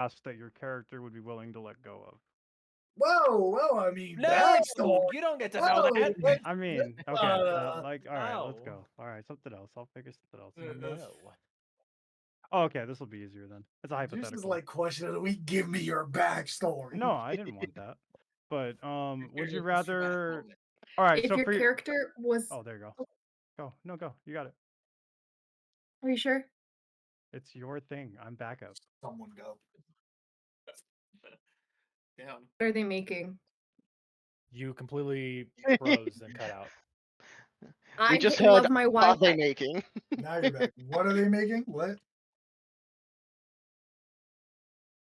task that your character would be willing to let go of. Whoa, I mean, No, backstory. you don't get to know Whoa, that. I mean, okay, like, all right, let's No. go. All right, something else. I'll figure something else out. No. Oh, okay, this will be easier then. It's a This is hypothetical. like question of the week. Give me your backstory. No, I didn't want that. But would you It's dramatic rather? moment. All right, If so your for character was oh, there you go. Go, no, go. You got it. Are you sure? It's your thing. I'm backup. Someone go. Down. What are they making? You completely froze and cut out. I just love heard, my are they Wi-Fi. making? Now you're back. What are they making? What?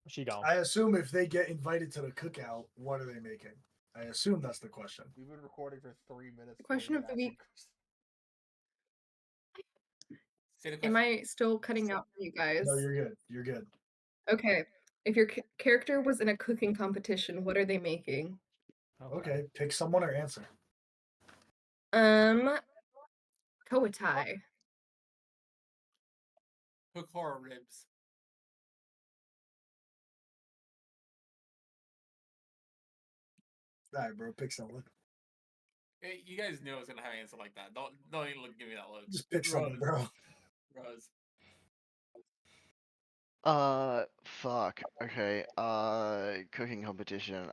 She gone. I assume if they get invited to the cookout, what are they making? I assume that's the question. We've been recording for 3 minutes. The question of the week. Say the Am question. I still cutting out for you guys? No, you're good. You're good. Okay. If your character was in a cooking competition, what are they making? Okay, pick someone or answer. Koatai. Hook horror ribs. All right, bro, pick someone. Hey, you guys knew I was gonna have an answer like that. Don't even give me that look. Just pick someone, bro. Rose. Fuck. Okay. Cooking competition.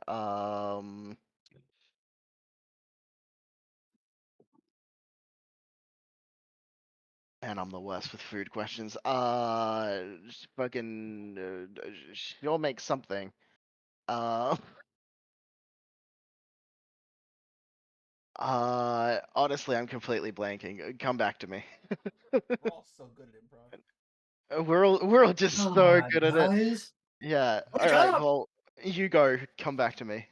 And I'm the worst with food questions. Fucking. She'll make something. Honestly, I'm completely blanking. Come back to me. We're all so good at improv. We're all just Come so on, good at it. guys. Yeah. Wake All right. up! Well, you go. Come back to me.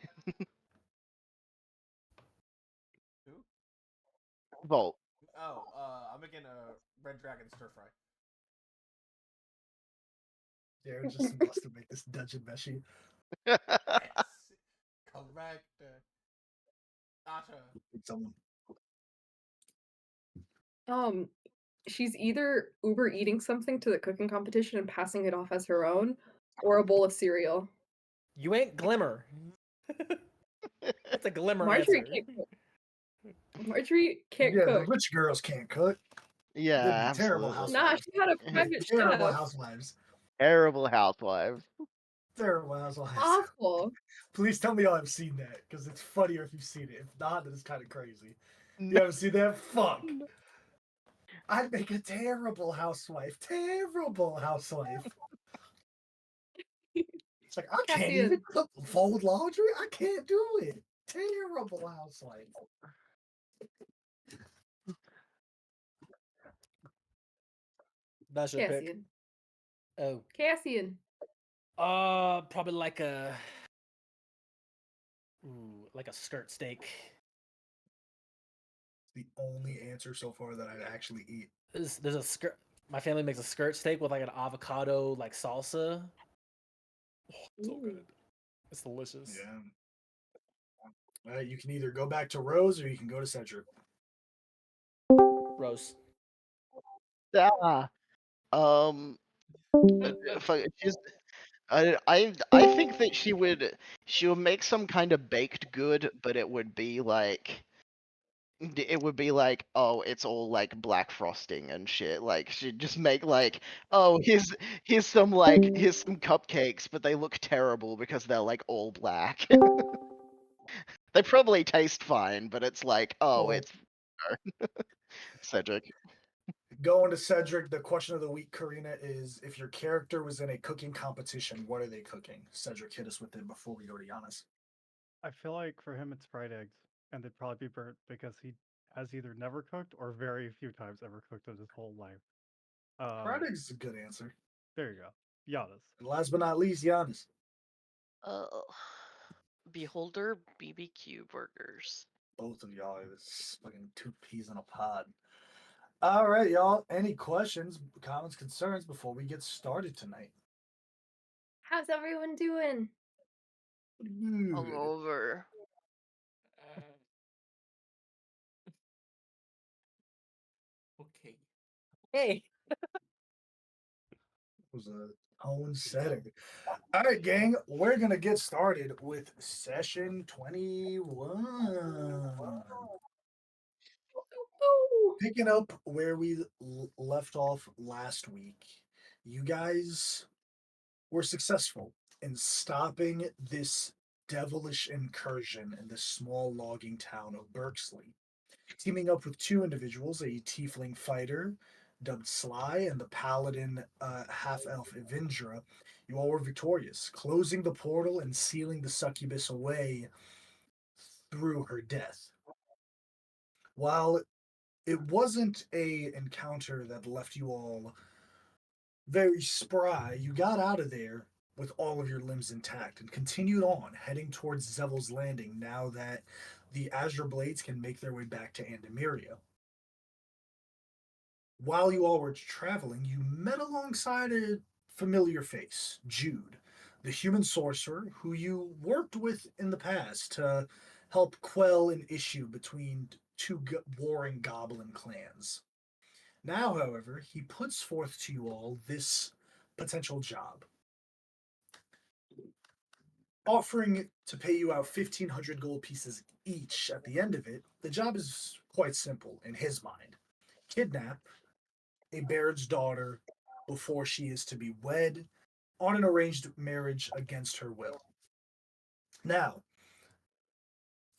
Who? Volt. Oh, I'm making a red dragon stir fry. Jared just wants to make this dungeon meshy. Yes. Correct. Gotcha. Pick someone. She's either Uber eating something to the cooking competition and passing it off as her own, or a bowl of cereal. You ain't Glimmer. That's a Glimmer Marjorie answer. can't cook. Marjorie can't Yeah, the cook. rich girls can't cook. Yeah, They'd be terrible absolutely. Nah, housewives. she had a private Terrible chef. housewives. Terrible housewives. Terrible housewives. Awful. Please tell me y'all have seen that, because it's funnier if you've seen it. If not, then it's kind of crazy. You haven't seen that? Fuck. I'd make a terrible housewife. Terrible housewife. It's like, I can't even cook, fold laundry. I can't do it. Terrible housewife. That's your pick. Cassian. Oh. Cassian. Probably like like a skirt steak. The only answer so far that I'd actually eat. There's a skirt. My family makes a skirt steak with like an avocado like salsa. Oh, it's so good. It's delicious. Yeah. You can either go back to Rose or you can go to Cedric. Rose. Ah. She's, I think that she would make some kind of baked good, but it would be like oh, it's all like black frosting and shit. Like she'd just make like, oh, here's some cupcakes, but they look terrible because they're like all black. They probably taste fine, but it's like, oh, it's Cedric. Going to Cedric, the question of the week, Karina, is if your character was in a cooking competition, what are they cooking? Cedric, hit us with it before we go to Giannis. I feel like for him it's fried eggs, and they'd probably be burnt because he has either never cooked or very few times ever cooked in his whole life. Fried eggs is a good answer. There you go. Giannis. And last but not least, Giannis. Beholder BBQ burgers. Both of y'all are just fucking two peas in a pod. All right, y'all. Any questions, comments, concerns before we get started tonight? How's everyone doing? Hungover. Okay. Hey. Was Tone setter. All right, gang, we're gonna get started with session 21. Oh, Picking up where we left off last week, you guys were successful in stopping this devilish incursion in the small logging town of Berksley. Teaming up with two individuals, a tiefling fighter dubbed Sly and the paladin half elf Evindra, you all were victorious, closing the portal and sealing the succubus away through her death. While it wasn't a encounter that left you all very spry, you got out of there with all of your limbs intact and continued on, heading towards Zevel's Landing now that the Azure Blades can make their way back to Andemiria. While you all were traveling, you met alongside a familiar face, Jude, the human sorcerer who you worked with in the past to help quell an issue between two warring goblin clans. Now, however, he puts forth to you all this potential job, offering to pay you out 1,500 gold pieces each at the end of it. The job is quite simple in his mind: kidnap a Baird's daughter before she is to be wed on an arranged marriage against her will. Now,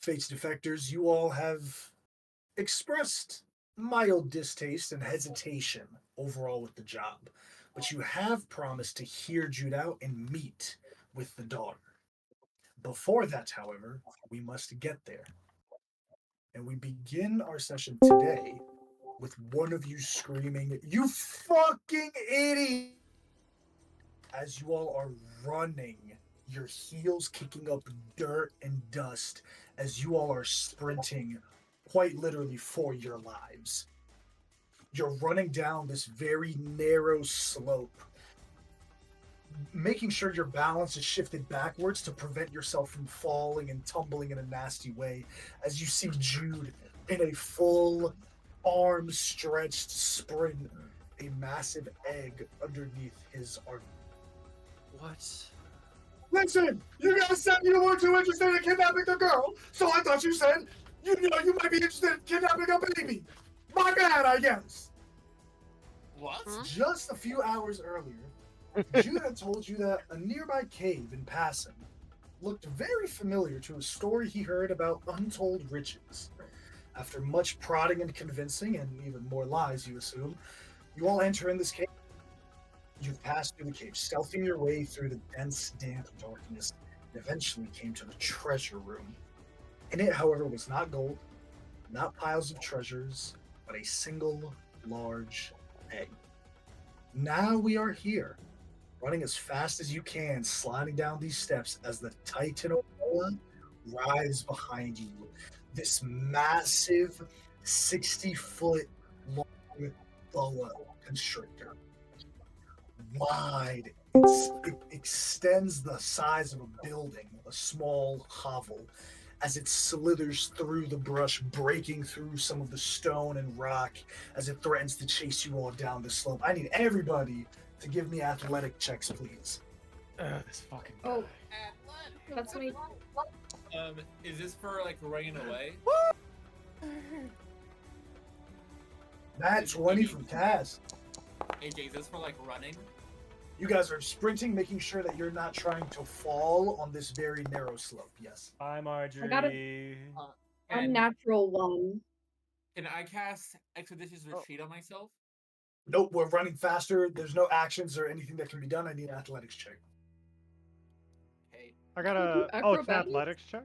Fate's defectors, you all have expressed mild distaste and hesitation overall with the job, but you have promised to hear Jude out and meet with the daughter. Before that, however, we must get there. And we begin our session today with one of you screaming, "You fucking idiot!" as you all are running, your heels kicking up dirt and dust as you all are sprinting quite literally for your lives. You're running down this very narrow slope, making sure your balance is shifted backwards to prevent yourself from falling and tumbling in a nasty way as you see Jude in a full arm stretched sprint, a massive egg underneath his arm. What? Listen, you guys said you were too interested in kidnapping the girl, so I thought you said you might be interested in kidnapping a baby. My bad, I guess. What? Just a few hours earlier, Jude had told you that a nearby cave in passing looked very familiar to a story he heard about untold riches. After much prodding and convincing, and even more lies, you assume, you all enter in this cave. You passed through the cave, stealthing your way through the dense, damp darkness, and eventually came to the treasure room. In it, however, was not gold, not piles of treasures, but a single large egg. Now we are here, running as fast as you can, sliding down these steps as the Titan Aurora rides behind you. This massive 60-foot long boa constrictor. Wide. It extends the size of a building, a small hovel, as it slithers through the brush, breaking through some of the stone and rock as it threatens to chase you all down the slope. I need everybody to give me athletic checks, please. This fucking Oh. guy. that's me. Is this for like running away? Nat 20 from Taz. AJ, is this for like running? You guys are sprinting, making sure that you're not trying to fall on this very narrow slope. Yes. Hi, Marjorie. got Unnatural one. Can I cast Expeditious Retreat on myself? Nope, we're running faster. There's no actions or anything that can be done. I need an athletics check. Okay. I got Can you do it's an acrobatics? athletics check.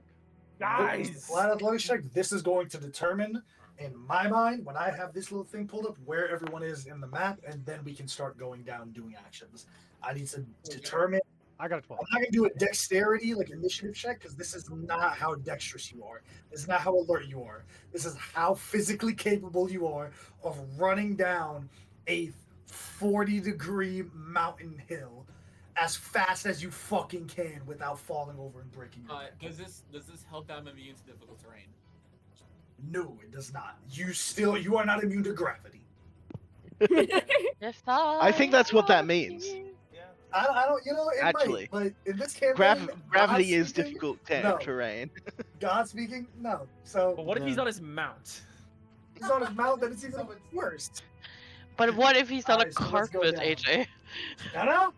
Guys! Flat athletics check. This is going to determine, in my mind, when I have this little thing pulled up, where everyone is in the map, and then we can start going down doing actions. I need to determine. I got a 12. I'm not gonna do a dexterity like initiative check because this is not how dexterous you are. This is not how alert you are. This is how physically capable you are of running down a 40-degree mountain hill as fast as you fucking can without falling over and breaking your neck. Does this help that I'm immune to difficult terrain? No, it does not. You are not immune to gravity. I think that's what that means. Yeah. I don't, you know, it Actually, might, but in this campaign, gravity God is speaking, difficult no. terrain. God speaking, no. So But what if he's No. on his mount? he's on his mount, then it's even So it's- worse. But what if he's on a Alright, so let's go carpet, down. AJ? Shut up!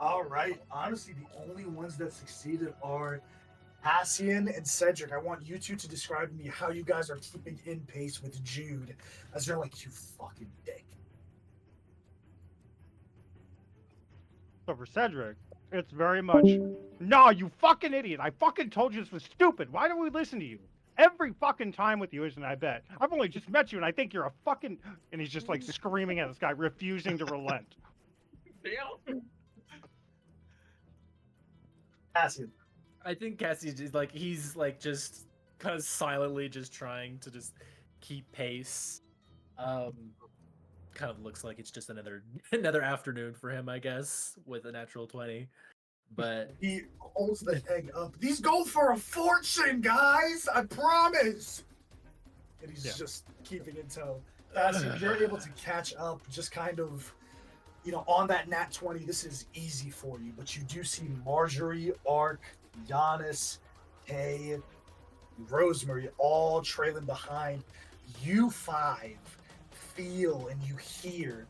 Alright, honestly, the only ones that succeeded are Cassian and Cedric. I want you two to describe to me how you guys are keeping in pace with Jude, as they're like, you fucking dick. So for Cedric, it's very much, no, you fucking idiot. I fucking told you this was stupid. Why don't we listen to you? Every fucking time with you, isn't it, I bet. I've only just met you and I think you're a fucking... And he's just like screaming at this guy, refusing to relent. Damn. Cassian. I think Cassie's just like he's like just kind of silently just trying to just keep pace. Kind of looks like it's just another afternoon for him, I guess, with a natural 20. But He holds the egg up. These go for a fortune, guys! I promise! And he's Yeah. just keeping in tow. Cassian, you're able to catch up, just kind of, you know, on that nat 20. This is easy for you, but you do see Marjorie, Ark, Giannis, Kay, Rosemary all trailing behind. You five feel and you hear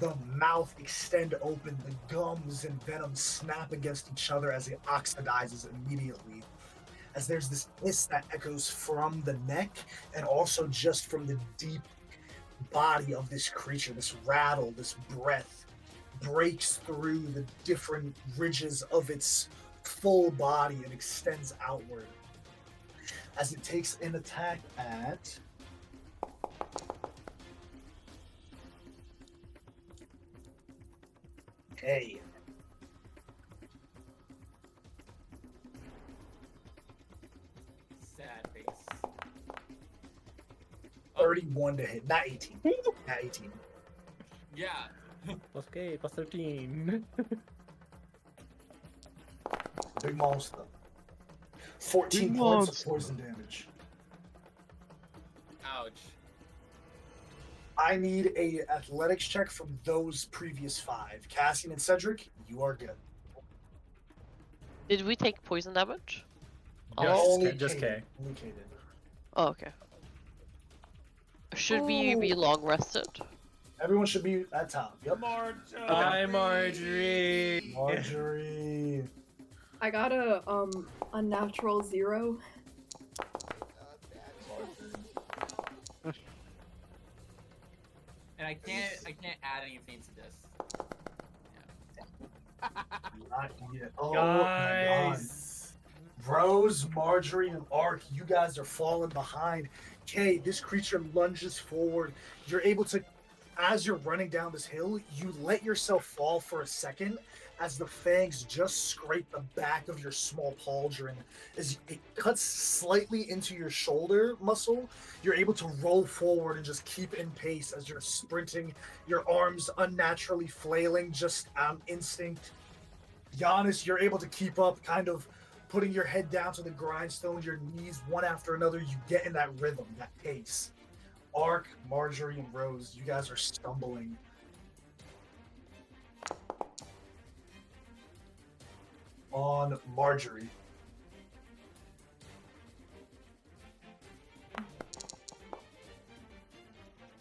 the mouth extend open, the gums and venom snap against each other as it oxidizes immediately. As there's this hiss that echoes from the neck and also just from the deep body of this creature, this rattle, this breath breaks through the different ridges of its full body and extends outward. As it takes an attack at Hey. Sad face. 31 to hit, not 18. Not 18. Yeah. plus K plus 13. Big monster. 14 Big points monster. of poison damage. Ouch. I need a athletics check from those previous five. Cassian and Cedric, you are good. Did we take poison damage? Just K. Only K did. Oh, okay. Should we be Ooh. long rested? Everyone should be at top. Yep. Hi, Marjorie. Marjorie. I got a natural 0. And I can't add anything to this. Not yet. Oh my god. Guys. Rose, Marjorie, and Ark, you guys are falling behind. Kay, this creature lunges forward. You're able to, as you're running down this hill, you let yourself fall for a second as the fangs just scrape the back of your small pauldron. As it cuts slightly into your shoulder muscle, you're able to roll forward and just keep in pace as you're sprinting, your arms unnaturally flailing just on instinct. Giannis, you're able to keep up, kind of putting your head down to the grindstone, your knees one after another. You get in that rhythm, that pace. Ark, Marjorie, and Rose, you guys are stumbling. On Marjorie.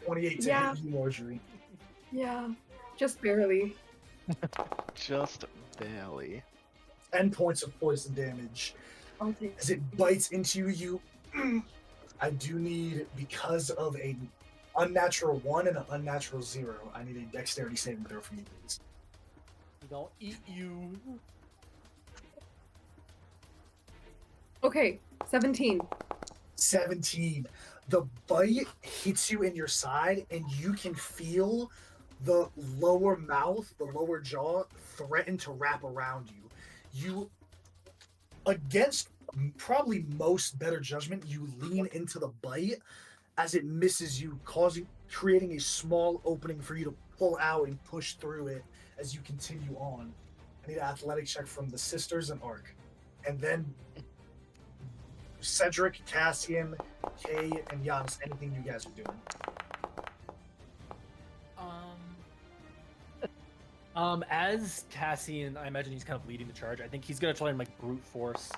$28 to Yeah. hit you, Marjorie. Yeah, just barely. Just barely. 10 points of poison damage. I'll take As it bites into you, I do need, because of a unnatural 1 and an unnatural 0, I need a dexterity saving throw from you, please. We gonna eat you. Okay, 17. 17. The bite hits you in your side, and you can feel the lower mouth, the lower jaw, threaten to wrap around you. You, against probably most better judgment, you lean into the bite as it misses you, creating a small opening for you to pull out and push through it as you continue on. I need an athletic check from the sisters and Ark. And then Cedric, Cassian, Kay, and Giannis, anything you guys are doing. As Cassian, I imagine he's kind of leading the charge. I think he's gonna try and like brute force,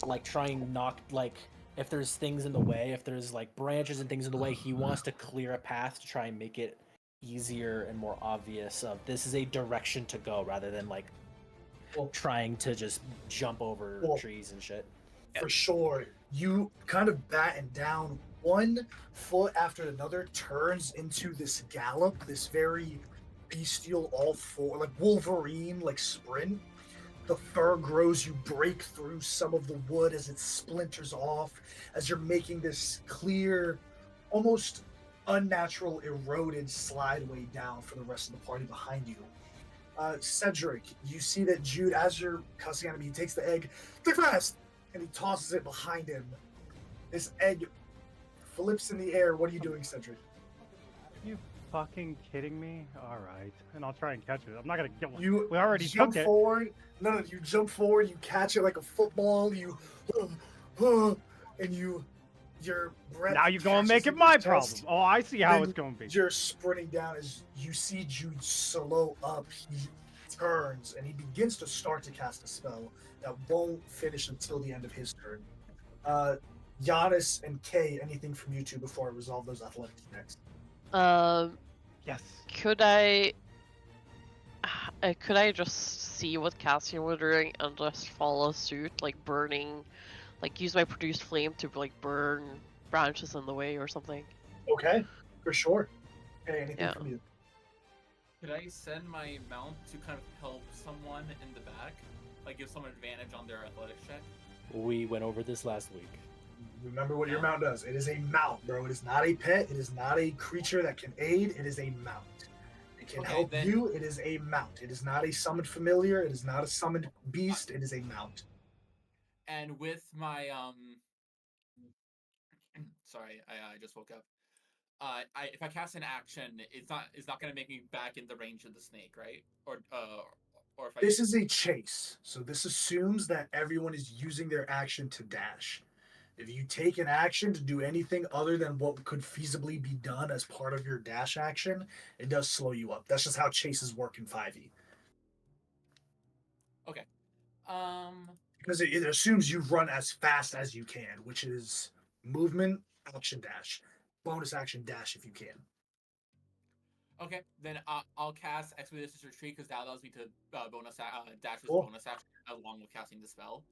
like try and knock like if there's things in the way, if there's like branches and things in the way, he wants to clear a path to try and make it easier and more obvious of this is a direction to go rather than like Well, trying to just jump over Well, trees and shit. for sure. You kind of batten down, one foot after another turns into this gallop, this very bestial, all four, like Wolverine, like sprint. The fur grows, you break through some of the wood as it splinters off, as you're making this clear, almost unnatural, eroded slideway down for the rest of the party behind you. Cedric, you see that Jude, as you're cussing at him, he takes the egg, think fast, and he tosses it behind him. This egg flips in the air. What are you doing, Cedric? You fucking kidding me? All right, and I'll try and catch it. I'm not gonna kill him. You We already jump took it. forward. No, you jump forward. You catch it like a football. You, and your breath. Now you're gonna catches make it in my your problem. chest. Oh, I see how Then it's gonna be. You're sprinting down as you see Jude slow up. He turns and he begins to start to cast a spell that won't finish until the end of his turn. Giannis and Kay, anything from you two before I resolve those athletics next? Yes. Could I just see what Cassian was doing and just follow suit, like burning, like use my produced flame to like burn branches in the way or something? Okay, for sure. Hey, anything Yeah. from you? Could I send my mount to kind of help someone in the back? Like give someone advantage on their athletics check? We went over this last week. Remember what your mount does. It is a mount, bro. It is not a pet. It is not a creature that can aid. It is a mount. It can Okay, help then- you. It is a mount. It is not a summoned familiar. It is not a summoned beast. It is a mount. And with my sorry, I just woke up. If I cast an action, it's not gonna make me back in the range of the snake, right? Or if I This is a chase, so this assumes that everyone is using their action to dash. If you take an action to do anything other than what could feasibly be done as part of your dash action, it does slow you up. That's just how chases work in 5e. okay. Because it assumes you run as fast as you can, which is movement, action dash, bonus action dash if you can. Okay, then I'll cast Expeditious Retreat because that allows me to dash with Cool. bonus action along with casting the spell.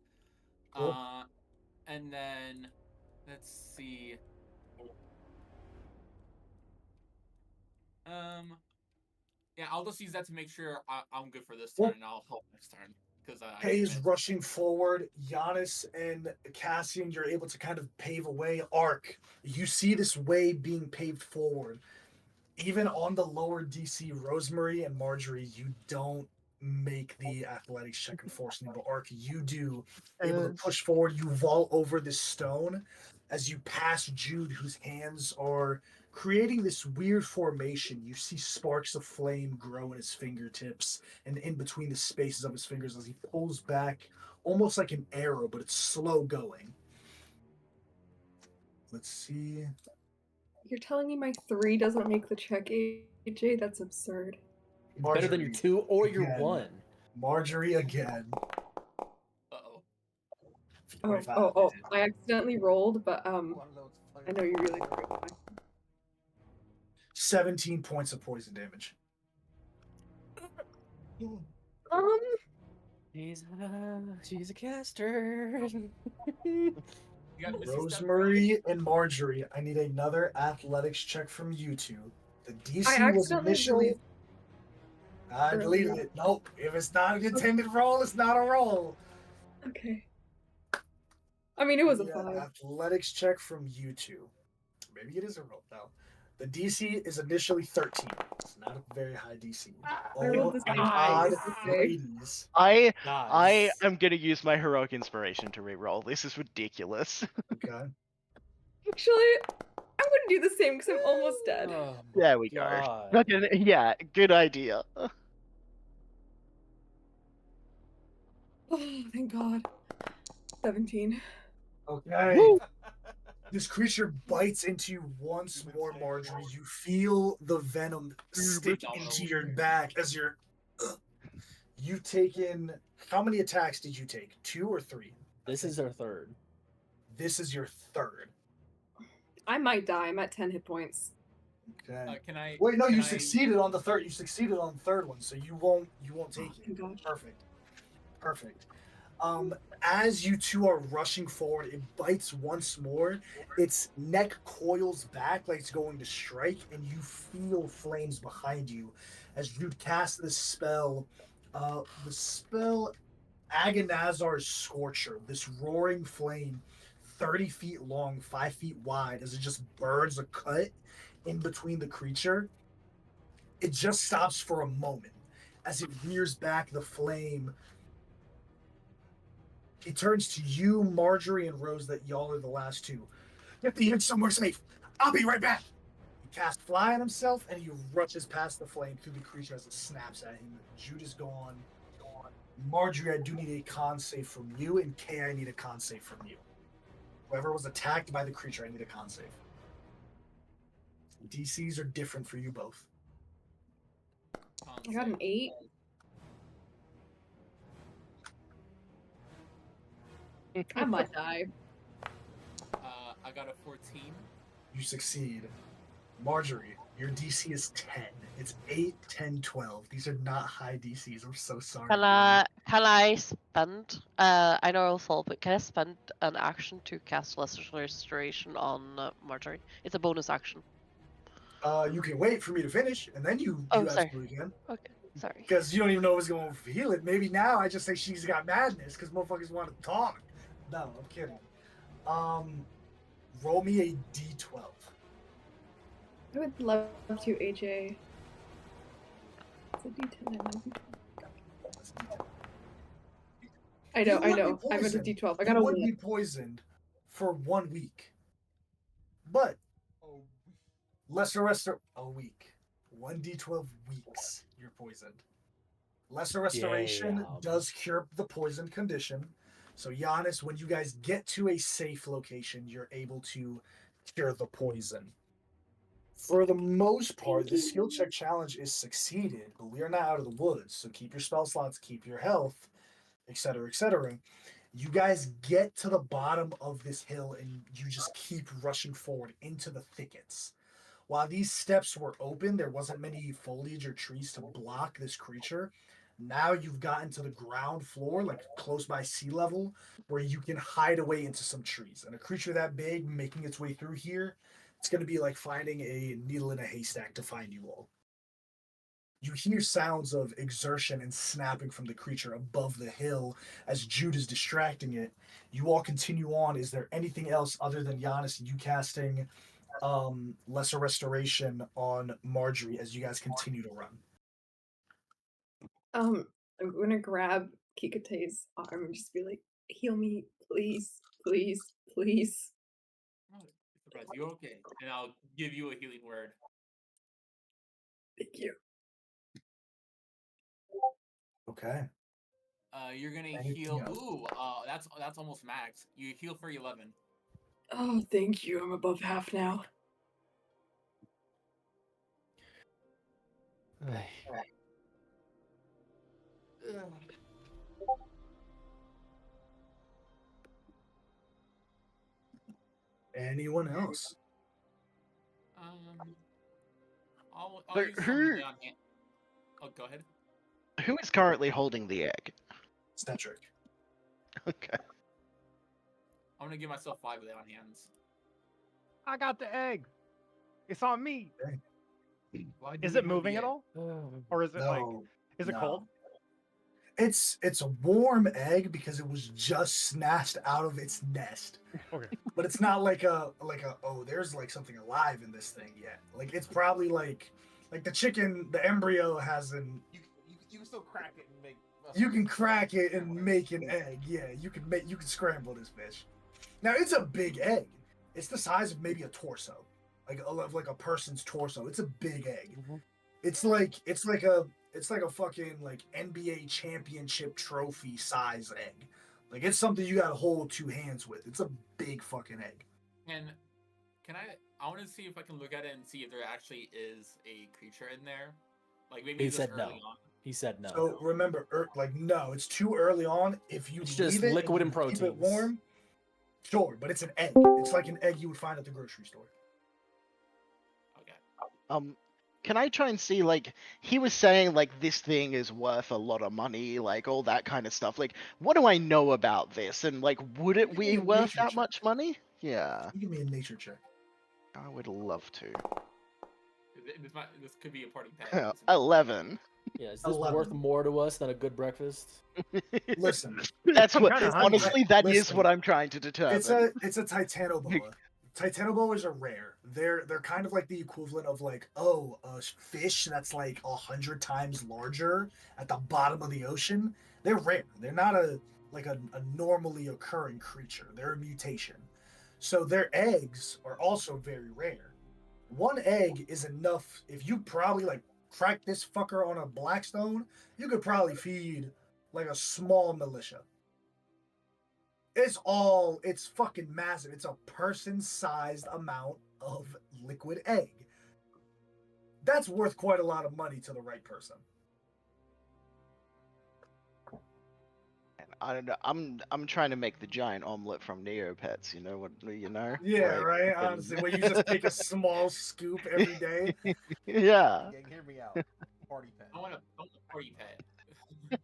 Cool. And then let's see. Yeah, I'll just use that to make sure I'm good for this turn, Cool. and I'll help next turn because Hay is rushing forward. Giannis and Cassian, you're able to kind of pave a way. Arc, you see this way being paved forward. Even on the lower DC, Rosemary and Marjorie, you don't make the athletics check, unfortunately, but Arc, you do. Able to push forward. You vault over this stone as you pass Jude, whose hands are creating this weird formation. You see sparks of flame grow in his fingertips and in between the spaces of his fingers as he pulls back, almost like an arrow, but it's slow going. Let's see. You're telling me my 3 doesn't make the check, AJ? That's absurd. Better than your 2 or your again. 1. Marjorie again. Uh-oh. 25. Oh! I accidentally rolled, but I know you really don't. 17 points of poison damage. She's a caster. You got Misty Step, Rosemary and Marjorie, I need another athletics check from you two. The DC I was accidentally initially. rolled I deleted it. Nope. If it's not an intended roll, it's not a roll. Okay. I mean, it was a Yeah, 5. athletics check from you two. Maybe it is a roll. No. The DC is initially 13. It's not a very high DC. I rolled this my high, God, just to say. ladies. I Nice. am gonna use my heroic inspiration to reroll. This is ridiculous. Okay. Actually, I wouldn't do the same because I'm almost dead. Oh There we go. God. Fucking, yeah, good idea. Oh, thank God. 17. Okay. Woo! This creature bites into you once more, Marjorie. You feel the venom stick into your back as you're You've taken how many attacks did you take? 2 or 3? This is our third. This is your third. I might die. I'm at 10 hit points. Okay. Can I? Wait, no, can you I- succeeded on the third. You succeeded on the third one, so you won't take Oh, it. gosh. Perfect. As you two are rushing forward, it bites once more. Its neck coils back like it's going to strike, and you feel flames behind you as you cast this spell. The spell Agonazar's Scorcher, this roaring flame, 30 feet long, 5 feet wide, as it just burns a cut in between the creature. It just stops for a moment as it rears back the flame. It turns to you, Marjorie, and Rose, that y'all are the last two. Get the unit somewhere safe. I'll be right back. He casts Fly on himself, and he rushes past the flame through the creature as it snaps at him. Jude is gone. Marjorie, I do need a con save from you, and Kay, I need a con save from you. Whoever was attacked by the creature, I need a con save. DCs are different for you both. I got an 8. I might die. I got a 14. You succeed. Marjorie, your DC is 10. It's 8, 10, 12. These are not high DCs. I'm so sorry. Can I spend? I know I'll fall, but can I spend an action to cast Lesser Restoration on Marjorie? It's a bonus action. You can wait for me to finish, and then you Oh, sorry. absolutely can. Okay, sorry. Because you don't even know what's going to heal it. Maybe now I just say she's got madness because motherfuckers want to talk. No, I'm kidding. Roll me a D12. I would love to, AJ. It's a D10. I know. I'm at a D12. I got a would 1. be poisoned for 1 week. But Oh, a week. 1d12 weeks you're poisoned. Lesser Restoration Damn. does cure the poison condition. So Giannis, when you guys get to a safe location, you're able to cure the poison. For the most part, the skill check challenge is succeeded, but we are not out of the woods. So keep your spell slots, keep your health, etc., etc. You guys get to the bottom of this hill and you just keep rushing forward into the thickets. While these steps were open, there wasn't many foliage or trees to block this creature. Now you've gotten to the ground floor, like close by sea level, where you can hide away into some trees. And a creature that big making its way through here, it's going to be like finding a needle in a haystack to find you all. You hear sounds of exertion and snapping from the creature above the hill as Jude is distracting it. You all continue on. Is there anything else other than Giannis and you casting Lesser Restoration on Marjorie as you guys continue to run? I'm gonna grab Kikate's arm and just be like, heal me, please, please, please. Oh, surprise, you're okay, and I'll give you a healing word. Thank you. Okay. You're gonna Anything heal. else? Ooh, that's almost max. You heal for 11. Oh, thank you. I'm above half now. Anyone else? I'll But use some who- lay on hand. Oh, go ahead. Who is currently holding the egg? Cedric. Okay. I'm gonna give myself 5 lay on hands. I got the egg. It's on me. Why do Is we it know moving the at egg? all? Or is it like, is it no. cold? It's a warm egg because it was just snatched out of its nest. Okay. But it's not like a oh, there's like something alive in this thing yet. Like it's probably like the chicken, the embryo hasn't. You can still crack it and make. You can crack it and make an egg. Yeah, you can scramble this bitch. Now it's a big egg. It's the size of maybe a torso, like a person's torso. It's a big egg. Mhm. It's like a fucking like NBA championship trophy size egg. Like it's something you gotta hold 2 hands with. It's a big fucking egg. And can I want to see if I can look at it and see if there actually is a creature in there. Like maybe He just said early no. on. He said no. So remember, like no, it's too early on. If you It's leave just it liquid and and you keep it proteins. warm, sure, but it's an egg. It's like an egg you would find at the grocery store. Okay. Can I try and see, like, he was saying, like, this thing is worth a lot of money, like, all that kind of stuff. Like, what do I know about this? And, like, would it Give me be a worth nature that check. much money? Yeah, Give me a nature check. I would love to. This could be a party pet. 11. Yeah, is this 11. worth more to us than a good breakfast? Listen, That's I'm what, kinda hungry. honestly, that is Listen, what I'm trying to determine. it's a titanoboa. Titanoboas are rare. They're kind of like the equivalent of like a fish that's like 100 times larger at the bottom of the ocean. They're rare. They're not a normally occurring creature. They're a mutation. So their eggs are also very rare. One egg is enough. If you probably like crack this fucker on a blackstone, you could probably feed like a small militia. It's fucking massive. It's a person-sized amount of liquid egg. That's worth quite a lot of money to the right person. I don't know. I'm trying to make the giant omelet from Neopets. You know what? You know. Yeah, Like, right. fucking- Honestly, where you just take a small scoop every day. Yeah. Gang, hear me out. Party pet. I want a party pet.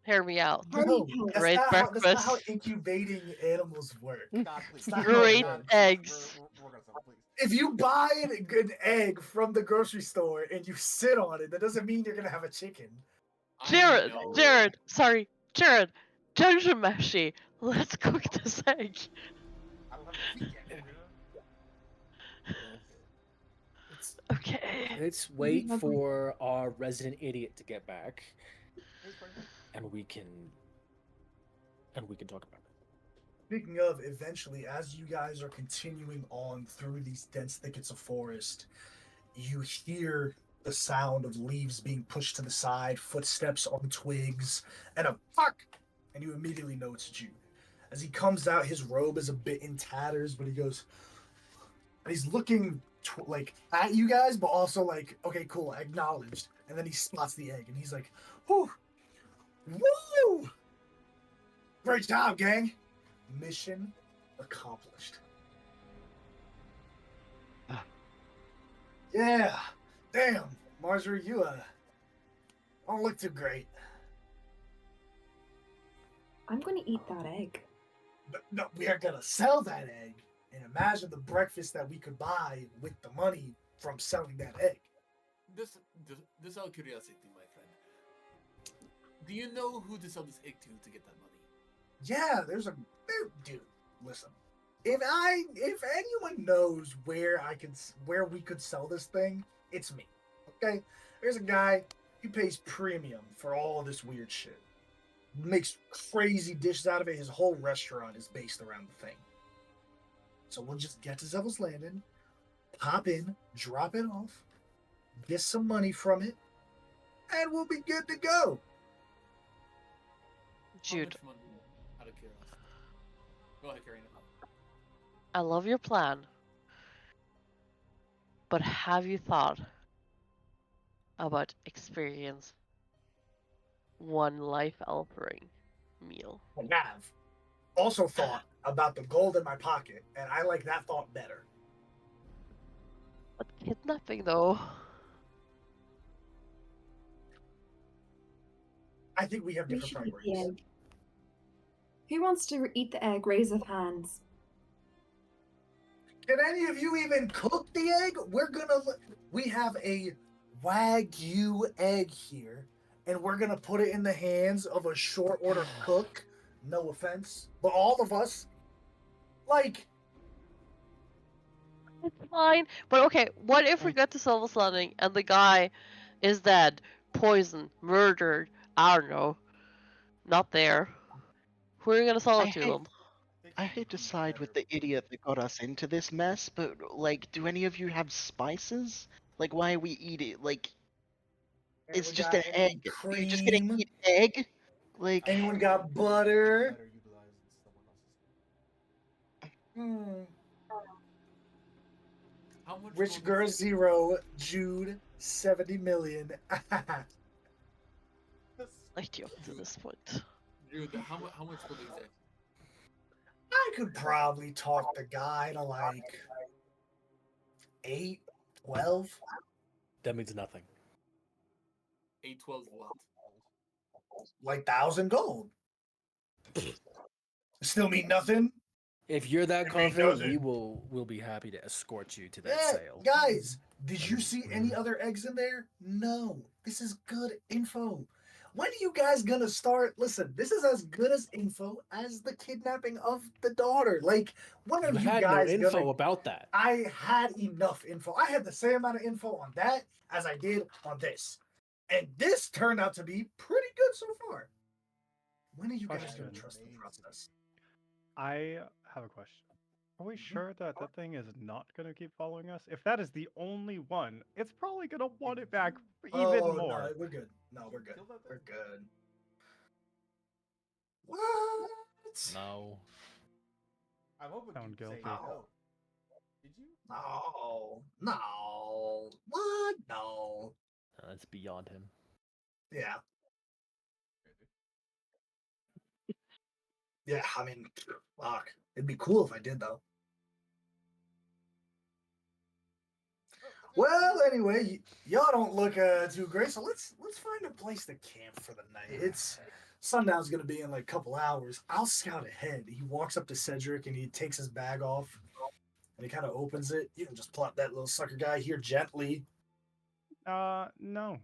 Hear me out. No, Great that's not how breakfast. incubating animals work. God, please. It's not We're Great not- eggs. We're gonna stop, please. If you buy a good egg from the grocery store and you sit on it, that doesn't mean you're gonna have a chicken. Jared, I know. Jared, Junction Meshi, let's cook this egg. I don't have a feet yet. Let's, Okay. let's wait for our resident idiot to get back, and we can talk about it. Speaking of, eventually, as you guys are continuing on through these dense thickets of forest, you hear the sound of leaves being pushed to the side, footsteps on twigs, and a fuck! And you immediately know it's Jude. As he comes out, his robe is a bit in tatters, but he goes, and he's looking like at you guys, but also like, okay, cool, acknowledged. And then he spots the egg, and he's like, whew, woo! Great job, gang! Mission accomplished. Yeah. Damn, Marjorie, you don't look too great. I'm gonna eat that egg. But no, we are gonna sell that egg and imagine the breakfast that we could buy with the money from selling that egg. This out of curiosity, my friend. Do you know who to sell this egg to get that money? Yeah, dude, listen. If anyone knows where we could sell this thing, it's me. Okay? There's a guy, he pays premium for all of this weird shit. Makes crazy dishes out of it. His whole restaurant is based around the thing. So we'll just get to Devil's Landing, pop in, drop it off, get some money from it, and we'll be good to go. Jude, How much money, out of curiosity? Go ahead, Karina. I love your plan, but have you thought about experience one life-altering meal? I have also thought about the gold in my pocket, and I like that thought better. But kidnapping, though. I think we have We different should eat the priorities. egg. Who wants to eat the egg? Raise of hands. Can any of you even cook the egg? We have a Wagyu egg here, and we're gonna put it in the hands of a short order cook. No offense, but all of us, like, It's fine. But okay, what if we get to Silver's Landing and the guy is dead, poisoned, murdered? I don't know. Not there. Who are you gonna sell I it to hate- them? I hate to side with the idiot that got us into this mess, but like, do any of you have spices? Like, why are we eating? Like, it's anyone just got an any egg. You're just gonna cream? eat egg? Like, Anyone got butter? Better utilized in someone else's. How much Rich gold Girl is it? Zero, Jude, 70 million. like you up to this point. Dude, how much will these eggs? I could probably talk the guy to like 8, 12. That means nothing. 812 what? Like 1,000 gold. Still mean nothing. If you're that It confident, doesn't. we'll be happy to escort you to that Yeah, sale. guys, did you see any other eggs in there? No. This is good info. When are you guys gonna start? Listen, this is as good as info as the kidnapping of the daughter. Like, when are You you had no guys info gonna? about that. I had enough info. I had the same amount of info on that as I did on this. And this turned out to be pretty good so far. When are you guys Question. gonna trust the process? I have a question. Are we Mhm. sure that that thing is not going to keep following us? If that is the only one, it's probably going to want it back even Oh, more. no, we're good. No, we're good. Kill that We're thing? good. What? No. I'm hoping Sound you'd say guilty. no. Did you? No. No. What? No. That's beyond him. Yeah. Yeah, I mean, fuck. It'd be cool if I did, though. Well, anyway, y'all don't look too great, so let's find a place to camp for the night. It's sundown's gonna be in like a couple hours. I'll scout ahead. He walks up to Cedric and he takes his bag off and he kind of opens it. You can just plop that little sucker guy here gently. No.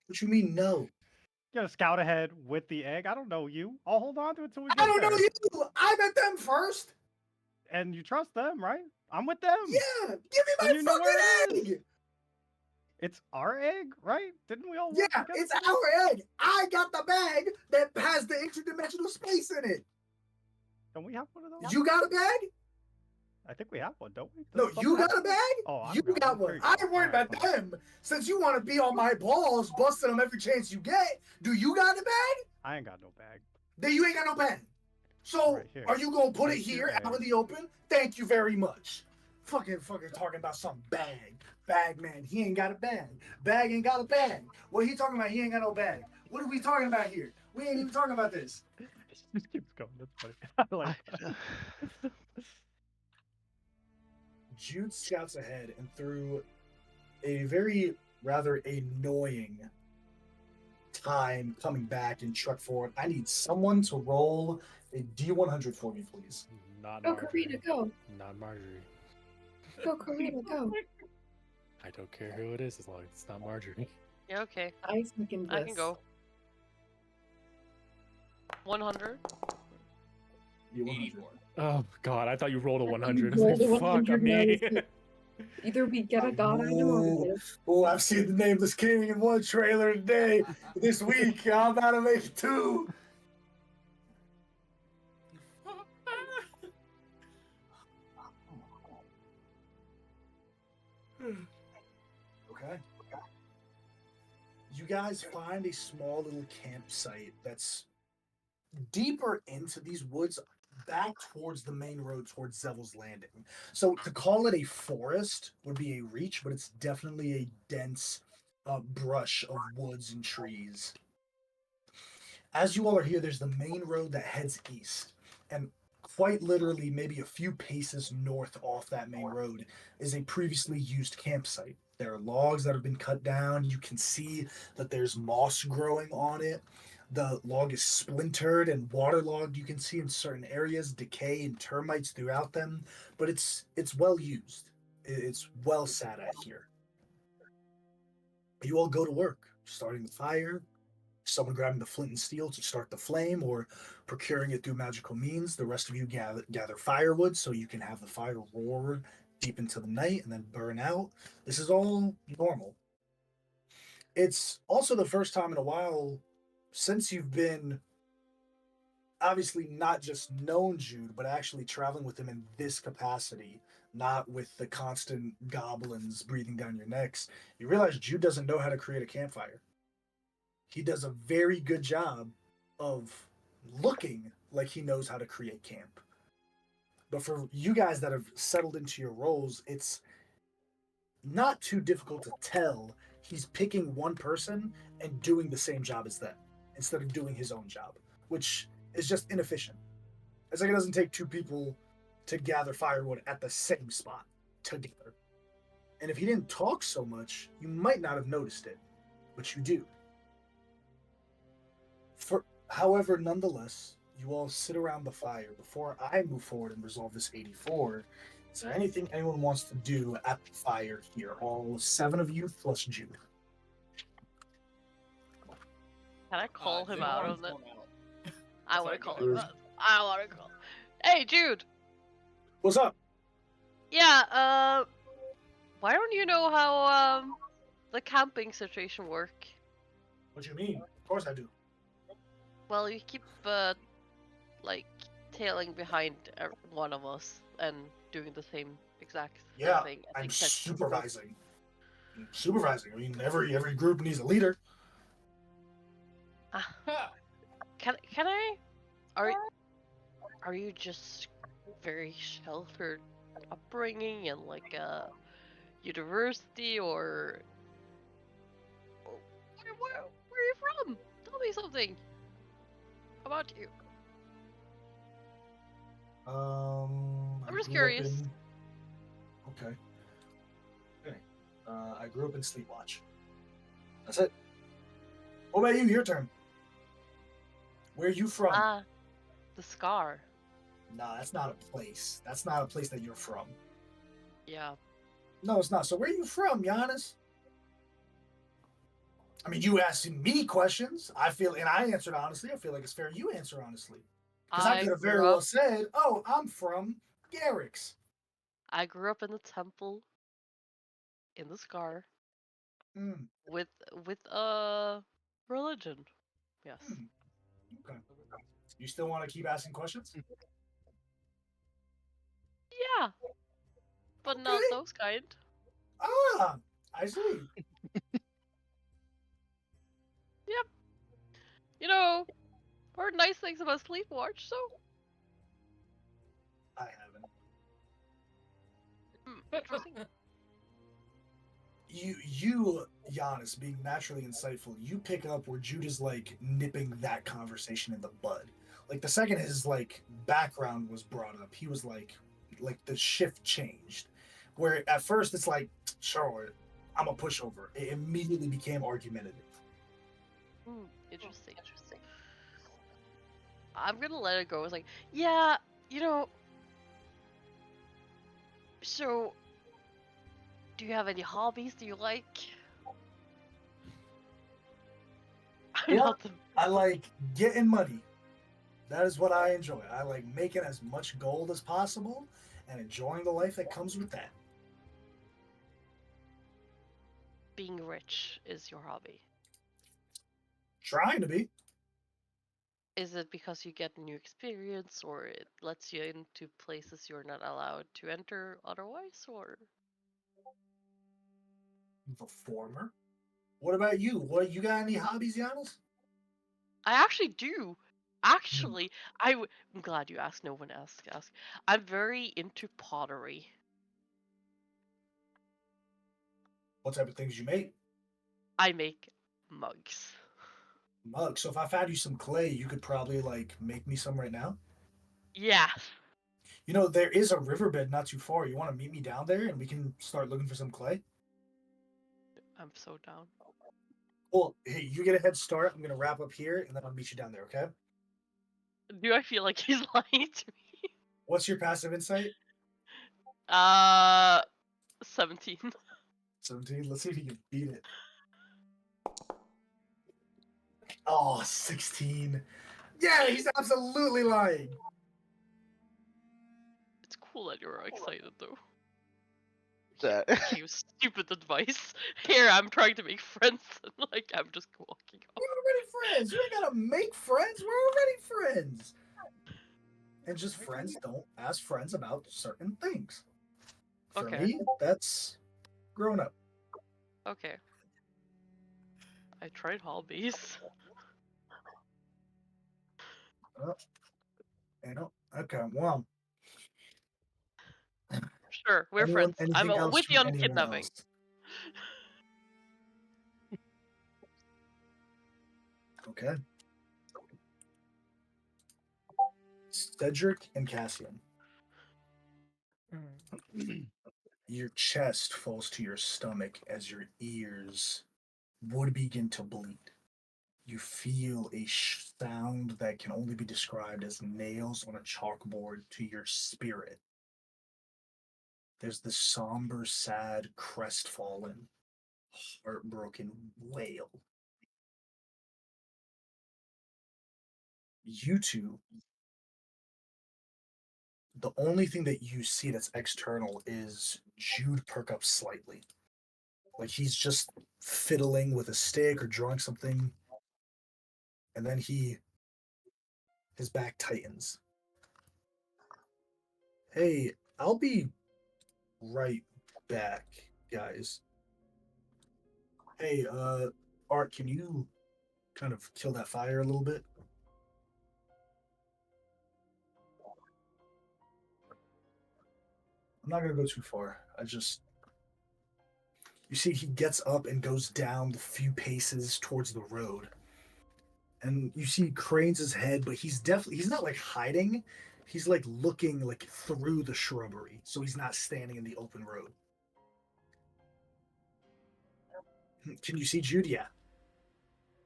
What you mean, no? You gotta scout ahead with the egg. I don't know you. I'll hold on to it till we I get don't there. know you. I met them first. And you trust them, right? I'm with them. Yeah, give me my And you know where fucking it is. egg. It's our egg, right? Didn't we all work Yeah, together? it's our egg. I got the bag that has the interdimensional space in it. Don't we have one of those? You got a bag? I think we have one, don't we? No, Doesn't you someone got a have one? bag? Oh, I'm You going. got Here one. you I go. ain't worried Alright, about fine. them. Since you want to be on my balls, busting them every chance you get, do you got a bag? I ain't got no bag. Then you ain't got no bag. So, Right here. are you going to put it Here's here your out in egg. the open? Thank you very much. Fucking talking about some bag. Bag man, he ain't got a bag. Bag ain't got a bag. What he talking about? He ain't got no bag. What are we talking about here? We ain't even talking about this. Just keeps going. That's funny. I like that. Jude scouts ahead and through a very rather annoying time coming back in truck forward, I need someone to roll a D100 for me, please. Not Go, Marjorie. Karina, go. Not Marjorie. Go, Karina, go. I don't care who it is as long as it's not Marjorie. Yeah, okay. I second this. I can go. 100. D100. 84. Oh god, I thought you rolled a I 100. I rolled was a like, fuck 100 me. now. Either we get a god item or we get Oh, I've seen the Nameless King in one trailer today. This week, I'm about to make 2. Okay. You guys find a small little campsite that's deeper into these woods, back towards the main road towards Zevil's Landing. So to call it a forest would be a reach, but it's definitely a dense brush of woods and trees. As you all are here, there's the main road that heads east, and quite literally, maybe a few paces north off that main road is a previously used campsite. There are logs that have been cut down. You can see that there's moss growing on it. The log is splintered and waterlogged. You can see in certain areas decay and termites throughout them, but it's well used. It's well sat at here. You all go to work, starting the fire, someone grabbing the flint and steel to start the flame, or procuring it through magical means. The rest of you gather firewood so you can have the fire roar deep into the night and then burn out. This is all normal. It's also the first time in a while since you've been obviously not just known Jude, but actually traveling with him in this capacity, not with the constant goblins breathing down your necks. You realize Jude doesn't know how to create a campfire. He does a very good job of looking like he knows how to create camp. But for you guys that have settled into your roles, it's not too difficult to tell he's picking one person and doing the same job as them. instead of doing his own job, which is just inefficient. It's like it doesn't take two people to gather firewood at the same spot together. And if he didn't talk so much, you might not have noticed it, but you do. However, nonetheless, you all sit around the fire. Before I move forward and resolve this 84, is there anything anyone wants to do at the fire here? All 7 of you plus Jude. Can I call him out on that? I Sorry, want to go call ahead. him out. I want to call. Hey, Jude. What's up? Yeah. Why don't you know how the camping situation work? What do you mean? Of course I do. Well, you keep like tailing behind one of us and doing the same exact Yeah, thing. I I'm think that's supervising. I mean, every group needs a leader. Can I? Are you just very sheltered upbringing and like a university or where are you from? Tell me something about you. I'm just curious. Okay. Okay. I grew up in Sleepwatch. That's it. What about you? Your turn. Where are you from? The Scar. Nah, that's not a place. That's not a place that you're from. Yeah. No, it's not. So where are you from, Giannis? I mean, you asking me questions. And I answered honestly. I feel like it's fair you answer honestly. Because I could have very well said, "Oh, I'm from Garrick's." I grew up in the temple, in the Scar, with religion. Yes. Okay. You still want to keep asking questions? Yeah, but not those kind. Ah, I see. Yep. You know, heard nice things about Sleepwatch, so. I haven't. Interesting. You, Giannis, being naturally insightful, you pick up where Jude is like nipping that conversation in the bud. Like the second his like background was brought up, he was like the shift changed. Where at first it's like, sure, I'm a pushover. It immediately became argumentative. Interesting. I'm gonna let it go. It's like, yeah, you know. So, do you have any hobbies? Do you like? Yeah, I like getting money. That is what I enjoy. I like making as much gold as possible and enjoying the life that comes with that. Being rich is your hobby. Trying to be. Is it because you get new experience, or it lets you into places you're not allowed to enter otherwise, or? The former. What about you? What you got any hobbies, Giannis? I actually do. Actually, I'm glad you asked. No one asked. I'm very into pottery. What type of things you make? I make mugs. Mugs. So if I found you some clay, you could probably like make me some right now. Yeah. You know, there is a riverbed not too far. You want to meet me down there and we can start looking for some clay? I'm so down. Well, hey, you get a head start. I'm gonna wrap up here and then I'll meet you down there, okay? Do I feel like he's lying to me? What's your passive insight? 17. 17. Let's see if you can beat it. Oh, 16. Yeah, he's absolutely lying. It's cool that you're excited though. That. You stupid advice. Here, I'm trying to make friends, and like I'm just walking off. We're already friends. You ain't gotta make friends. We're already friends. And just friends don't ask friends about certain things. For me, that's grown up. Okay. I tried hobbies. Okay, well. Sure, we're friends. I'm with you on anyone kidnapping. else? Okay. Cedric and Cassian. Your chest falls to your stomach as your ears would begin to bleed. You feel a sound that can only be described as nails on a chalkboard to your spirit. There's this somber, sad, crestfallen, heartbroken wail. You two, the only thing that you see that's external is Jude perk up slightly. Like he's just fiddling with a stick or drawing something, and then his back tightens. Hey, I'll be right back, guys. Hey, Art, can you kind of kill that fire a little bit? I'm not gonna go too far. You see, he gets up and goes down the few paces towards the road. And you see he cranes his head, but he's not like hiding. He's like looking like through the shrubbery, so he's not standing in the open road. Can you see Jude? Yeah.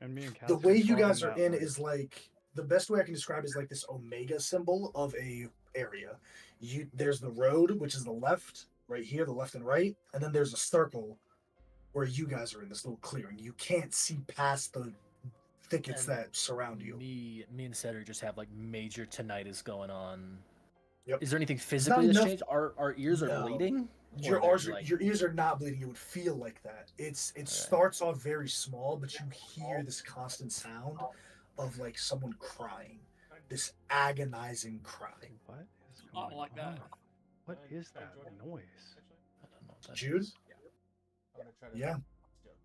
And me and The Cassian way you saw guys him are that in night. is like the best way I can describe is like this omega symbol of a area. There's the road, which is the left, right here, the left and right, and then there's a circle where you guys are in this little clearing. You can't see past the thickets And that surround you. Me and Cedric just have like major tinnitus going on. Yep. Is there anything not physically that's enough- changed? Our ears are No. bleeding? Your Or they're, ears, your ears are not bleeding. It would feel like that. It starts off very small, but you hear this constant sound of like someone crying, this agonizing cry. What is Oh, going like that. on? What is that noise? I don't know what that Jude? is. I'm gonna try to. Yeah. Still.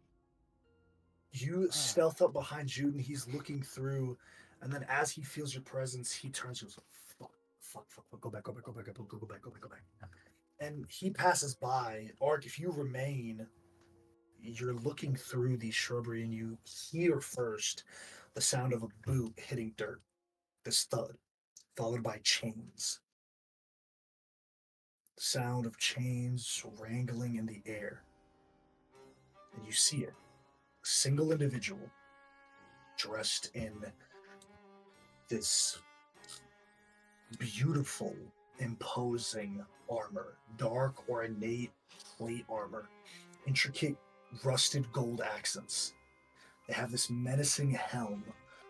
You stealth up behind Jude, and he's looking through, and then as he feels your presence, he turns and goes, fuck, go back, go back. And he passes by. Ark, if you remain, you're looking through the shrubbery, and you hear first the sound of a boot hitting dirt, this thud, followed by chains. The sound of chains wrangling in the air. And you see it. A single individual dressed in this beautiful, imposing armor, dark ornate plate armor, intricate rusted gold accents. They have this menacing helm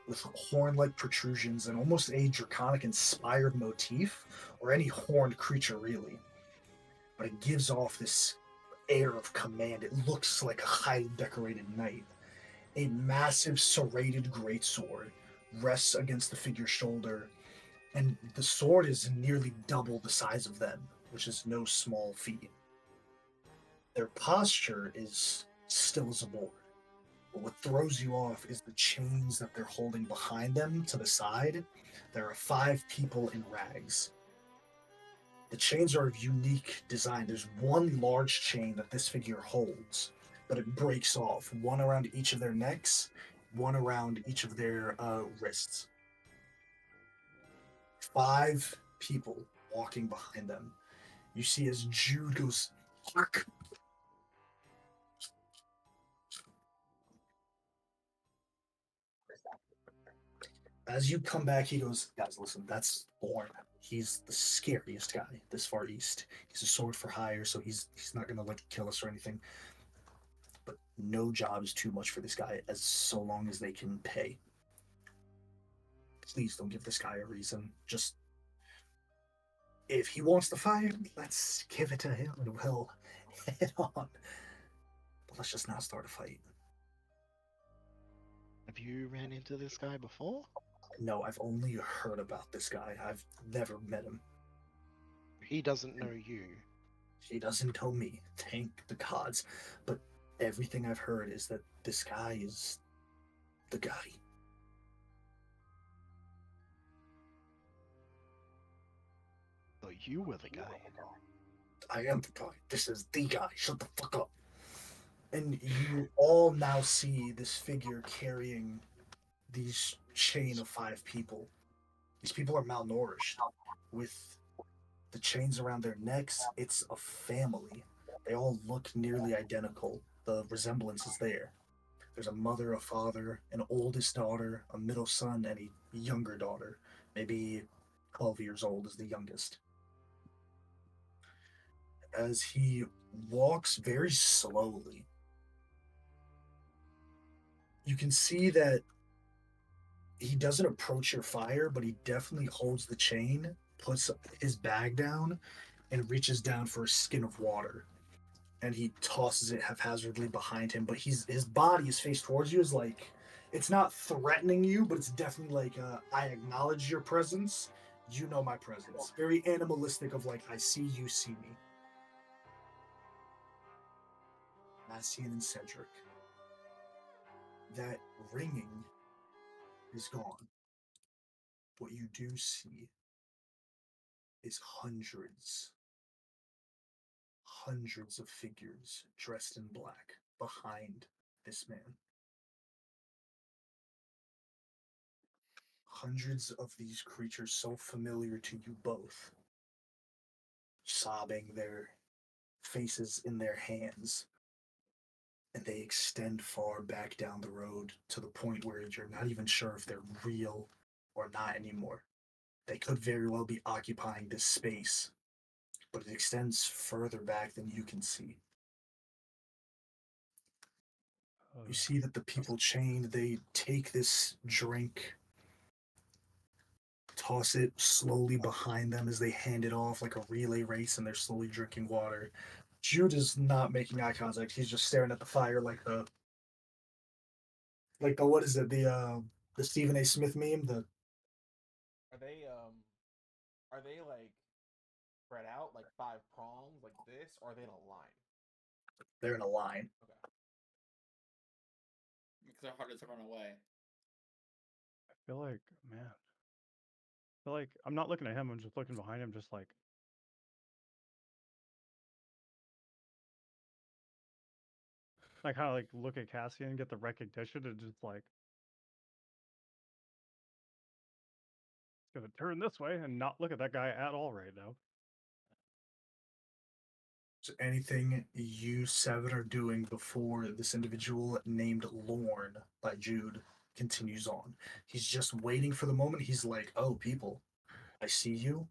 with horn-like protrusions and almost a draconic-inspired motif, or any horned creature really. But it gives off this air of command. It looks like a highly decorated knight. A massive serrated greatsword rests against the figure's shoulder, and the sword is nearly double the size of them, which is no small feat. Their posture is still as a board, but what throws you off is the chains that they're holding behind them to the side. There are 5 people in rags. The chains are of unique design. There's one large chain that this figure holds, but it breaks off, one around each of their necks, one around each of their wrists. 5 people walking behind them. You see as Jude goes, hark. As you come back, he goes, guys, listen, that's Born. He's the scariest guy this far east. He's a sword for hire, so he's not gonna like kill us or anything. But no job is too much for this guy, as so long as they can pay. Please don't give this guy a reason. Just if he wants to fight, let's give it to him and we'll head on. But let's just not start a fight. Have you ran into this guy before? No, I've only heard about this guy. I've never met him. He doesn't know you. He doesn't know me, thank the gods. But everything I've heard is that this guy is the guy. So you were the guy. I am the guy. This is the guy. Shut the fuck up. And you all now see this figure carrying these chain of 5 people. These people are malnourished. With the chains around their necks, it's a family. They all look nearly identical. The resemblance is there. There's a mother, a father, an oldest daughter, a middle son, and a younger daughter. Maybe 12 years old is the youngest. As he walks very slowly, you can see that he doesn't approach your fire, but he definitely holds the chain, puts his bag down, and reaches down for a skin of water. And he tosses it haphazardly behind him, but his body is faced towards you, is like it's not threatening you, but it's definitely like I acknowledge your presence, you know my presence. Very animalistic of like I see you see me. Massian and Cedric. That ringing is gone. What you do see is hundreds of figures dressed in black behind this man. Hundreds of these creatures so familiar to you both, sobbing, their faces in their hands, and they extend far back down the road to the point where you're not even sure if they're real or not anymore. They could very well be occupying this space, but it extends further back than you can see. You see that the people chained, they take this drink, toss it slowly behind them as they hand it off like a relay race, and they're slowly drinking water. Jude is not making eye contact. He's just staring at the fire like the what is it? The Stephen A. Smith meme, the Are they like spread out like 5 prongs like this, or are they in a line? they're in a line. Okay. Because they're harder to run away. I feel like, man. I feel like I'm not looking at him, I'm just looking behind him, just like. I kind of like look at Cassian, get the recognition, and just like. Gonna turn this way and not look at that guy at all right now. So anything you seven are doing before this individual named Lorne by Jude continues on. He's just waiting for the moment. He's like, oh, people, I see you.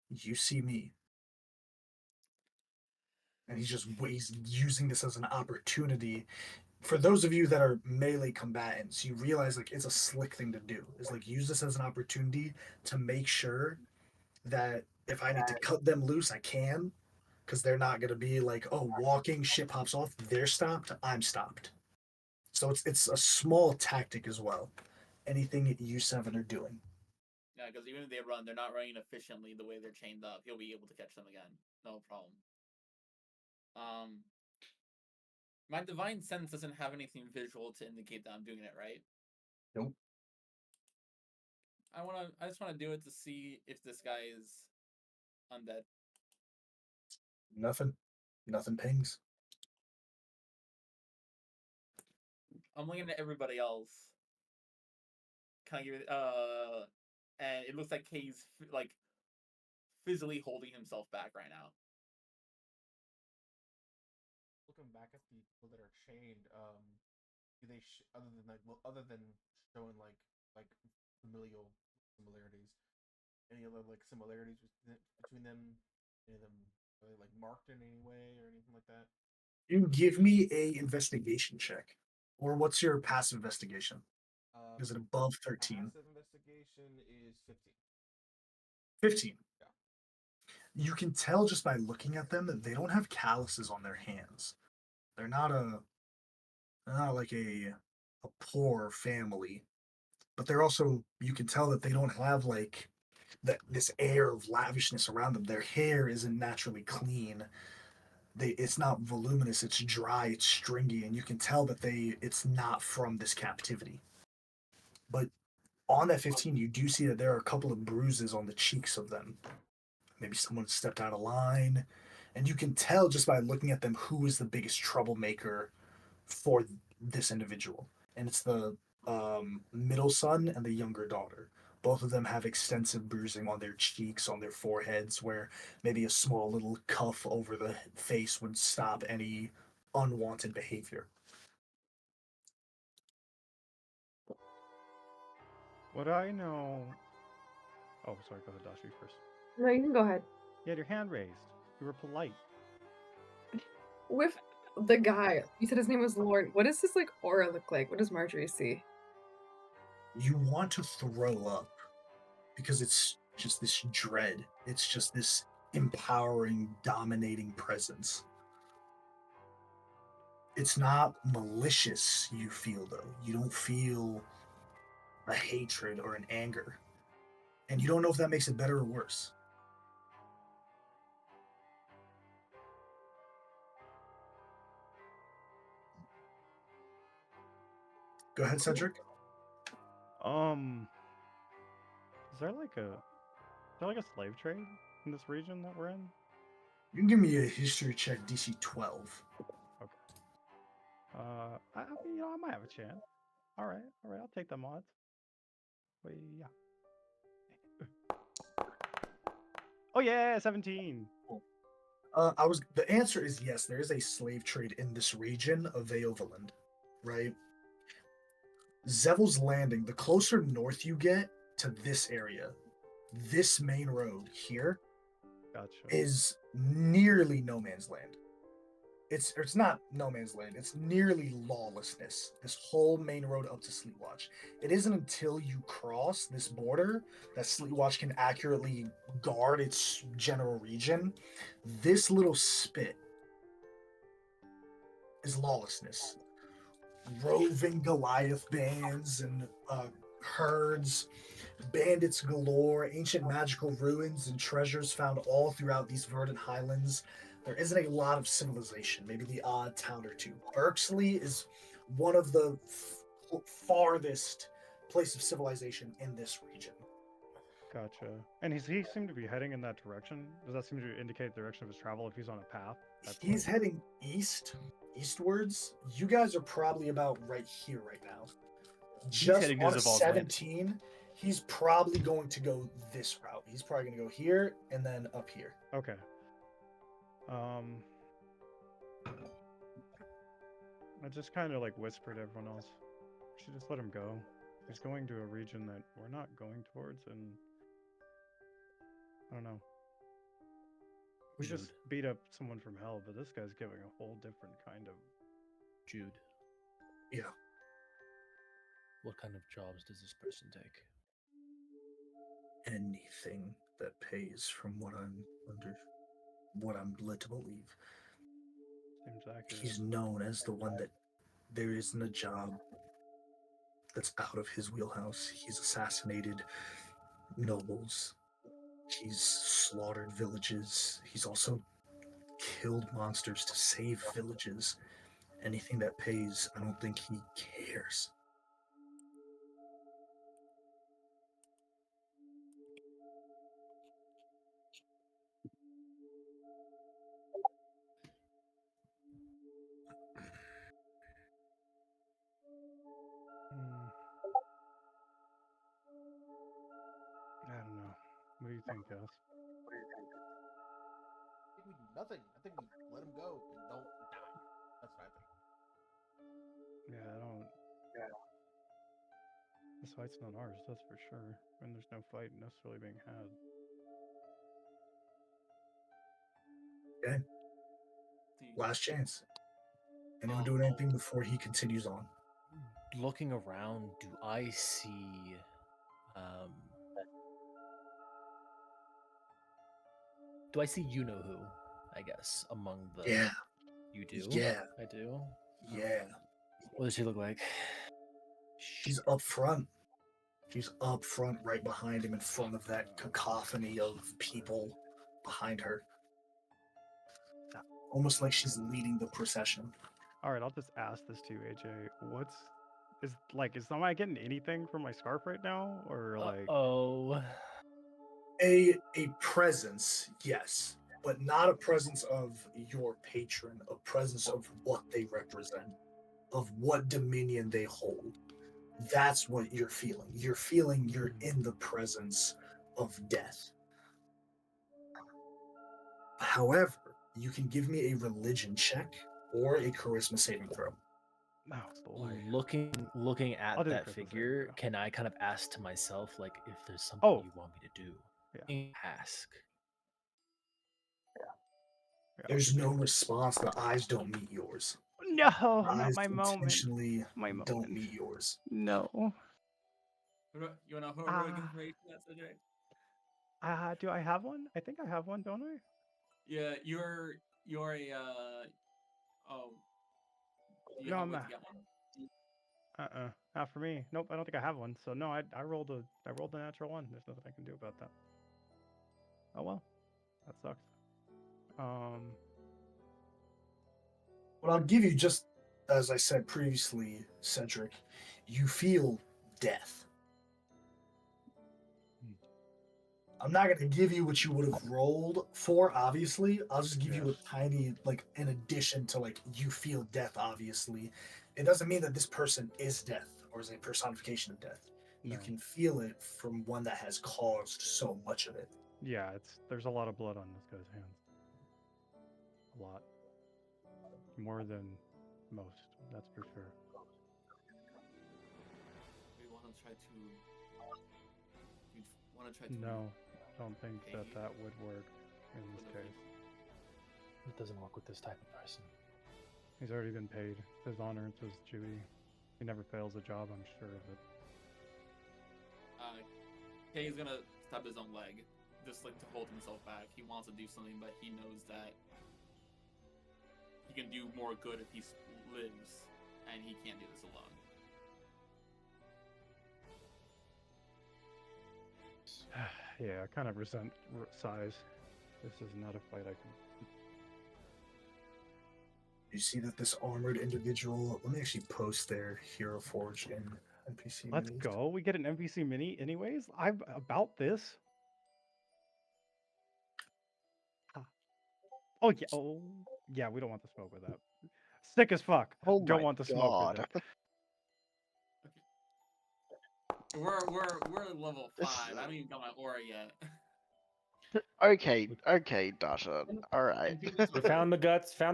You see me. And he's using this as an opportunity. For those of you that are melee combatants, you realize like it's a slick thing to do. Is like use this as an opportunity to make sure that if I need to cut them loose, I can, because they're not going to be like, oh, walking, ship hops off, they're stopped, I'm stopped. So it's a small tactic as well. Anything you seven are doing. Yeah, because even if they run, they're not running efficiently the way they're chained up. He'll be able to catch them again. No problem. My divine sense doesn't have anything visual to indicate that I'm doing it right. Nope. I just wanna do it to see if this guy is undead. Nothing. Nothing pings. I'm looking at everybody else. Can I give it and it looks like Kay's like physically holding himself back right now. Looking back at the people that are chained, do they other than showing like familial similarities, any other like similarities between them? Any of them are they like marked in any way or anything like that? You give me a investigation check. Or what's your passive investigation? Is it above 13? Passive investigation is 15. 15. Yeah. You can tell just by looking at them that they don't have calluses on their hands. They're not like a poor family, but they're also, you can tell that they don't have like this air of lavishness around them. Their hair isn't naturally clean. It's not voluminous, it's dry, it's stringy, and you can tell that it's not from this captivity. But on that 15, you do see that there are a couple of bruises on the cheeks of them. Maybe someone stepped out of line, and you can tell just by looking at them who is the biggest troublemaker for this individual. And it's the middle son and the younger daughter. Both of them have extensive bruising on their cheeks, on their foreheads, where maybe a small little cuff over the face would stop any unwanted behavior. Would I know? Oh, sorry. Go ahead, Dashi first. No, you can go ahead. You had your hand raised. You were polite. With the guy, you said his name was Lauren. What does his like aura look like? What does Marjorie see? You want to throw up because it's just this dread. It's just this empowering, dominating presence. It's not malicious, you feel, though. You don't feel a hatred or an anger. And you don't know if that makes it better or worse. Go ahead, Cedric. Is there like a slave trade in this region that we're in? You can give me a history check, DC 12. Okay. I might have a chance. All right, I'll take the mods. Wait, yeah. Oh yeah, 17. The answer is yes, there is a slave trade in this region of Veovaland, right? Zevel's Landing, the closer north you get to this area, this main road here Gotcha. is nearly no man's land. It's not no man's land. It's nearly lawlessness. This whole main road up to Sleetwatch. It isn't until you cross this border that Sleetwatch can accurately guard its general region. This little spit is lawlessness. Roving Goliath bands and herds, bandits galore, ancient magical ruins, and treasures found all throughout these verdant highlands. There isn't a lot of civilization, maybe the odd town or two. Berksley is one of the farthest place of civilization in this region. Gotcha. And he seemed to be heading in that direction. Does that seem to indicate the direction of his travel if he's on a path? He's heading eastwards. You guys are probably about right here right now. Just heading on to a Zaval's land. 17, he's probably going to go this route. He's probably going to go here and then up here. Okay. I just kind of like whispered to everyone else. We should just let him go. He's going to a region that we're not going towards, and I don't know. We Jude. just beat up someone from hell, but this guy's giving a whole different kind of. Jude. Yeah. What kind of jobs does this person take? Anything that pays from what I'm led to believe. Seems accurate. He's known as the one that there isn't a job that's out of his wheelhouse. He's assassinated nobles. He's slaughtered villages. He's also killed monsters to save villages. Anything that pays, I don't think he cares. I don't know. What do you think, Gus? I think we do nothing. I think we let him go and don't die. That's what I think. Yeah, I don't. This fight's not ours, that's for sure. And there's no fight necessarily being had. Okay. Last chance. Anyone doing anything before he continues on? Looking around, do I see do I see you know who, I guess, among the Yeah. You do? Yeah. I do. Yeah. What does she look like? She's up front. She's up front, right behind him, in front of that cacophony of people behind her. Almost like she's leading the procession. All right, I'll just ask this to you, AJ. Is somebody getting anything from my scarf right now, or like? Oh. A presence, yes, but not a presence of your patron, a presence of what they represent, of what dominion they hold. That's what you're feeling. You're feeling you're in the presence of death. However, you can give me a religion check or a charisma saving throw. Oh boy. Looking I'll at do the that Christmas saving figure, throw. can I kind of ask to myself, like, if there's something Oh. you want me to do? Yeah. Ask. Yeah, There's no response. The eyes don't meet yours. no, The not eyes my moment. intentionally My don't moment. meet yours. No. You want a heroic information? That's Cedric. Do I have one? I think I have one, don't I? Yeah, you're a oh. Do you No, have a I'm way not. to get one? Not for me. Nope, I don't think I have one. So no, I rolled a natural one. There's nothing I can do about that. Oh well, that sucks. What I'll give you, just as I said previously, Cedric, you feel death. I'm not going to give you what you would have rolled for, obviously. I'll just give you a Yes. tiny, like, in addition to, like, you feel death, obviously. It doesn't mean that this person is death or is a personification of death. You No. can feel it from one that has caused so much of it. Yeah, there's a lot of blood on this guy's hands. A lot. More than most, that's for sure. We want to try to. You want to try to. No, don't think Okay. that would work in this case. It doesn't work with this type of person. He's already been paid. His honor was Chewy. He never fails a job, I'm sure of it. Kay's gonna stab his own leg, just like to hold himself back. He wants to do something, but he knows that he can do more good if he lives, and he can't do this alone. Yeah, I kind of resent size. This is not a fight I can. You see that this armored individual, let me actually post their Hero Forge in NPC Let's minis. go. We get an NPC mini anyways. I'm about this. Oh yeah. Oh yeah. We don't want the smoke with that. Sick as fuck. Oh Don't my want the smoke with god. it. We're level This- 5. I haven't even got my aura yet. Okay, Dasha. Alright. We found the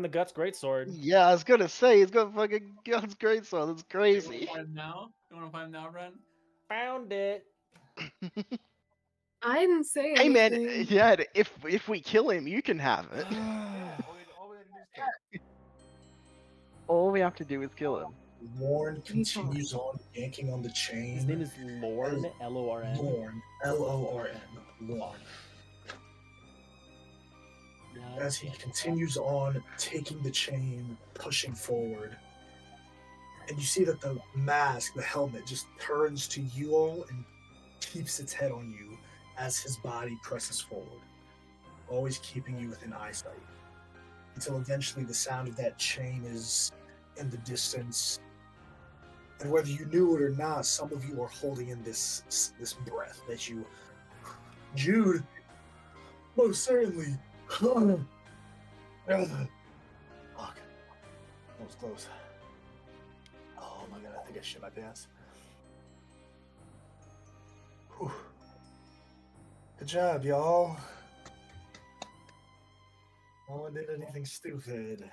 guts, great sword. Yeah, I was gonna say, he's got fucking guns great sword, that's You want crazy. to find him now? You want to find him now, Ren? Found it. I didn't say Hey man, anything. yeah, if we kill him, you can have it. All we had to do is kill him. All we have to do is kill him. Lorne continues on yanking on the chain. His name is Lorne, Lorn. Lorne, Lorn, Lorne. As he continues on, taking the chain, pushing forward. And you see that the mask, the helmet, just turns to you all and keeps its head on you as his body presses forward, always keeping you within eyesight. Until eventually the sound of that chain is in the distance. And whether you knew it or not, some of you are holding in this breath that you... Jude! Most certainly! Fuck. That was close. Oh my god, I think I shit my pants. Whew. Good job, y'all. No one did anything stupid.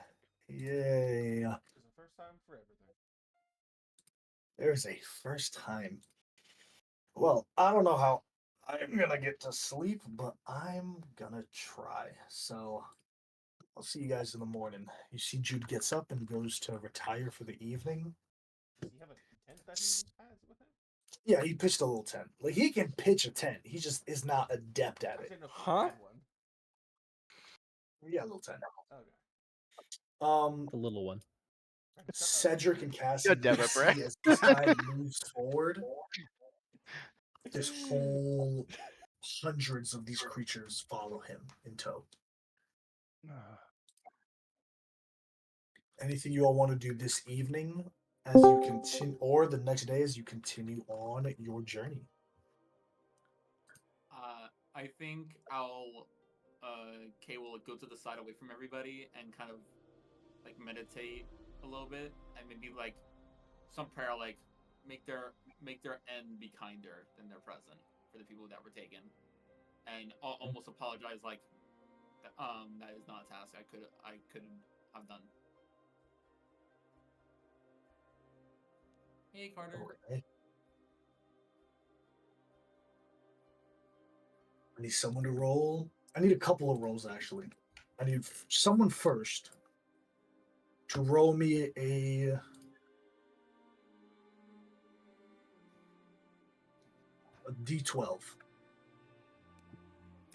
Yay. It's the first time for everything. There's a first time. Well, I don't know how I'm gonna get to sleep, but I'm gonna try. So I'll see you guys in the morning. You see Jude gets up and goes to retire for the evening. Does he have a tent that he has with him? Yeah, he pitched a little tent. Like, he can pitch a tent. He just is not adept at I it. didn't know if he Huh? had one. Yeah, a little tent. Okay. The little one. Cedric and Cassie, God damn you it, Brett. see as this guy moves forward, this whole hundreds of these creatures follow him in tow. Anything you all want to do this evening as you continue, or the next day as you continue on your journey? I think Kay will go to the side away from everybody and kind of like meditate a little bit and maybe like some prayer, like make their end be kinder than their present for the people that were taken, and almost apologize like, that is not a task I could have done. Hey, Carter. Okay. I need someone to roll. I need a couple of rolls actually. I need someone first to roll me a D12.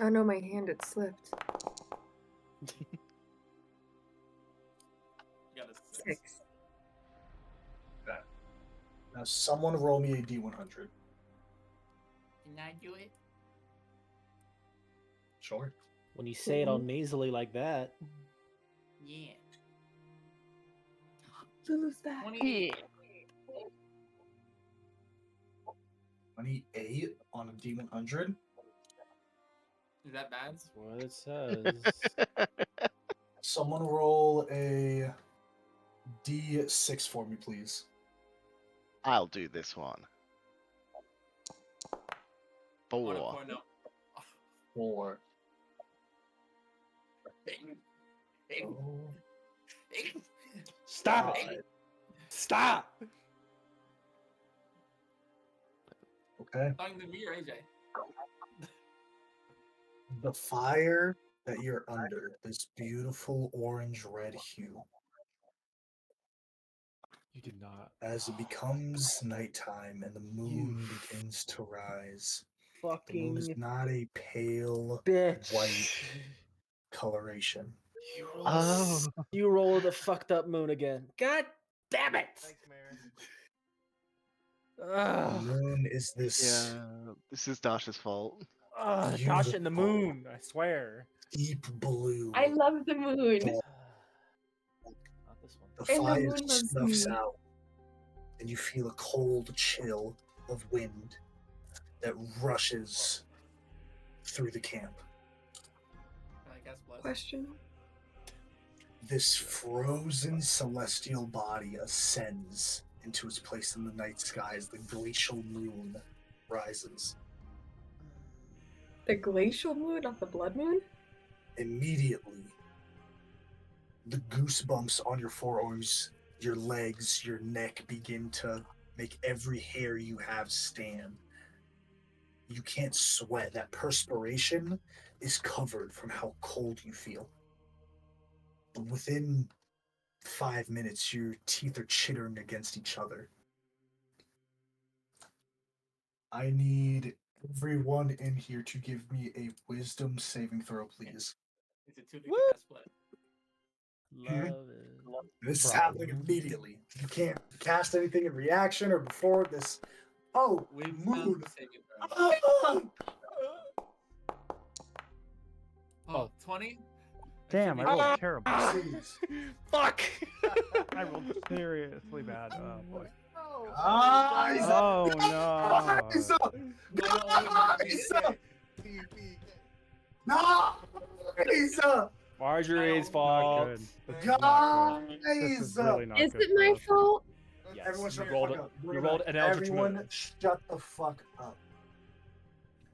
Oh no, my hand had slipped. You got a 6. 6. Now someone roll me a D100. Can I do it? Sure. When you say it all nasally like that, Yeah. Who's that? 28. 28 on a D100. Is that bad? that's what it says. Someone roll a D6 for me, please. I'll do this one. On a 4. point, no. 4. Stop Five. it! Stop! Okay. Talking to me or AJ? The fire that you're under, this beautiful orange-red hue, You did not. as it becomes nighttime and the moon begins to rise. The moon is Fucking not a pale bitch. white coloration. Oh. You roll the fucked up moon again. God damn it! Thanks, Mayor. The Ugh. moon is this Yeah, this is Dasha's fault. Ugh, Tasha and the Beautiful. moon, I swear. deep blue. I love the moon. Not this one. The And the fire moon loves snuffs me. out, and you feel a cold chill of wind that rushes through the camp. Can I guess bless? Question. This frozen celestial body ascends into its place in the night sky as the glacial moon rises. The glacial moon, not the blood moon? Immediately, the goosebumps on your forearms, your legs, your neck begin to make every hair you have stand. You can't sweat. That perspiration is covered from how cold you feel. But within 5 minutes, your teeth are chittering against each other. I need everyone in here to give me a wisdom saving throw, please. Is it too big Woo! to cast split? Love it. This is happening immediately. You can't cast anything in reaction or before this. Oh, Wisdom moon. saving throw. Ah! 20? Damn, I Should be- rolled terrible. Please. Fuck! I rolled seriously bad. Oh boy. Eyes up! Oh no. Eyes up! Eyes up! Eyes up! Marjorie's Not fault. good. This is not good. This is Eyes up! really not Is good it for my us. fault? Yes, Everyone you shut the rolled fuck it. up. You rolled an Eldritch Everyone Moon. shut the fuck up.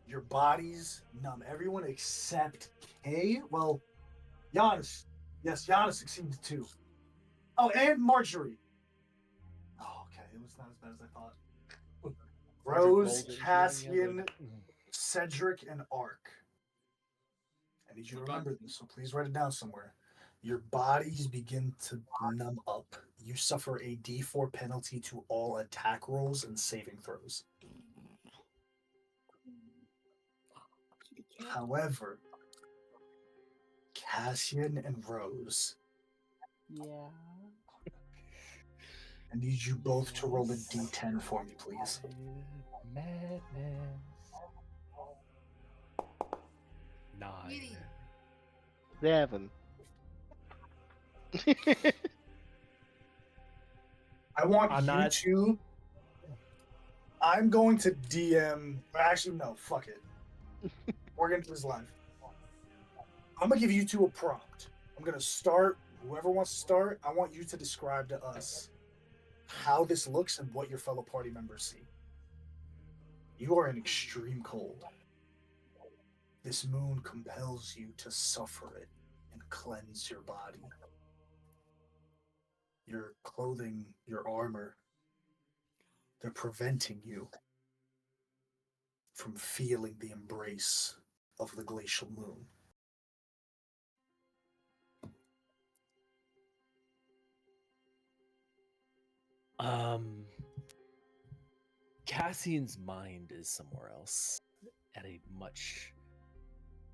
Your bodies numb. Everyone except Kay. Well, Giannis. Yes, Giannis succeeds too. Oh, and Marjorie. Oh, okay. It was not as bad as I thought. Rose, Cassian, Cedric, and Ark. I need you to remember this, so please write it down somewhere. Your bodies begin to numb up. You suffer a D4 penalty to all attack rolls and saving throws. However, Cassian and Rose, Yeah. I need you both to roll a D10 for me, please. Madness. 9. 7. I want I'm you not- to. I'm going to DM. Actually, no, fuck it. We're going to do this live. I'm going to give you two a prompt. I'm going to start. Whoever wants to start, I want you to describe to us how this looks and what your fellow party members see. You are in extreme cold. This moon compels you to suffer it and cleanse your body. Your clothing, your armor, they're preventing you from feeling the embrace of the glacial moon. Cassian's mind is somewhere else, at a much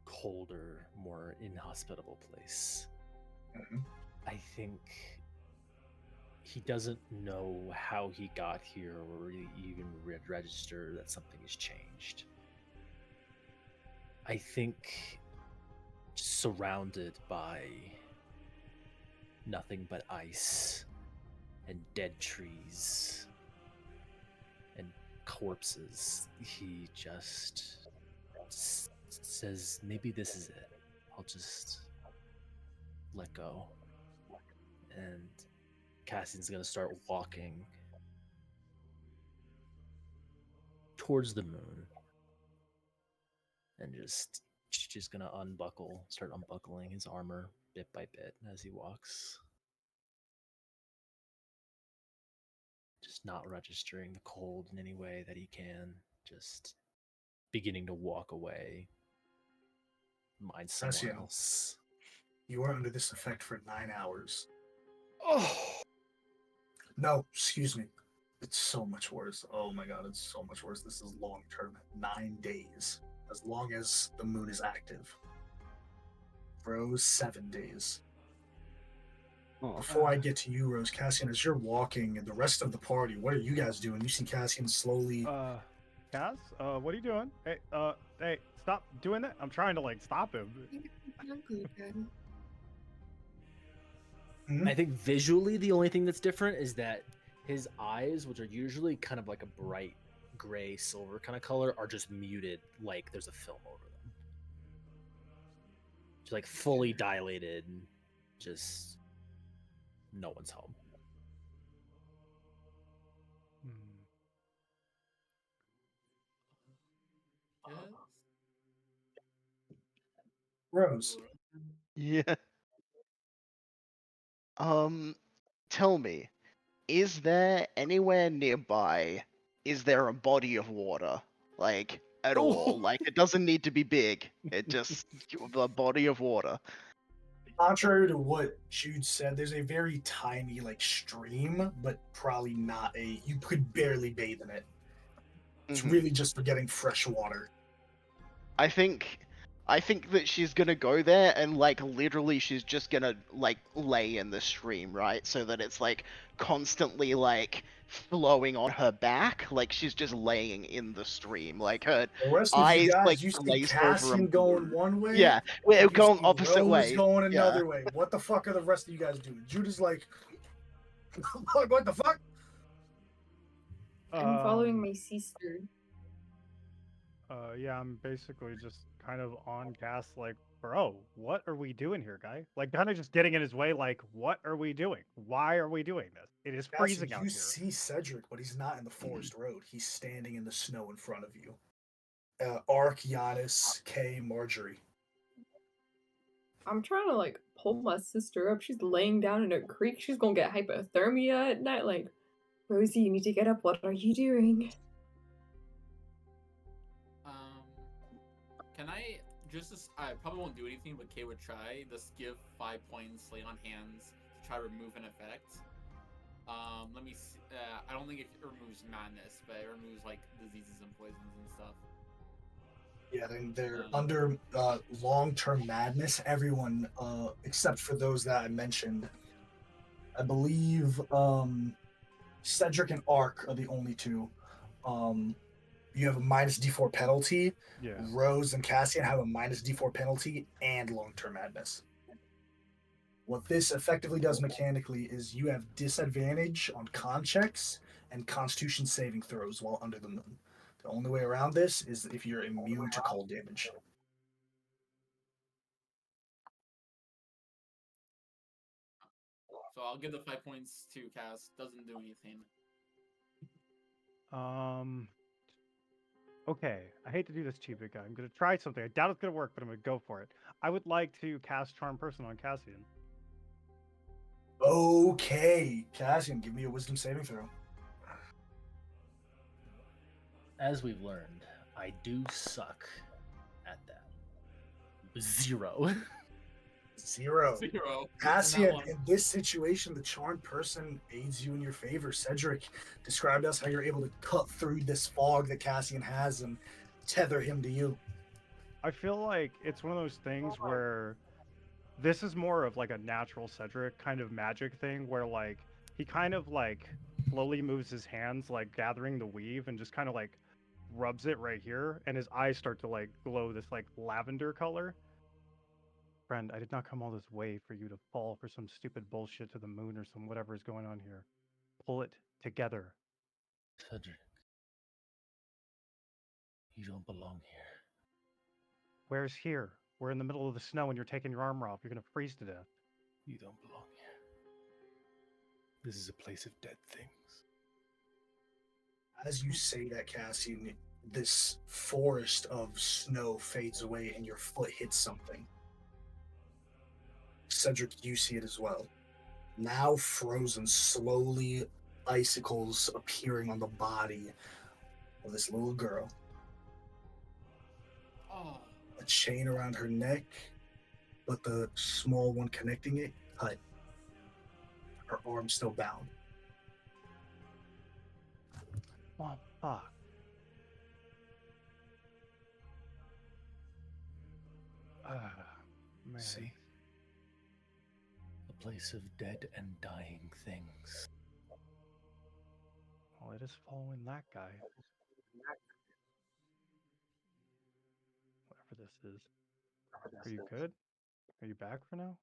colder, more inhospitable place. Mhm. I think he doesn't know how he got here or really even register that something has changed. I think surrounded by nothing but ice and dead trees and corpses, he just says, maybe this is it. I'll just let go. And Cassian's gonna start walking towards the moon and just gonna start unbuckling his armor bit by bit as he walks. Just not registering the cold in any way that he can, just beginning to walk away, mind somewhere Cassian, else. you are under this effect for 9 hours. Oh, No, excuse me. It's so much worse. Oh my god, it's so much worse. This is long term. 9 days. As long as the moon is active. Rose, 7 days. Before I get to you, Rose, Cassian, as you're walking and the rest of the party, what are you guys doing? You see Cassian slowly. Cass, what are you doing? Hey, stop doing that. I'm trying to like stop him. Mhm. I think visually the only thing that's different is that his eyes, which are usually kind of like a bright gray silver kind of color, are just muted, like there's a film over them. Just like fully dilated, just no one's home. Yes. Rose, Yeah. Tell me, is there anywhere nearby? Is there a body of water, like at all? Like it doesn't need to be big. It just a body of water. contrary to what Jude said, there's a very tiny like stream, but probably not a. You could barely bathe in it. It's Mhm. really just for getting fresh water. I think I think that she's gonna go there and like literally she's just gonna like lay in the stream, right? So that it's like constantly like flowing on her back, like she's just laying in the stream, like her The rest of you eyes like guys, you see glazed over and Cassian going blue. one way. Yeah, we're and you going see opposite Rose ways. going Yeah. another way. What the fuck are the rest of you guys doing? Jude is like, what the fuck? I'm following my sister. Yeah, I'm basically just kind of on Cass, like, bro, what are we doing here, guy? Like, kind of just getting in his way, like, what are we doing? Why are we doing this? It is Cassian, freezing out you here. see Cedric, but he's not in the forest road. He's standing in the snow in front of you. Ark, Giannis, Kay, Marjorie. I'm trying to like pull my sister up. She's laying down in a creek. She's gonna get hypothermia at night. Like, Rosie, you need to get up. What are you doing? Can I I probably won't do anything, but Kay would try. Just give 5 points lay on hands to try to remove an effect. Let me see. I don't think it removes madness, but it removes like diseases and poisons and stuff. Yeah, then they're under long-term madness. Everyone, except for those that I mentioned, I believe Cedric and Ark are the only two. You have a minus D4 penalty. Yeah. Rose and Cassian have a minus D4 penalty and long-term madness. What this effectively does mechanically is you have disadvantage on con checks and constitution saving throws while under the moon. The only way around this is if you're immune to cold damage. So I'll give the 5 points to Cass. Doesn't do anything. Okay, I hate to do this to you, big guy. I'm gonna try something. I doubt it's gonna work, but I'm gonna go for it. I would like to cast Charm Person on Cassian. Okay, Cassian, give me a wisdom saving throw. As we've learned, I do suck at that. 0. 0. 0. Cassian, one. in this situation, the charmed person aids you in your favor. Cedric, describe to us how you're able to cut through this fog that Cassian has and tether him to you. I feel like it's one of those things where this is more of like a natural Cedric kind of magic thing where like he kind of like slowly moves his hands like gathering the weave and just kind of like rubs it right here and his eyes start to like glow this like lavender color. Friend, I did not come all this way for you to fall for some stupid bullshit to the moon or some whatever is going on here. Pull it together. Cedric, you don't belong here. Where's here? We're in the middle of the snow and you're taking your armor off. You're gonna freeze to death. You don't belong here. This is a place of dead things. As you say that, Cassian, this forest of snow fades away and your foot hits something. Cedric, you see it as well. Now frozen, slowly icicles appearing on the body of this little girl. Oh. A chain around her neck, but the small one connecting it cut. Her arm still bound. Oh, fuck. Man. See? A place of dead and dying things. Well, it is following that guy. Whatever this is. Are you good? Are you back for now?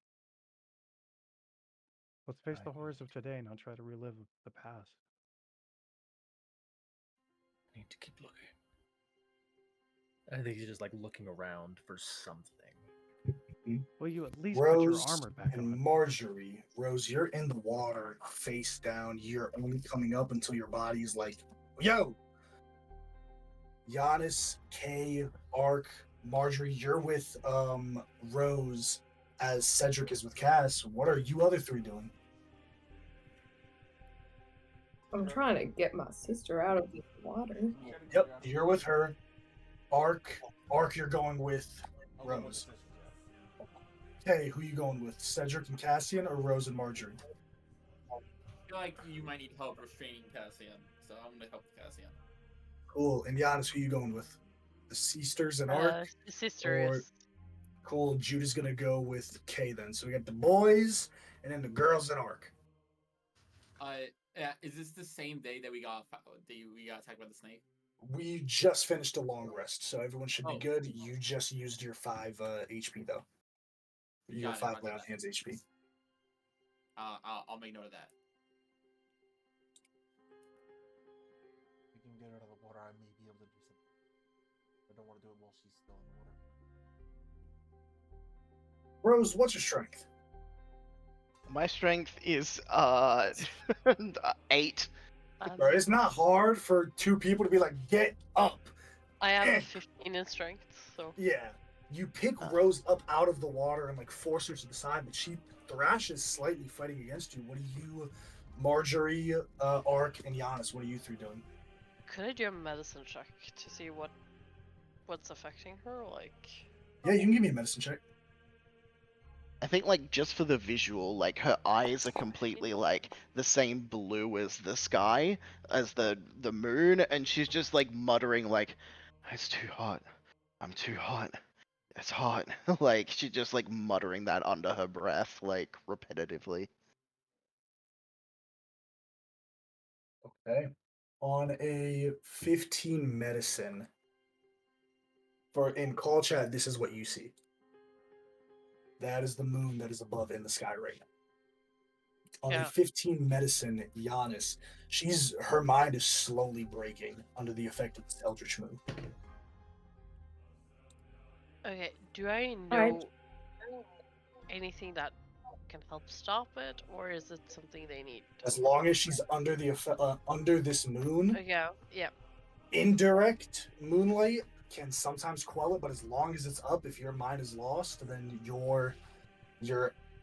Let's face the horrors of today, not try to relive the past. I need to keep looking. I think he's just like looking around for something. Will you at least put your Rose armor back and on? Marjorie. Rose, you're in the water, face down. You're only coming up until your body's like, yo! Giannis, Kay, Ark, Marjorie, you're with Rose as Cedric is with Cass. What are you other three doing? I'm trying to get my sister out of the water. Yep, you're with her. Ark, you're going with I'll go with Rose. the sisters, yeah. Kay, who you going with? Cedric and Cassian or Rose and Marjorie? I feel like you might need help restraining Cassian, so I'm gonna help Cassian. Cool. And Giannis, who you going with? The sisters and Ark? Sisters. Cool. Judah's gonna go with Kay then. So we got the boys and then the girls and Ark. Is this the same day that we got attacked by the snake? We just finished a long rest, so everyone should be Oh. good. You just used your 5 HP though. Your Got it, 5 roger lay on that. hands HP. I'll make note of that. If we can get her out of the water, I may be able to do something. I don't want to do it while she's still in the water. Rose, what's your strength? My strength is 8. Bro, it's not hard for 2 people to be like, get up. I am a 15 in strength, so Yeah. You pick Rose up out of the water and like force her to the side, but she thrashes slightly fighting against you. What are you, Marjorie, Ark, and Giannis? What are you 3 doing? could I do a medicine check to see what's affecting her? Like, Yeah, you can give me a medicine check. I think like just for the visual, like her eyes are completely like the same blue as the sky, as the moon, and she's just like muttering like, "It's too hot. I'm too hot. It's hot." Like she's just like muttering that under her breath, like repetitively. Okay. On a 15 medicine, for in call chat, this is what you see. That is the moon that is above in the sky right now. On a Yeah. 15 medicine, Giannis, her mind is slowly breaking under the effect of this eldritch moon. okay, do I Alright. know anything that can help stop it, or is it something they need? As long as she's under the under this moon, Yeah, yeah. indirect moonlight can sometimes quell it, but as long as it's up, if your mind is lost, then you're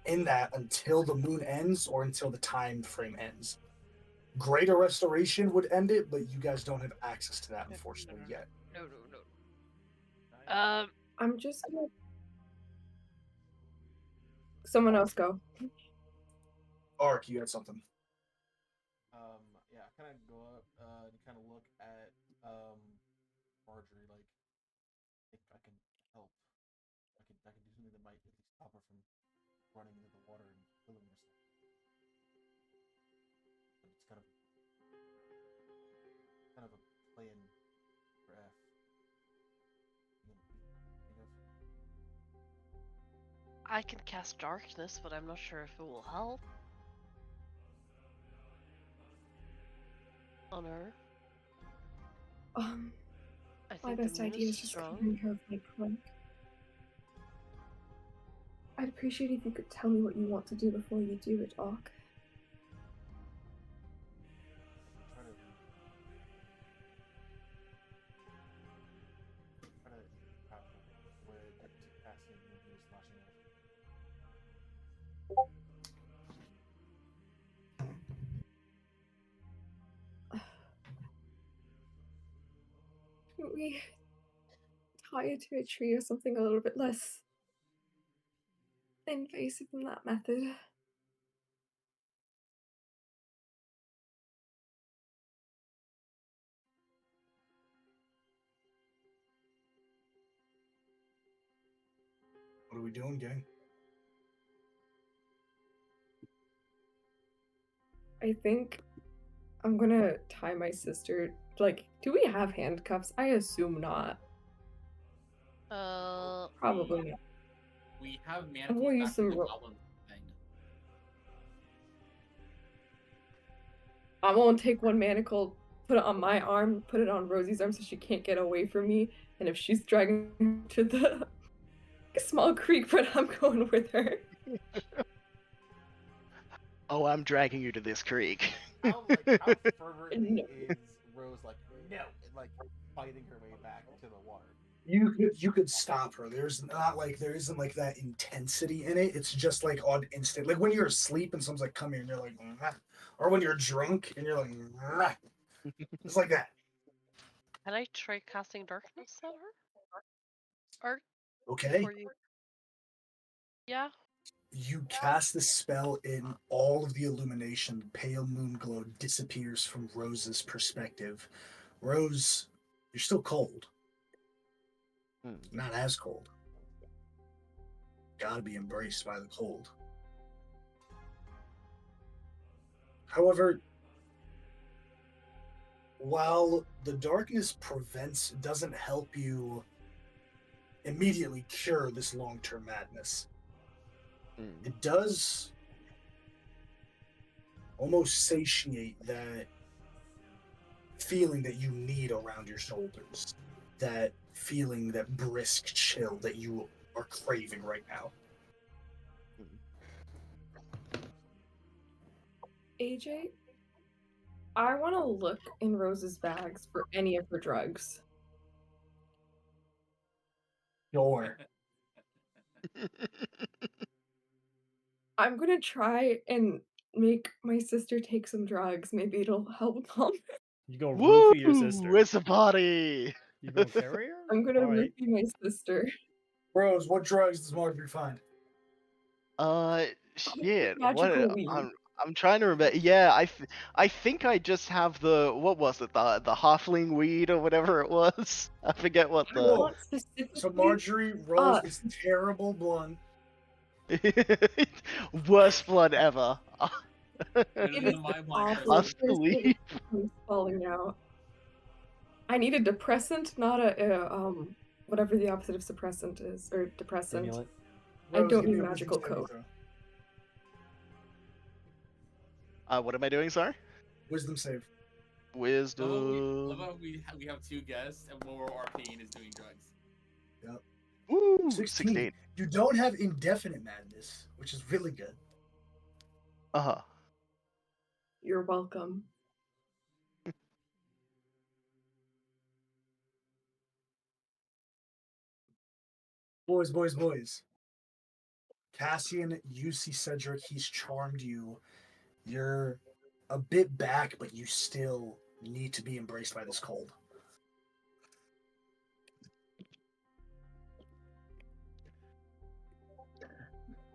in that until the moon ends or until the time frame ends. Greater Restoration would end it, but you guys don't have access to that, unfortunately, yet. No, no, no. I'm just gonna. Someone else go. Ark, you had something. Yeah, kind of go up and kind of look at Marjorie. Like, if I can help, I can do something that might at least stop her from running into the water and killing herself. But it's kind of a plan for F. I can cast darkness, but I'm not sure if it will help on her. I My think the best moon idea is is just strong. covering her with my cloak. I'd appreciate if you could tell me what you want to do before you do it, Ark. Try to trap where the Cassian when he was slashing off. Couldn't we tie it to a tree or something a little bit less invasive than that method? What are we doing, gang? I think I'm gonna tie my sister. Like, do we have handcuffs? I assume not. Probably not. We have I'm manacles gonna back use from some the rope. goblin thing. I'm gonna take one manacle, put it on my arm, put it on Rosie's arm so she can't get away from me. And if she's dragging her to the small creek, but I'm going with her. Oh, I'm dragging you to this creek. How fervently is Rose like no, and like fighting her way back to the water? You could stop her. There isn't like that intensity in it. It's just like on instant. Like when you're asleep and someone's like, come here, and you're like, "Mwah." Or when you're drunk and you're like, "Mwah." It's like that. Can I try casting darkness at her? Or Okay. before you? Yeah. You cast the spell in all of the illumination. The pale moon glow disappears from Rose's perspective. Rose, you're still cold. Not as cold. Gotta be embraced by the cold. However, while the darkness doesn't help you immediately cure this long-term madness, it does almost satiate that feeling that you need around your shoulders, that feeling, that brisk chill that you are craving right now. AJ, I want to look in Rose's bags for any of her drugs. Sure. I'm gonna try and make my sister take some drugs. Maybe it'll help calm. You go Woo! roofie your sister. It's a party. You gonna carry her? I'm gonna All right. roofie my sister. Rose, what drugs does Marjorie find? Shit. Magical What? weed. I'm trying to remember. Yeah, I think I just have the what was it? The halfling weed or whatever it was. I forget what I the. want specifically. So Marjorie rolls this terrible blunt. Worst blood ever. Better It than is my blind awful. person. Asleep. It's falling out. I need a depressant, not a whatever the opposite of suppressant is, or depressant. Stimulant. I Rose, don't give me need a wisdom magical saving coke. What am I doing, sorry? Wisdom save. Wisdom. Love how we have two guests and one more RPing is doing drugs. Yep. Woo! 16. 16. You don't have indefinite madness, which is really good. Uh-huh. You're welcome. Boys. Cassian, you see Cedric. He's charmed you. You're a bit back, but you still need to be embraced by this cold.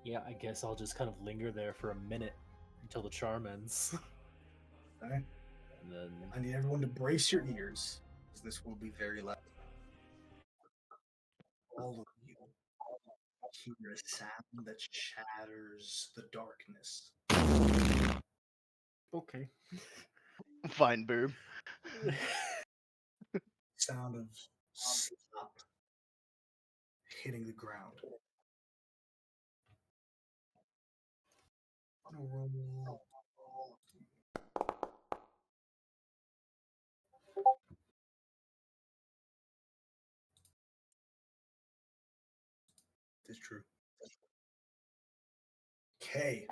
Yeah, I guess I'll just kind of linger there for a minute until the charm ends. Okay? And then I need everyone to brace your ears, because this will be very loud. All of you hear a sound that shatters the darkness. okay. Fine, boob. Sound of slop hitting the ground. Roll. It's true. Okay.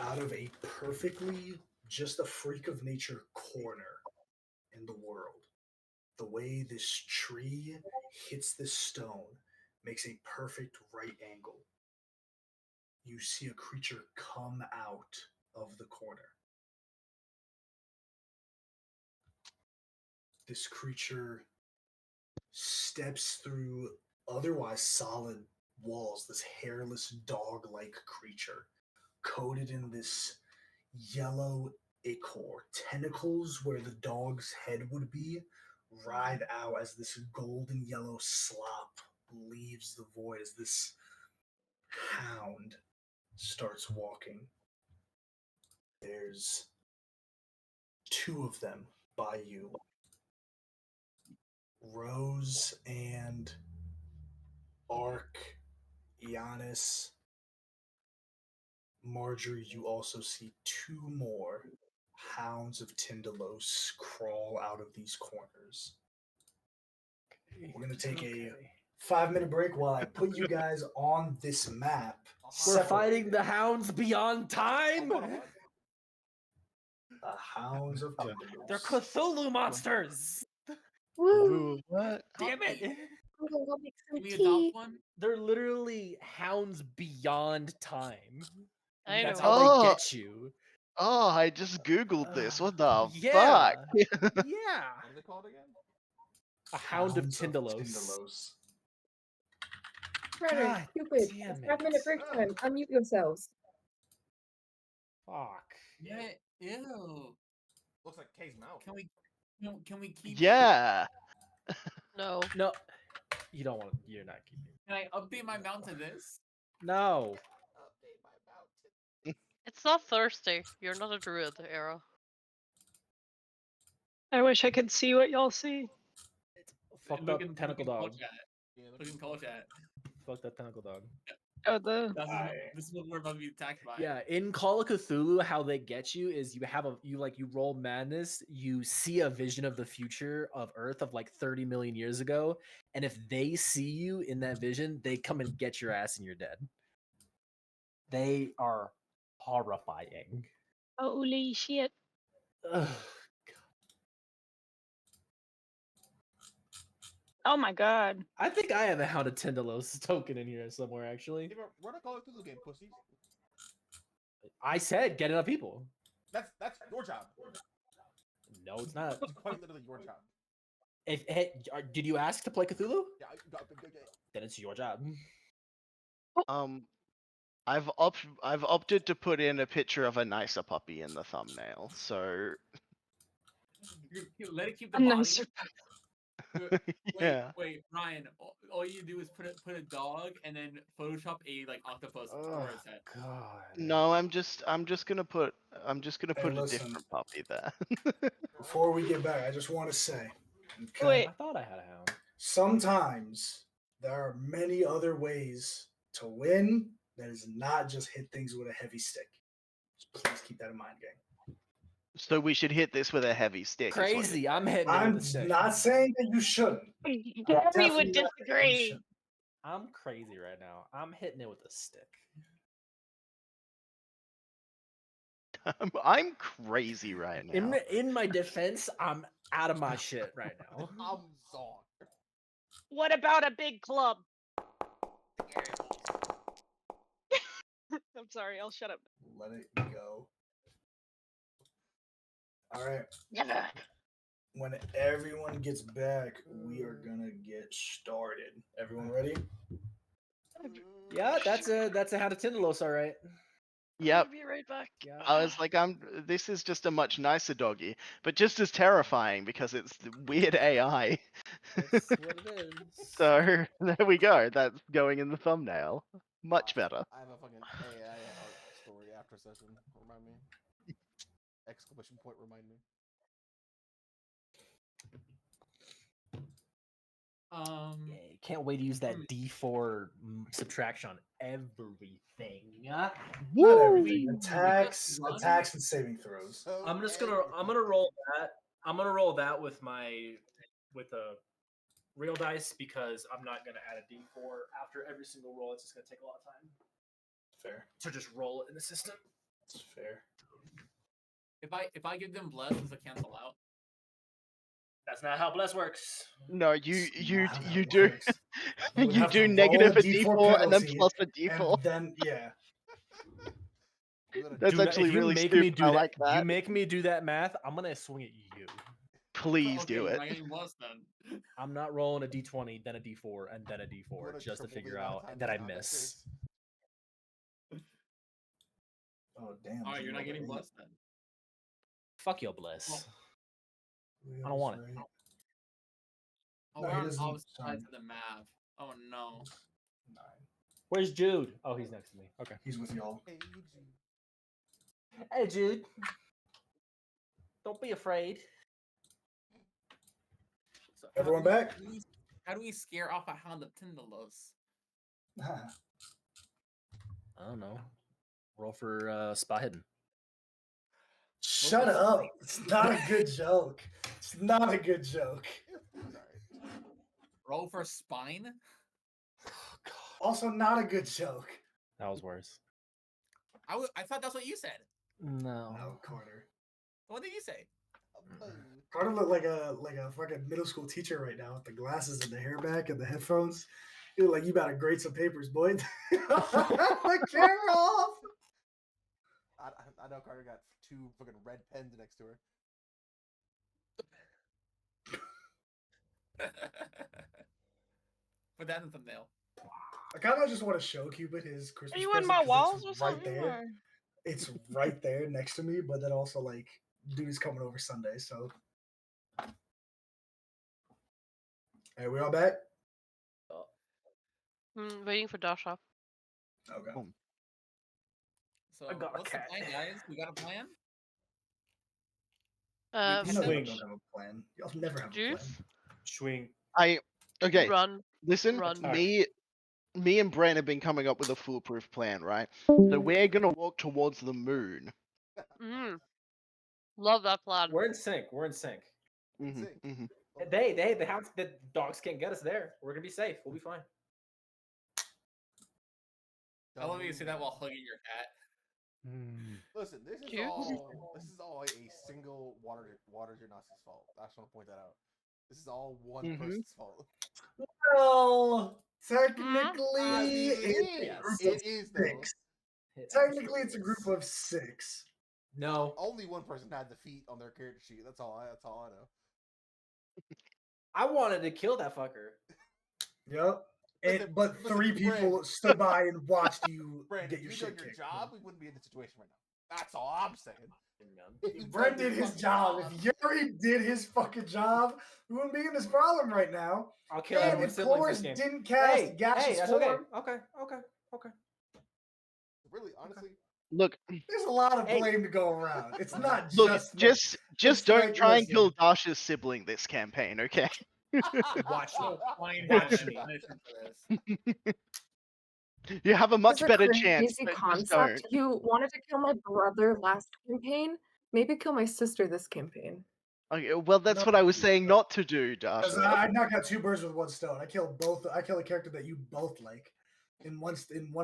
Out of a perfectly just a freak of nature corner in the world, the way this tree hits this stone makes a perfect right angle. You see a creature come out of the corner. This creature steps through otherwise solid walls, this hairless dog like creature, coated in this yellow ichor. Tentacles where the dog's head would be writhe out as this golden yellow slop leaves the void as this hound starts walking. There's two of them by you. Rose and Ark, Giannis, Marjorie, you also see two more hounds of Tyndalos crawl out of these corners. We're going to take a 5-minute break while I put you guys on this map. We're fighting the hounds beyond time. The hounds of Tyndalos. They're Cthulhu monsters. Woo! Ooh, what? Damn it! Ooh, I'll make some Can we tea. adopt one? They're literally hounds beyond time. I That's know. how Oh. they get you. Oh, I just googled this. What the Yeah. fuck? Yeah. What are they called again? A hound of Hounds Tyndalos. Ryder, God stupid. damn It's 5-minute it. break time. Unmute yourselves. Fuck. Yeah. Ew. Looks like Kay's mouth. Can we keep it? Yeah. No. No. You don't want to. You're not keeping. Can I update my mount to this? No. Update my mouth. It's not Thursday. You're not a druid, Era. I wish I could see what y'all see. Fucked Look up in- tentacle look in dog. call chat. Yeah, Look in call chat. Fucked up tentacle dog. Oh, the This is what we're about to be attacked by. Yeah, in Call of Cthulhu, how they get you is you roll madness, you see a vision of the future of Earth of like 30 million years ago, and if they see you in that vision, they come and get your ass and you're dead. They are horrifying. holy shit. Ugh. Oh my god. I think I have a Hound of Tyndalos token in here somewhere, actually. Hey, run a Call of Cthulhu game, pussies. I said get enough people. That's your job. No, it's not. It's quite literally your job. Did you ask to play Cthulhu? Yeah, Then it's your job. I've opted to put in a picture of a nicer puppy in the thumbnail. So Let it keep the I'm body. nice. yeah. Wait, Ryan. All you do is put a dog and then Photoshop a like octopus for its head. God. No, I'm just gonna put a listen. different puppy there. Before we get back, I just want to say, okay, Wait. I thought I had a hound. sometimes there are many other ways to win that is not just hit things with a heavy stick. Just please keep that in mind, gang. So we should hit this with a heavy stick. is what you're Crazy. I'm hitting it I'm with a stick. not saying that you shouldn't. Gabby Definitely would not saying you disagree. shouldn't. I'm crazy right now. I'm hitting it with a stick. I'm crazy right now. In my defense, I'm out of my shit right now. I'm zonked. What about a big club? I'm sorry, I'll shut up. Let it go. All right. Never. When everyone gets back, we are gonna get started. Everyone ready? Yeah, that's a how to Tindalos, all right. Yep. I'll be right back. Yeah. I was like, this is just a much nicer doggy, but just as terrifying because it's the weird AI. That's what it is. So there we go. That's going in the thumbnail. Much better. I have a fucking AI art story after session. Remind me. Exclamation point! Remind me. Yay, can't wait to use that D4 subtraction on everything. Not Woo! everything. Attacks, Run? attacks, and saving throws. So I'm gonna roll that. I'm gonna roll that with a real dice because I'm not gonna add a D4 after every single roll. It's just gonna take a lot of time Fair. to just roll it in the system. It's fair. If I give them bless, does it cancel out? That's not how bless works. No, you It's not how that do works. You would you have do to negative roll a D4 and then penalty, plus a D4. and then yeah. That's Dude, actually if you really make stupid. me do I that, like you that. make me do that math, I'm gonna swing at you. Please Okay, do you're it. not getting blessed then. I'm not rolling a D20, then a D4, and then a D4 just to figure out that I miss. Oh damn. Alright, it's you're not getting another blessed then. Fuck your bliss. eight. I don't want it. Right. Oh, No, we're he on doesn't- opposite sorry. sides of the map. Oh no. 9. Where's Jude? Oh, he's next to me. Okay. He's with y'all. Hey, Jude. Don't be afraid. So Everyone back? How do we scare off a hound of Tindalos? I don't know. Roll for spot hidden. Shut up. It's not a good joke. It's not a good joke. Roll for spine? Also, not a good joke. That was worse. I thought that's what you said. No. No, Carter. What did you say? Carter looked like a fucking middle school teacher right now with the glasses and the hair back and the headphones. You look like you about to grade some papers, boy. The camera off. I know Carter got 2 fucking red pens next to her. Put that in the thumbnail. I kind of just want to show Cupid his Are Christmas you in present my 'cause walls it's or right something? there. or- It's right there next to me, but then also like dude is coming over Sunday, so. Hey, we all back? Waiting for Dasha. Okay. So I got a what's the cat. plan, guys? We got a plan? You know Swing. y'all don't have a plan. Y'all never have a plan. Juice? Swing. Okay, Run. listen. Run. Me and Bran have been coming up with a foolproof plan, right? So we're gonna walk towards the moon. Mm. Love that plan. We're in sync. We're in sync. Mhm, Sync. mhm. The hounds, the dogs can't get us there. We're gonna be safe. We'll be fine. I love you say that while hugging your cat. Listen, this is Cute. all a single water Genasi's fault. I just want to point that out. This is all one Mhm. person's fault. Well, technically, I mean, it's it is though. 6. Technically, it's a group of 6. No. Only one person had the feet on their character sheet. That's all I know. I wanted to kill that fucker. Yep. Listen, But listen, 3 people Brand. stood by and watched you Brandon, get if your you shit done your kicked. job, we wouldn't be in this situation right now. That's all I'm saying. If Brent did his job, if Yuri did his fucking job, we wouldn't be in this problem right now. I'll kill And everyone's if siblings Chloris this game. didn't cast Hey, gaseous that's form, okay. Really, honestly, Look, there's a lot of Hey. blame to go around. It's not look, just just it's don't like, try and listen. kill Dasha's sibling this campaign, okay? Watch me. Fine, Watch man. me. Punish him for this. You have a much It's a better crazy chance, but just concept. don't. You wanted to kill my brother last campaign. Maybe kill my sister this campaign. Okay, well, that's No. what I was saying not to do, Because Dasha. I knock out 2 birds with 1 stone. I kill both. I kill a character that you both like in one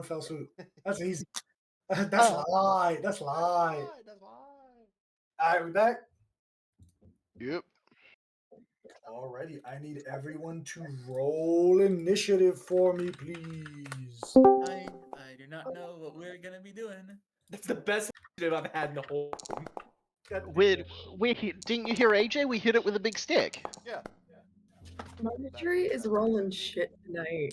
fell swoop. That's easy. That's lie. That's lie. That's why. Alright, we back? Yep. Alrighty, I need everyone to roll initiative for me, please. I do not know what we're gonna be doing. That's the best initiative I've had in the whole. Didn't you hear AJ? We hit it with a big stick. Yeah. Marjorie is rolling shit tonight.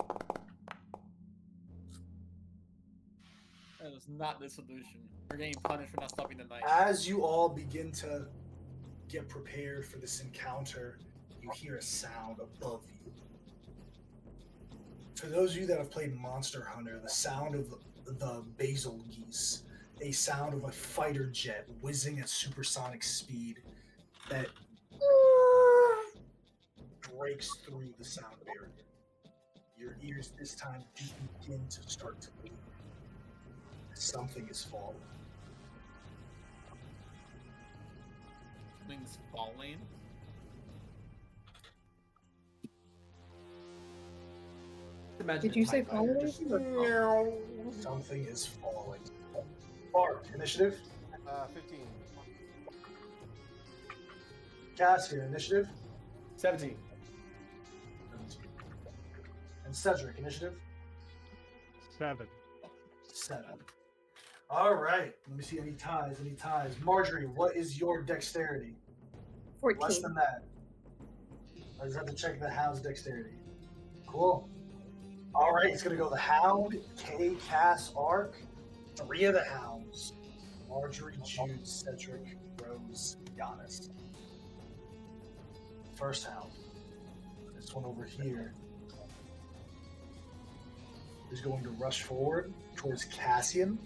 That was not the solution. We're getting punished for not stopping the night. As you all begin to get prepared for this encounter, you hear a sound above you. For those of you that have played Monster Hunter, the sound of the basil geese, a sound of a fighter jet whizzing at supersonic speed that breaks through the sound barrier. Your ears this time do begin to start to bleed. Something is falling. Something's falling. Imagine Did a you say TIE fighter falling? just- Something is falling. Bart, initiative. 15. Cassian, initiative. 17. And Cedric, initiative. 7. 7. All right. Let me see any ties. Any ties. Marjorie, what is your dexterity? 14. Less than that. I just have to check the hound's dexterity. Cool. All right. It's going to go the hound, K, Cass, Arc. 3 of the hounds. Marjorie, Jude, Cedric, Rose, Giannis. First hound. This one over here is going to rush forward towards Cassian.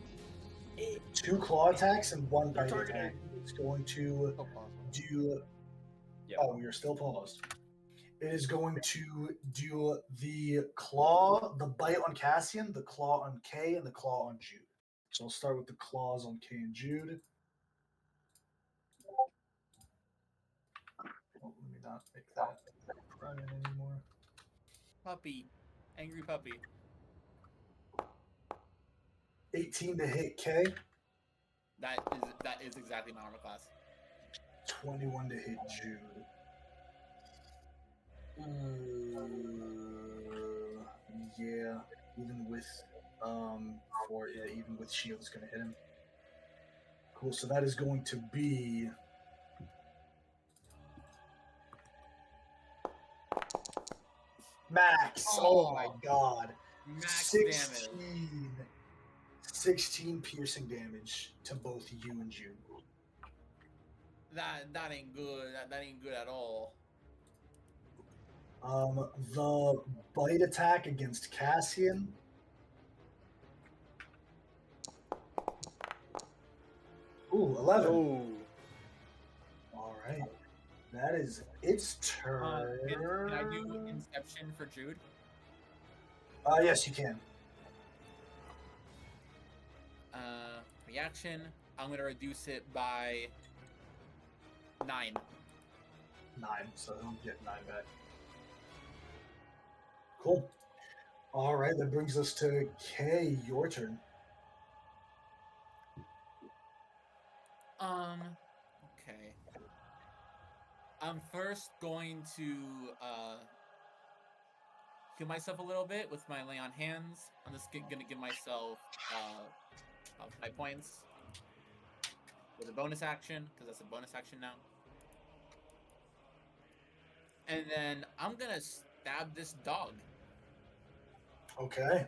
2 claw attacks and 1 bite attack. It's going to Oh, awesome. do. Yep. Oh, we are still paused. It is going to do the claw, the bite on Cassian, the claw on K, and the claw on Jude. So I'll start with the claws on K and Jude. Oh, let me not make that private anymore. Puppy. Angry puppy. 18 to hit K, That is exactly my armor class. 21 to hit Jude. Yeah, even with even with shield is gonna hit him. Cool, so that is going to be max. Oh my god. Max 16, damage. 16 piercing damage to both you and Jude. That ain't good. That ain't good at all. The bite attack against Cassian. Ooh, 11. Oh. All right. That is its turn. Can I do Inception for Jude? Yes, you can. Reaction. I'm gonna reduce it by 9. 9, so he'll get 9 back. Cool. All right, that brings us to Kay. Your turn. Okay. I'm first going to heal myself a little bit with my lay on hands. I'm just gonna give myself 5 points with a bonus action, because that's a bonus action now. And then I'm gonna stab this dog. Okay.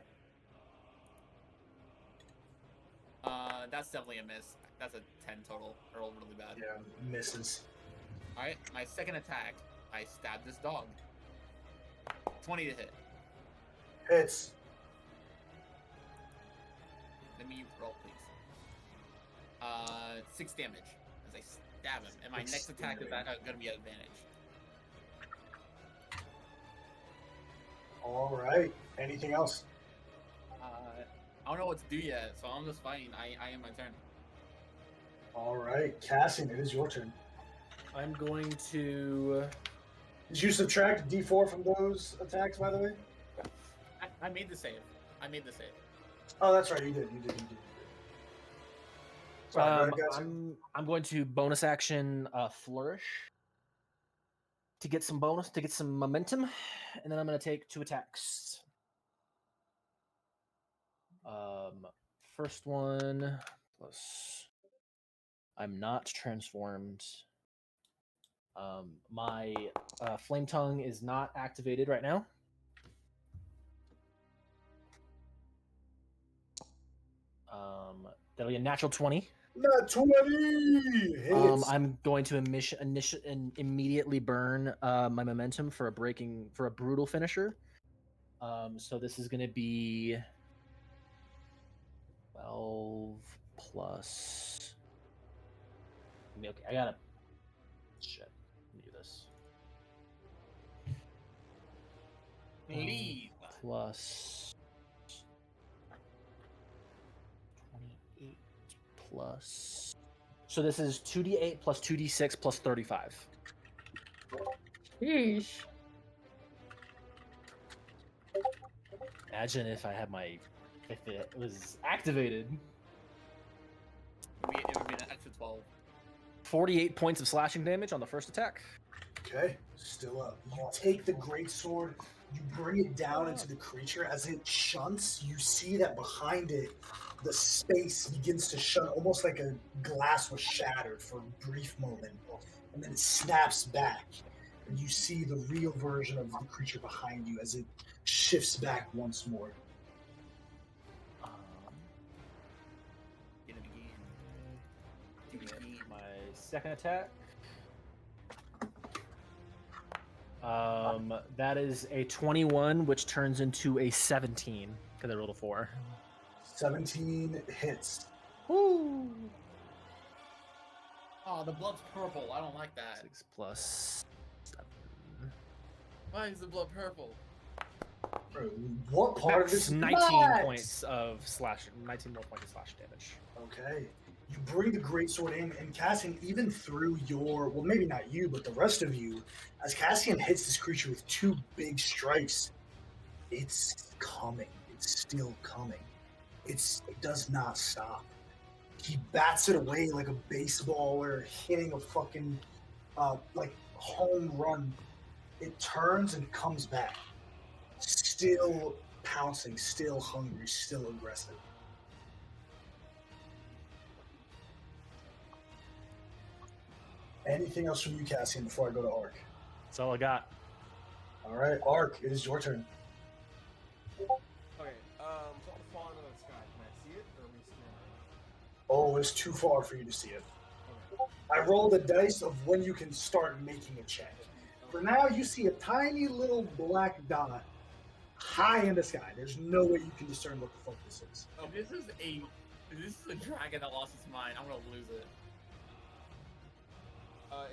That's definitely a miss. That's a 10 total. I rolled really bad. Yeah, misses. Alright, my second attack, I stab this dog. 20 to hit. Hits. Let me roll, please. 6 damage as I stab him. And my 6 next attack is damage. gonna be at advantage. All right. Anything else? I don't know what to do yet, so I'm just fighting. I am my turn. All right, Cassian, it is your turn. I'm going to. Did you subtract D4 from those attacks, by the way? I made the save. I made the save. Oh, that's right. You did. Sorry, go ahead, guys. I'm going to bonus action flourish to get some momentum, and then I'm going to take 2 attacks. First one plus. I'm not transformed. My flame tongue is not activated right now. That'll be a natural 20. Not 20 hits. I'm going to immediately burn my momentum for a brutal finisher. So this is going to be 12 plus. Okay, I gotta. Shit, let me do this. Leave. Plus 28 plus. So this is 2d8 plus 2d6 plus 35. Sheesh. Imagine if it was activated. It would be an extra 12. 48 points of slashing damage on the first attack. Okay, still up. You take the greatsword, you bring it down into the creature. As it shunts, you see that behind it, the space begins to shunt, almost like a glass was shattered for a brief moment, and then it snaps back, and you see the real version of the creature behind you as it shifts back once more. Get it again. Do it again. My second attack. That is a 21, which turns into a 17 because I rolled a 4. 17 hits. Woo! Oh, the blood's purple. I don't like that. 6 plus 7. Why is the blood purple? Bro, what part of this? 19 What? points of slash. 19 more points of slash damage. Okay. You bring the greatsword in, and Cassian, even through your, well, maybe not you, but the rest of you, as Cassian hits this creature with 2 big strikes, it's coming. It's still coming. It does not stop. He bats it away like a baseball or hitting a fucking, like, home run. It turns and comes back. Still pouncing, still hungry, still aggressive. Anything else from you, Cassian, before I go to Ark? That's all I got. All right, Ark, it is your turn. Okay, so I'm falling out of the sky. Can I see it, or are we scared? Oh, it's too far for you to see it. Okay. I rolled a dice of when you can start making a check. For now, you see a tiny little black dot high in the sky. There's no way you can discern what the fuck this is. If this is a dragon that lost its mind, I'm gonna lose it.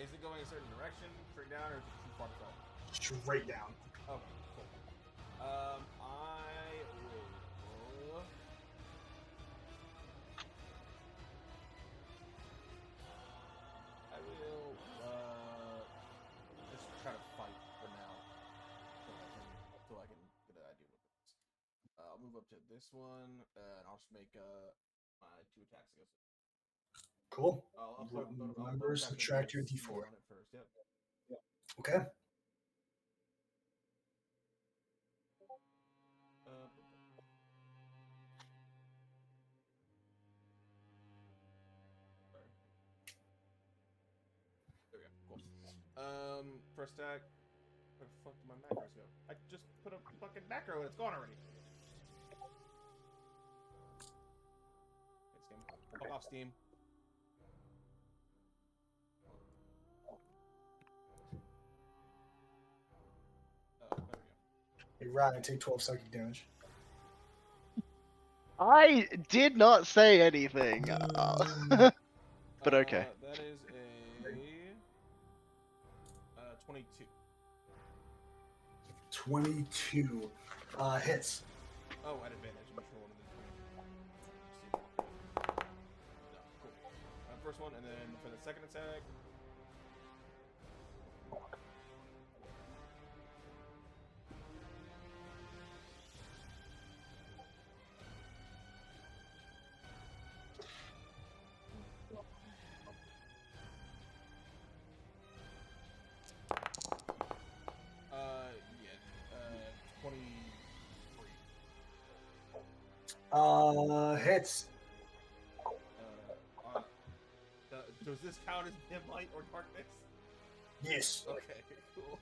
Is it going a certain direction, straight down, or is it too far to fall? Straight down. Okay, cool. I will. I will just try to fight for now, until I can get an idea what this is. I'll move up to this one, and I'll just make my 2 attacks against it. Cool. I'll Remember, subtract your D4. on it first. Yep. Okay. Sorry. There we go. Cool. First attack. Where the fuck did my macros go? I just put a fucking macro and it's gone already. Thanks, game. Fuck off, Steam. There we go. Hey, Ryan, take 12 psychic damage. I did not say anything. But okay. That is a 22. 22 hits. Oh, at advantage. I'm sure one of these. No, cool. First one, and then for the second attack. Hits. Does this count as dim light or darkness? Yes. Okay, cool.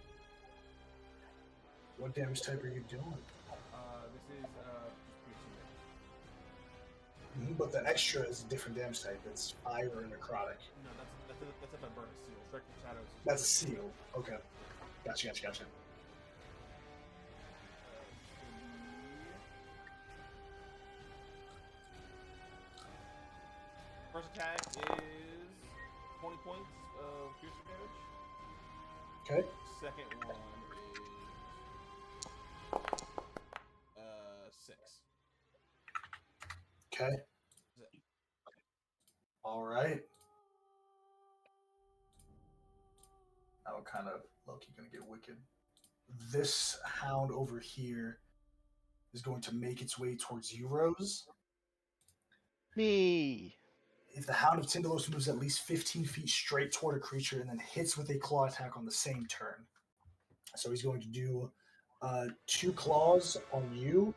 What damage type are you doing? This is just piercing damage. But the extra is a different damage type. It's fire or necrotic. No, that's if I burn a seal. Strike from shadows. That's a seal. Okay. Gotcha. First attack is 20 points of piercing damage. Okay. Second one is 6. Okay. All right. Now we're kind of low-key gonna get wicked. This hound over here is going to make its way towards you, Rose. Me. If the Hound of Tindalos moves at least 15 feet straight toward a creature and then hits with a claw attack on the same turn. So he's going to do 2 claws on you.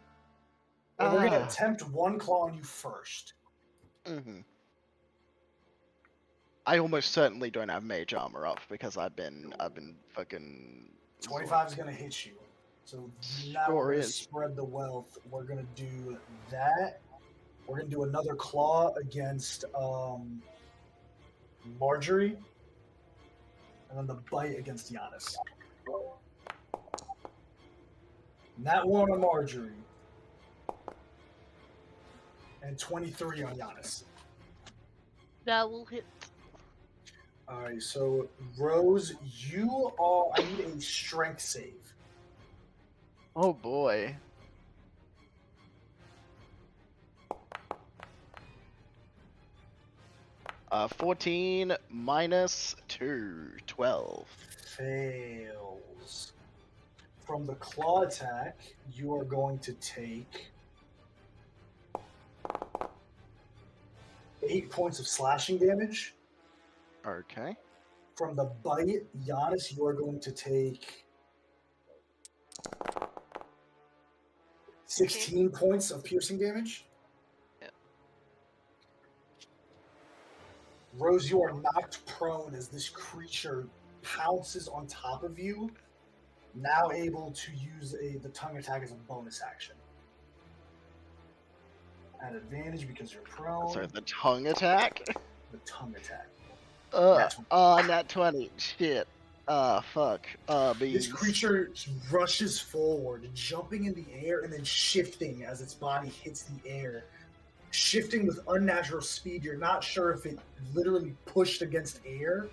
Well, we're going to attempt 1 claw on you first. Mm-hmm. I almost certainly don't have mage armor up because I've been fucking. 25 is going to hit you. So now Sure we're going to is. spread the wealth. We're going to do that. We're going to do another claw against Marjorie. And then the bite against Giannis. That one on Marjorie. And 23 on Giannis. That will hit. Alright, so Rose, you are. I need a strength save. Oh boy. Uh, 14 minus 2, 12. Fails. From the claw attack, you are going to take 8 points of slashing damage. Okay. From the bite, Giannis, you are going to take 16 points of piercing damage. Yeah. Rose, you are knocked prone as this creature pounces on top of you, now able to use the tongue attack as a bonus action. At advantage because you're prone. So the tongue attack? The tongue attack. Nat 20. Shit. Fuck. This Beans. creature rushes forward, jumping in the air and then shifting as its body hits the air. Shifting with unnatural speed. You're not sure if it literally pushed against air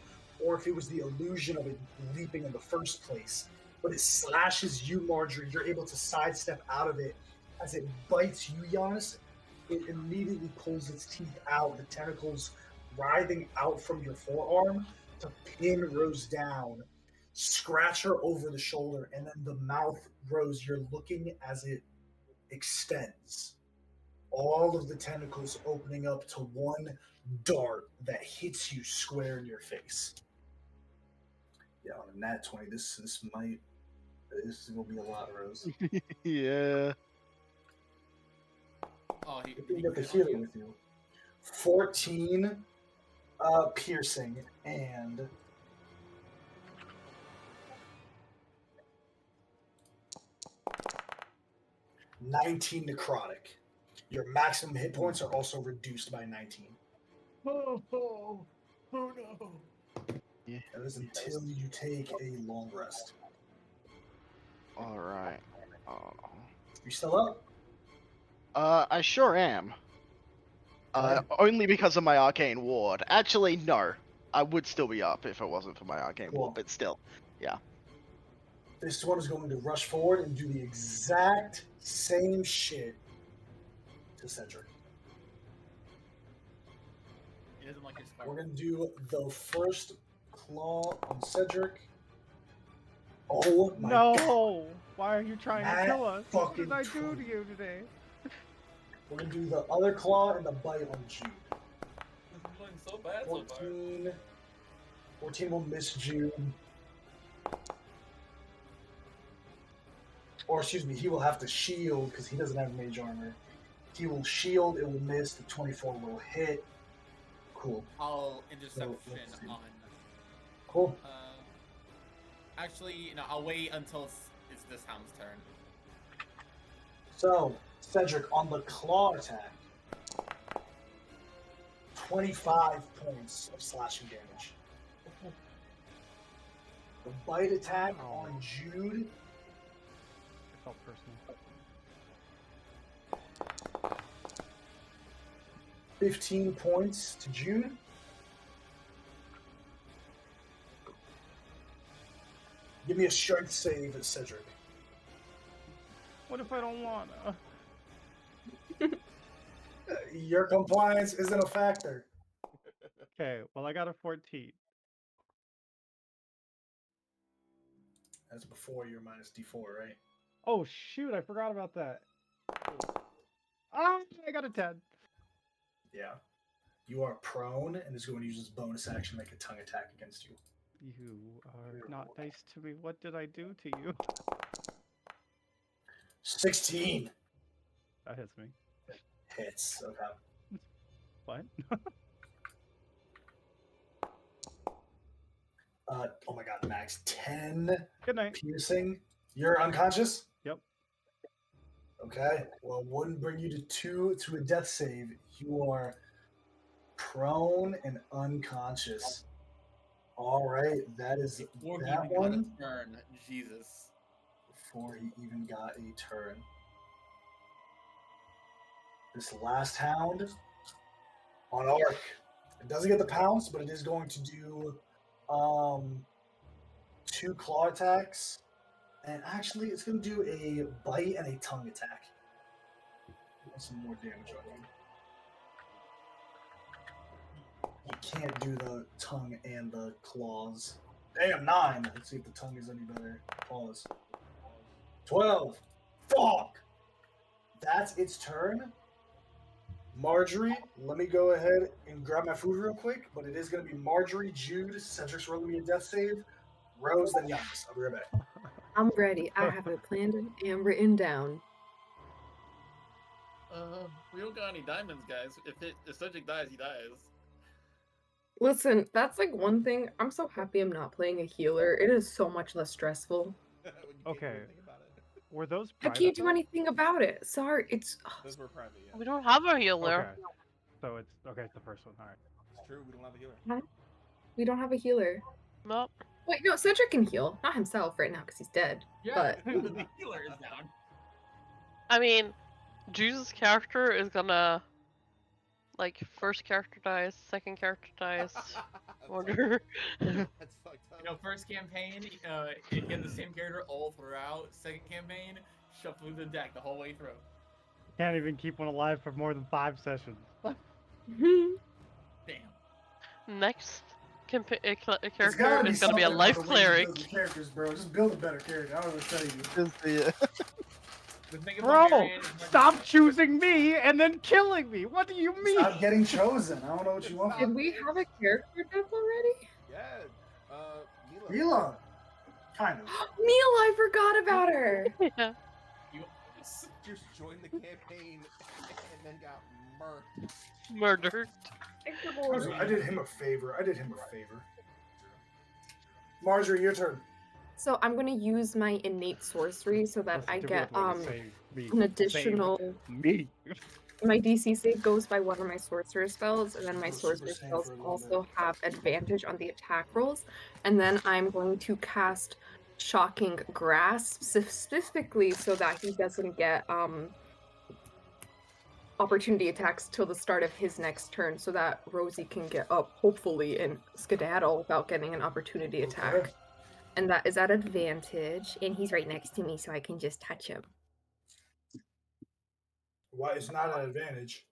or if it was the illusion of it leaping in the first place. But it slashes you, Marjorie. You're able to sidestep out of it. As it bites you, Giannis, it immediately pulls its teeth out, the tentacles writhing out from your forearm to pin Rose down, scratch her over the shoulder, and then the mouth, Rose, you're looking as it extends. All of the tentacles opening up to one dart that hits you square in your face. Yeah, on a nat 20, this is gonna be a lot, Rose. Yeah. Oh, You got the healer with you. 14 piercing and 19 necrotic. Your maximum hit points are also reduced by 19. Oh no. Yeah. That is until you take a long rest. Alright. You still up? I sure am. Only because of my arcane ward. Actually, no. I would still be up if it wasn't for my arcane Cool. ward, but still. Yeah. This one is going to rush forward and do the exact same shit to Cedric. He doesn't like his We're going to do the first claw on Cedric. Oh my god. No! Why are you trying That to kill us? What did fucking I do troll. to you today? We're going to do the other claw and the bite on Jude. This is going so bad so far. 14 will miss Jude. Or excuse me, he will have to shield because he doesn't have mage armor. He will shield. It will miss. The 24 will hit. Cool. I'll let's interception see. on. Cool. Actually, no. I'll wait until it's this hound's turn. So, Cedric, on the claw attack, 25 points of slashing damage. The bite attack on Jude, It felt personal. 15 points to Jude. Give me a strength save at Cedric. What if I don't wanna? Your compliance isn't a factor. Okay, well I got a 14. That's before your minus D4, right? Oh shoot, I forgot about that. Ah, I got a 10. Yeah. You are prone and is going to use his bonus action to make a tongue attack against you. You are not nice to me. What did I do to you? 16 That hits me. hits. Okay. What? Oh my god, Max. 10 Good night. piercing. You're unconscious? Yep. Okay. Well, wouldn't bring you to a death save. You are prone and unconscious. All right, that is Before he that even got one. a turn, Jesus. Before he even got a turn. This last hound on Arc. It doesn't get the pounce, but it is going to do 2 claw attacks. And actually, it's going to do a bite and a tongue attack. Some more damage on you. You can't do the tongue and the claws. Damn, 9. Let's see if the tongue is any better. Claws. 12. Fuck! That's its turn. Marjorie, let me go ahead and grab my food real quick, but it is going to be Marjorie, Jude, Cedric's rolling me a death save, Rose, then Giannis. I'll be right back. I'm ready. I have it planned and written down. We don't got any diamonds, guys. If Cedric dies, he dies. Listen, that's like one thing. I'm so happy I'm not playing a healer. It is so much less stressful. Okay. Were those I private? can't do though? anything about it. Sorry, it's Those were private, yeah. We don't have a healer. Okay. So it's okay. It's the first one. All right. It's true, we don't have a healer. we don't have a healer. Nope. Wait, no, Cedric can heal, not himself right now because he's dead. But the healer is down. I mean, Jesus' character is gonna like first character dies, second character dies. Order. That's fucked up. You know, first campaign, he had the same character all throughout. Second campaign, shuffling the deck the whole way through. Can't even keep one alive for more than 5 sessions. Damn. Next character It's gotta is gonna be a something life about the way you cleric. build the characters, bro. Just build a better character. I don't know what to tell you. The thing about Bro, Marianne is when- stop choosing me and then killing me. What do you mean? Stop getting chosen. I don't know what you want. did we have a character death already? Yeah, Mila. Mila. Kind of. Mila, I forgot about her. Yeah. You, Just joined the campaign and then got murked. Murdered. I did him a favor. Marjorie, your turn. So I'm gonna use my innate sorcery so that Listen I to me get with what you say, me. an additional. Save me. My DC save goes by one of my sorcerer spells, and then my Go Super sorcerer Saiyan spells for a little also have advantage on the attack rolls. And then I'm going to cast Shocking Grasp specifically so that he doesn't get opportunity attacks till the start of his next turn, so that Rosie can get up hopefully and skedaddle without getting an opportunity attack. Okay. And that is at advantage, and he's right next to me, so I can just touch him. Why it's not an advantage?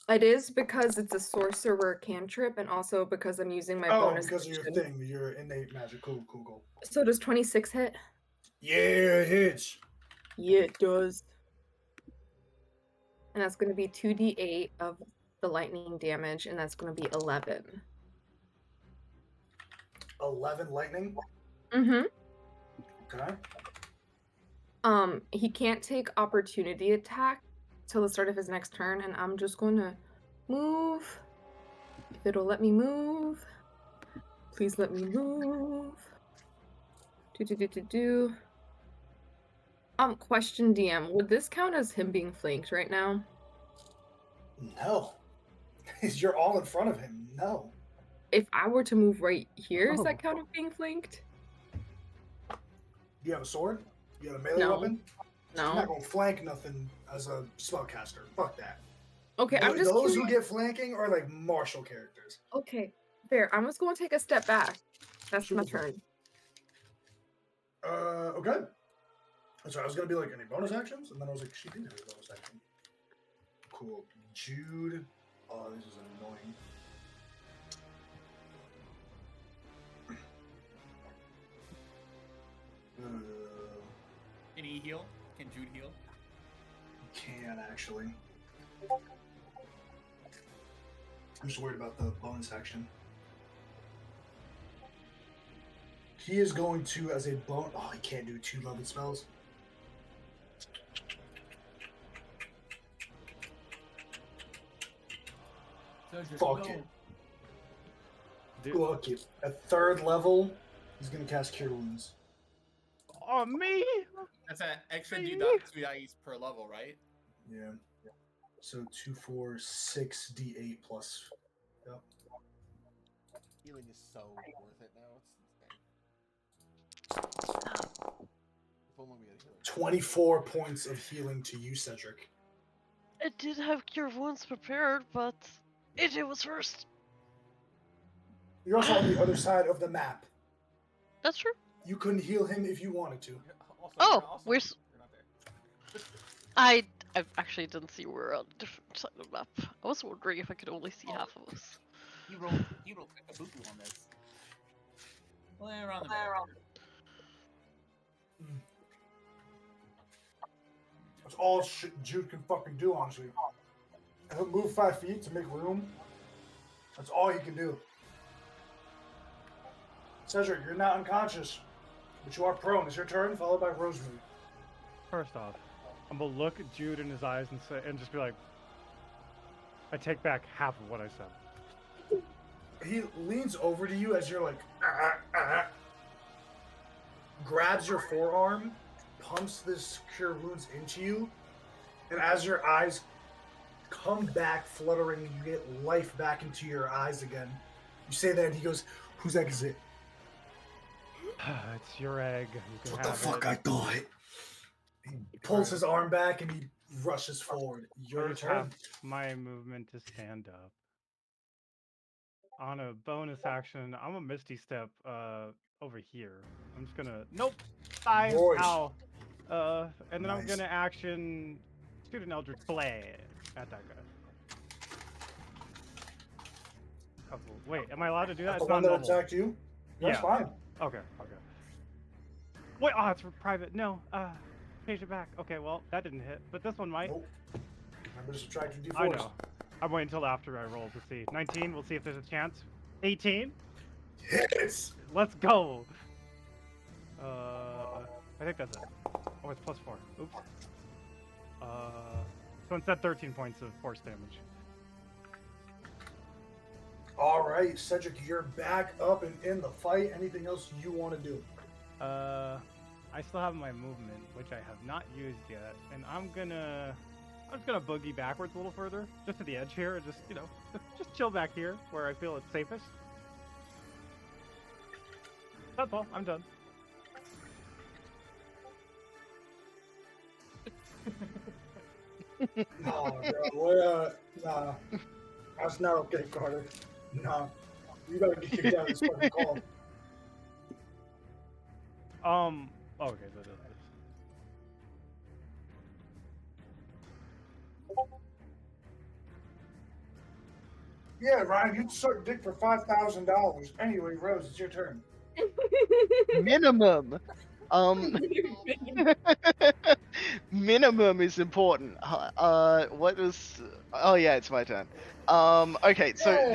It is because it's a sorcerer cantrip, and also because I'm using my Oh, bonus because of your action. thing, your innate magic. Cool. So does 26 hit? Yeah, it hits. Yeah, it does. And that's going to be 2d8 of the lightning damage, and that's going to be 11. 11 lightning. Mm-hmm. Okay. He can't take opportunity attack, till the start of his next turn, and I'm just going to move. If it'll let me move. Please let me move. Do. Question DM. Would this count as him being flanked right now? No. You're all in front of him. No. If I were to move right here, is that count as being flanked? Do you have a sword? You got a melee No. weapon? So you're No. not gonna flank nothing as a spellcaster. Fuck that. Okay, I'm just Those who curious. get flanking are like martial characters. Okay, fair. I'm just going to take a step back. That's my Super. turn. Okay. So I was gonna be like, any bonus actions? And then I was like, she did have a bonus action. Cool. Jude. Oh, this is annoying. Can he heal? Can Jude heal? Can actually. I'm just worried about the bonus action. He is going to, as a bone. Oh, he can't do 2 leveled spells. Fuck it. Fuck it. At 3rd level, he's going to cast Cure Wounds. Oh, me? That's an extra Me? 2 dice per level, right? Yeah. So 2, 4, 6 D8 plus. Yep. Healing is so worth it now. It's insane. If only we had healing. 24 points of healing to you, Cedric. I did have Cure Wounds prepared, but AJ was first. You're also on the other side of the map. That's true. You couldn't heal him if you wanted to. Oh, we're. I actually didn't see we're on a different side of the map. I was wondering if I could only see half of us. He rolled like a boo-boo on this. Well, around the middle. That's all Jude can fucking do, honestly. He'll move 5 feet to make room. That's all he can do. Cedric, you're not unconscious, but you are prone. It's your turn, followed by Rosemary. First off, I'm gonna look at Jude in his eyes and say, and just be like, I take back half of what I said. He leans over to you as you're like, grabs your forearm, pumps this Cure Wounds into you, and as your eyes come back fluttering, you get life back into your eyes again. You say that, and he goes, "Whose egg is it?" It's your egg. You can What the have fuck? it. I thought. He pulls his arm back and he rushes forward. I Your just turn. have my movement to stand up. On a bonus action, I'm a Misty Step over here. I'm just gonna nope. Die. Boys. Ow. And then I'm Nice. gonna action shoot an Eldritch Blade at that guy. Couple. Wait, am I allowed to do that? The It's one not that normal. attacked you? That's Yeah. fine. Okay. Wait, oh, it's for private. No. Change it back. Okay, well, that didn't hit, but this one might. Nope. Remember to subtract your I d4s. know. I'm waiting until after I roll to see. 19, we'll see if there's a chance. 18? Hits! Let's go! I think that's it. Oh, it's +4. Oops. So instead 13 points of force damage. All right, Cedric, you're back up and in the fight. Anything else you want to do? I still have my movement, which I have not used yet, and I'm just gonna boogie backwards a little further, just to the edge here, and just, just chill back here where I feel it's safest. That's all. I'm done. No, bro. Nah. That's not okay, Carter. Nah. You gotta get kicked out of this fucking call. Okay, that is this. Yeah, Ryan, you'd suck dick for $5,000. Anyway, Rose, it's your turn. Minimum. Minimum is important. What was? Oh yeah, it's my turn. Okay, so Yay!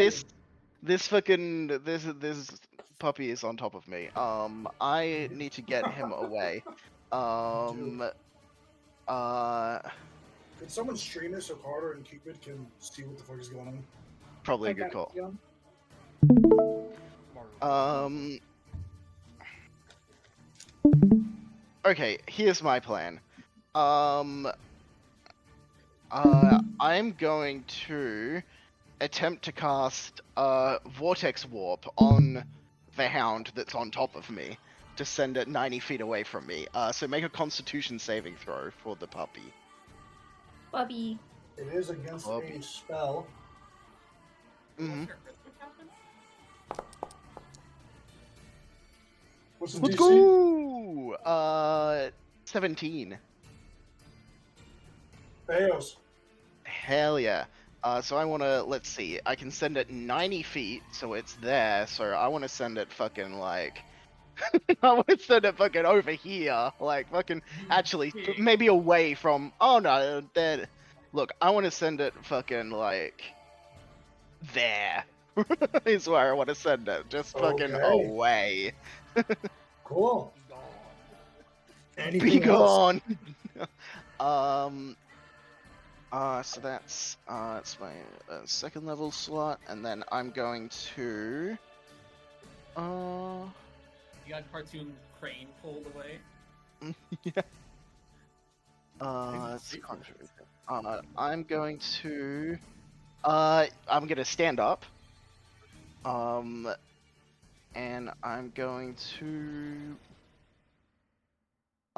this puppy is on top of me. I need to get him away. Could someone stream this so Carter and Cupid can see what the fuck is going on? Probably I a good got call. you. Okay, here's my plan. I'm going to attempt to cast Vortex Warp on the Hound that's on top of me to send it 90 feet away from me. So make a Constitution saving throw for the puppy. Bubby. It is against Bobby. a spell. Mm-hmm. What's the Let's DC? go! 17. Fails. Hell yeah. So I want to, let's see, I can send it 90 feet, so it's there, so I want to send it fucking, like, I want to send it fucking over here, like, fucking, actually, maybe away from, oh no, then, look, I want to send it fucking, like, there, is where I want to send it, just fucking Okay. away. Cool. Be Anything else? gone! So that's it's my second level slot, and then I'm going to You got cartoon crane pulled away. yeah. It's I'm going to I'm gonna stand up. And I'm going to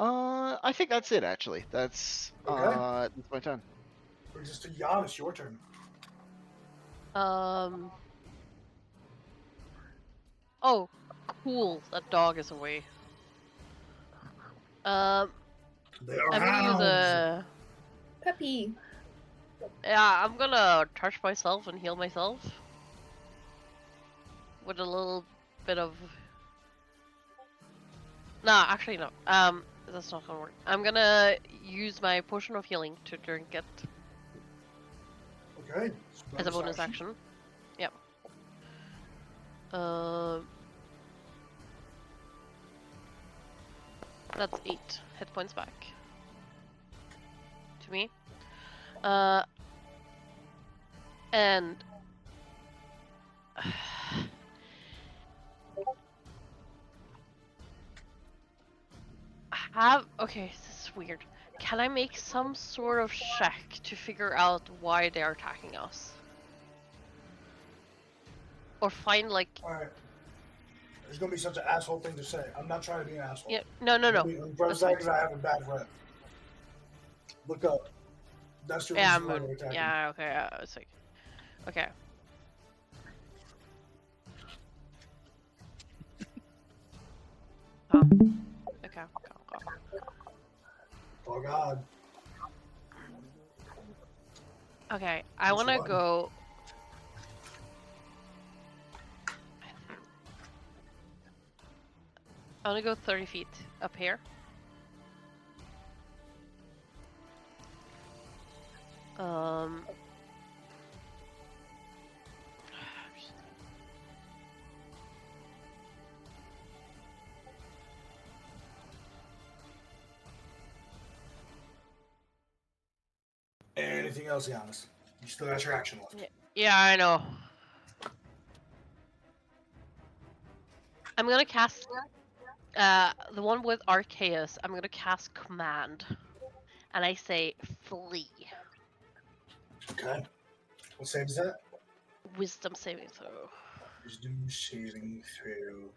I think that's it actually. That's Okay. that's my turn. Brings us to Giannis. Your turn. Oh, cool. That dog is away. They are I'm gonna use hounds. a. Peppy. Yeah, I'm gonna touch myself and heal myself. With a little bit of. Nah, actually no. That's not gonna work. I'm gonna use my potion of healing to drink it Okay. as a bonus action. Yep. That's 8 hit points back to me. And okay, this is weird. Can I make some sort of check to figure out why they're attacking us? Or find like Alright. There's gonna be such an asshole thing to say. I'm not trying to be an asshole. yeah, no. Because I have a bad rep. Look up. That's the Yeah, reason why they're attacking. yeah, okay, it's like okay. Oh. Okay, go. Oh God. Okay, I want to go. I want to go 30 feet up here. Anything else, Giannis? You still got your action left. Yeah, I know. I'm gonna cast the one with Arceus. I'm gonna cast Command, and I say flee. Okay. What save is that? Wisdom saving throw. Wisdom saving throw.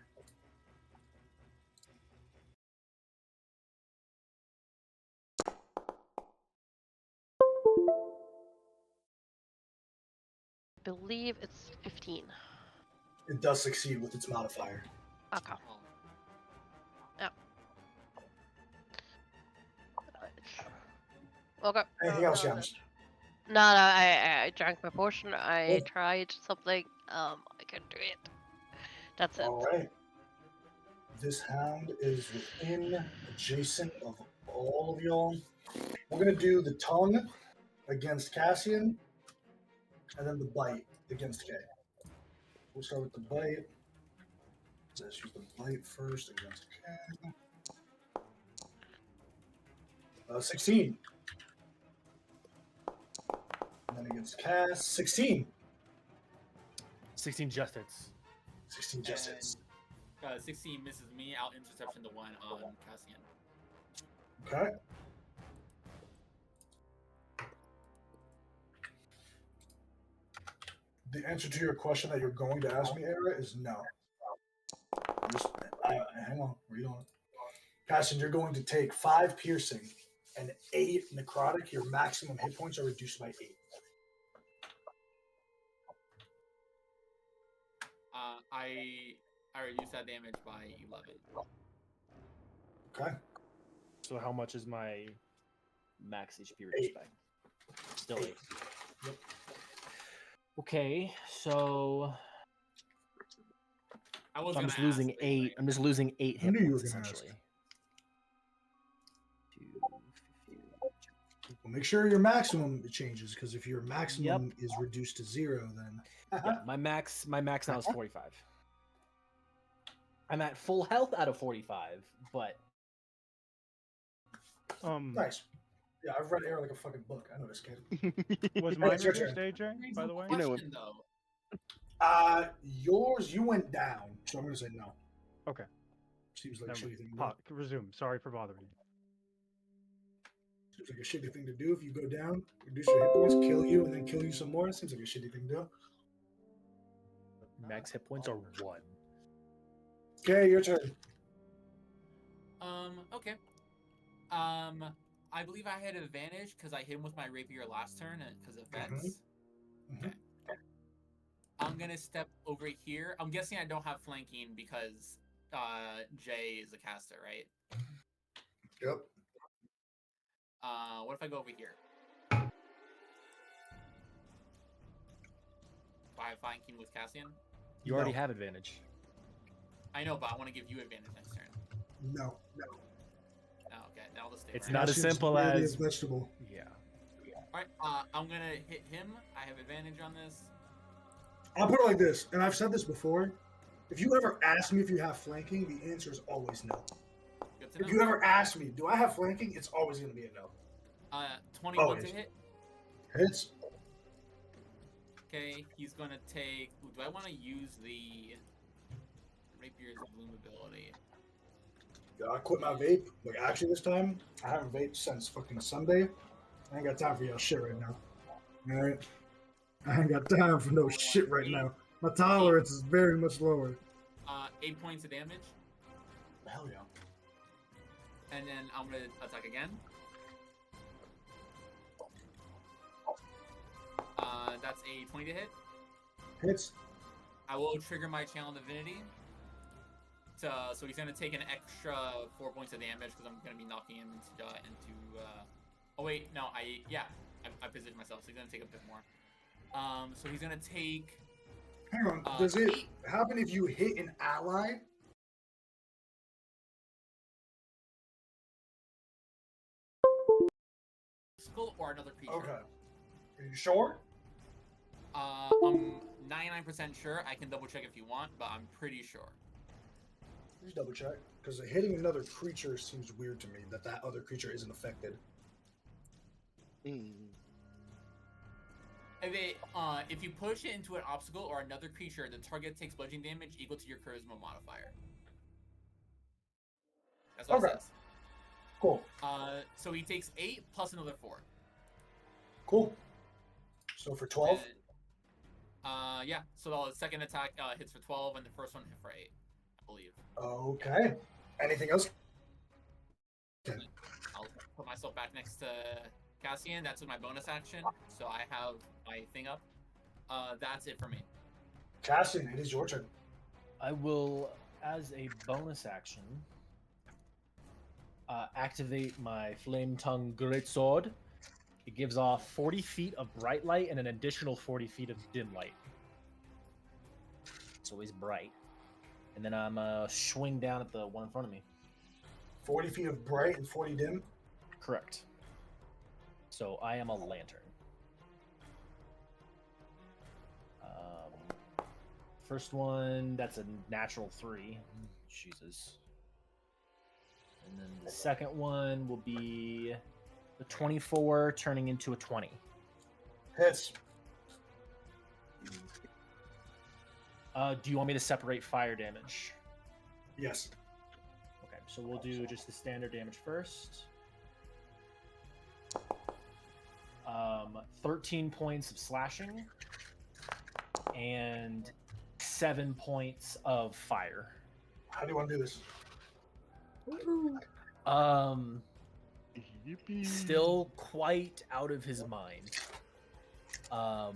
I believe it's 15. It does succeed with its modifier. Okay. Yep. Okay. Anything else, Giannis? No, I drank my potion. I tried something. I couldn't do it. That's it. All right. This hound is within adjacent of all of y'all. We're gonna do the tongue against Cassian, and then the bite against Kay. We'll start with the bite. Let's use the bite first against Kay. 16. And then it gets cast. 16. 16 just hits. 16 just hits. 16 misses me. I'll interception the one on Cassian. Okay. The answer to your question that you're going to ask me, Era, is no. Hang on, read on. Cassian, you're going to take 5 piercing and 8 necrotic. Your maximum hit points are reduced by 8. I reduced that damage by 11. Okay. So how much is my max HP reduced by? Still 8. Yep. Okay, so I'm just gonna losing ask, 8. I'm just losing 8 I hit knew you were points gonna ask. essentially. Well, make sure your maximum changes, because if your maximum is reduced to 0, then Yeah, my max now is 45. I'm at full health out of 45, but nice. Yeah, I've read Era like a fucking book. I know this kid. Was Hey, mine it's your reduced, turn. AJ? By the way, You know Question, though. Yours, you went down, so I'm gonna say no. Okay. Seems like a Never shitty thing to do. mind. Resume. Sorry for bothering you. Seems like a shitty thing to do. If you go down, reduce your hit points, kill you, and then kill you some more. Seems like a shitty thing to do. max hit points are 1. Okay, your turn. Okay. I believe I had advantage because I hit him with my rapier last turn because of effects. Mhm. Okay. I'm gonna step over here. I'm guessing I don't have flanking because Jay is a caster, right? Yep. What if I go over here? Do I have flanking with Cassian? You already No. have advantage. I know, but I want to give you advantage next turn. No. Oh, okay. Then I'll just stay It's where I not am. as Cassian's simple merely as a vegetable. yeah. Alright, I'm gonna hit him. I have advantage on this. I'll put it like this, and I've said this before. If you ever ask me if you have flanking, the answer is always no. Good to If know. you ever ask me, do I have flanking? It's always going to be a no. 21 Always. to hit. Hits. Okay, he's gonna take. Ooh, do I want to use the Rapier's Bloom ability? I quit my vape. Like, actually, this time, I haven't vaped since fucking Sunday. I ain't got time for y'all shit right now. All right? I ain't got time for no shit right now. My tolerance is very much lower. 8 points of damage, Hell yeah. and then I'm gonna attack again. That's a 20 to hit. Hits. I will trigger my Channel Divinity. So he's gonna take an extra 4 points of damage because I'm gonna be knocking him into. Oh wait, no, I positioned myself, so he's gonna take a bit more. So he's gonna take. Hang on. Does it happen if you hit an ally? Skull or another creature. Okay. Are you sure? I'm 99% sure. I can double check if you want, but I'm pretty sure. Please double check. Because hitting another creature seems weird to me that other creature isn't affected. If you push it into an obstacle or another creature, the target takes bludgeoning damage equal to your charisma modifier. That's what it says. Cool. So he takes 8 plus another 4. Cool. So for 12? Yeah. So the second attack hits for 12, and the first one hit for 8, I believe. Okay. Anything else? Okay. I'll put myself back next to Cassian. That's with my bonus action. So I have my thing up. That's it for me. Cassian, it is your turn. I will, as a bonus action, activate my Flame Tongue Greatsword. It gives off 40 feet of bright light and an additional 40 feet of dim light. It's always bright. And then I'm swing down at the one in front of me. 40 feet of bright and 40 dim? Correct. So I am a lantern. First one, that's a natural 3. Jesus. And then the second one will be the 24 turning into a 20. Hits. Do you want me to separate fire damage? Yes. Okay, so we'll do just the standard damage first. 13 points of slashing and 7 points of fire. How do you want to do this? Yippee. Still quite out of his mind. I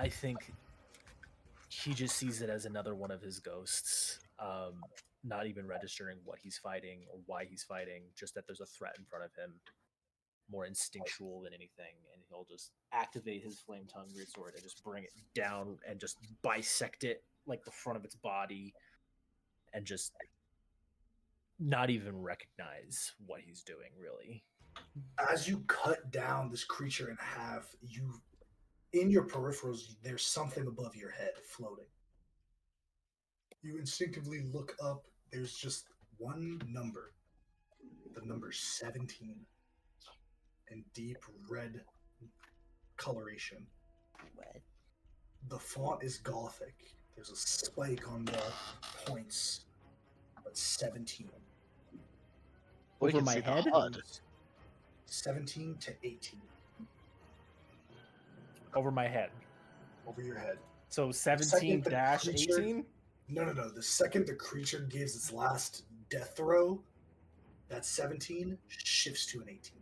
think he just sees it as another one of his ghosts. Not even registering what he's fighting or why he's fighting, just that there's a threat in front of him. More instinctual than anything, and he'll just activate his flame tongue greatsword and just bring it down and just bisect it like the front of its body, and just not even recognize what he's doing. Really, As you cut down this creature in half, in your peripherals, there's something above your head floating. You instinctively look up. There's just one number, the number 17, in deep red coloration. Red. The font is Gothic. There's a spike on the points, but 17. We over can my see the head. HUD. 17 to 18 Over my head. over your head. So Second, 17 the dash creature- 18. No. The second the creature gives its last death throw, that 17 shifts to an 18.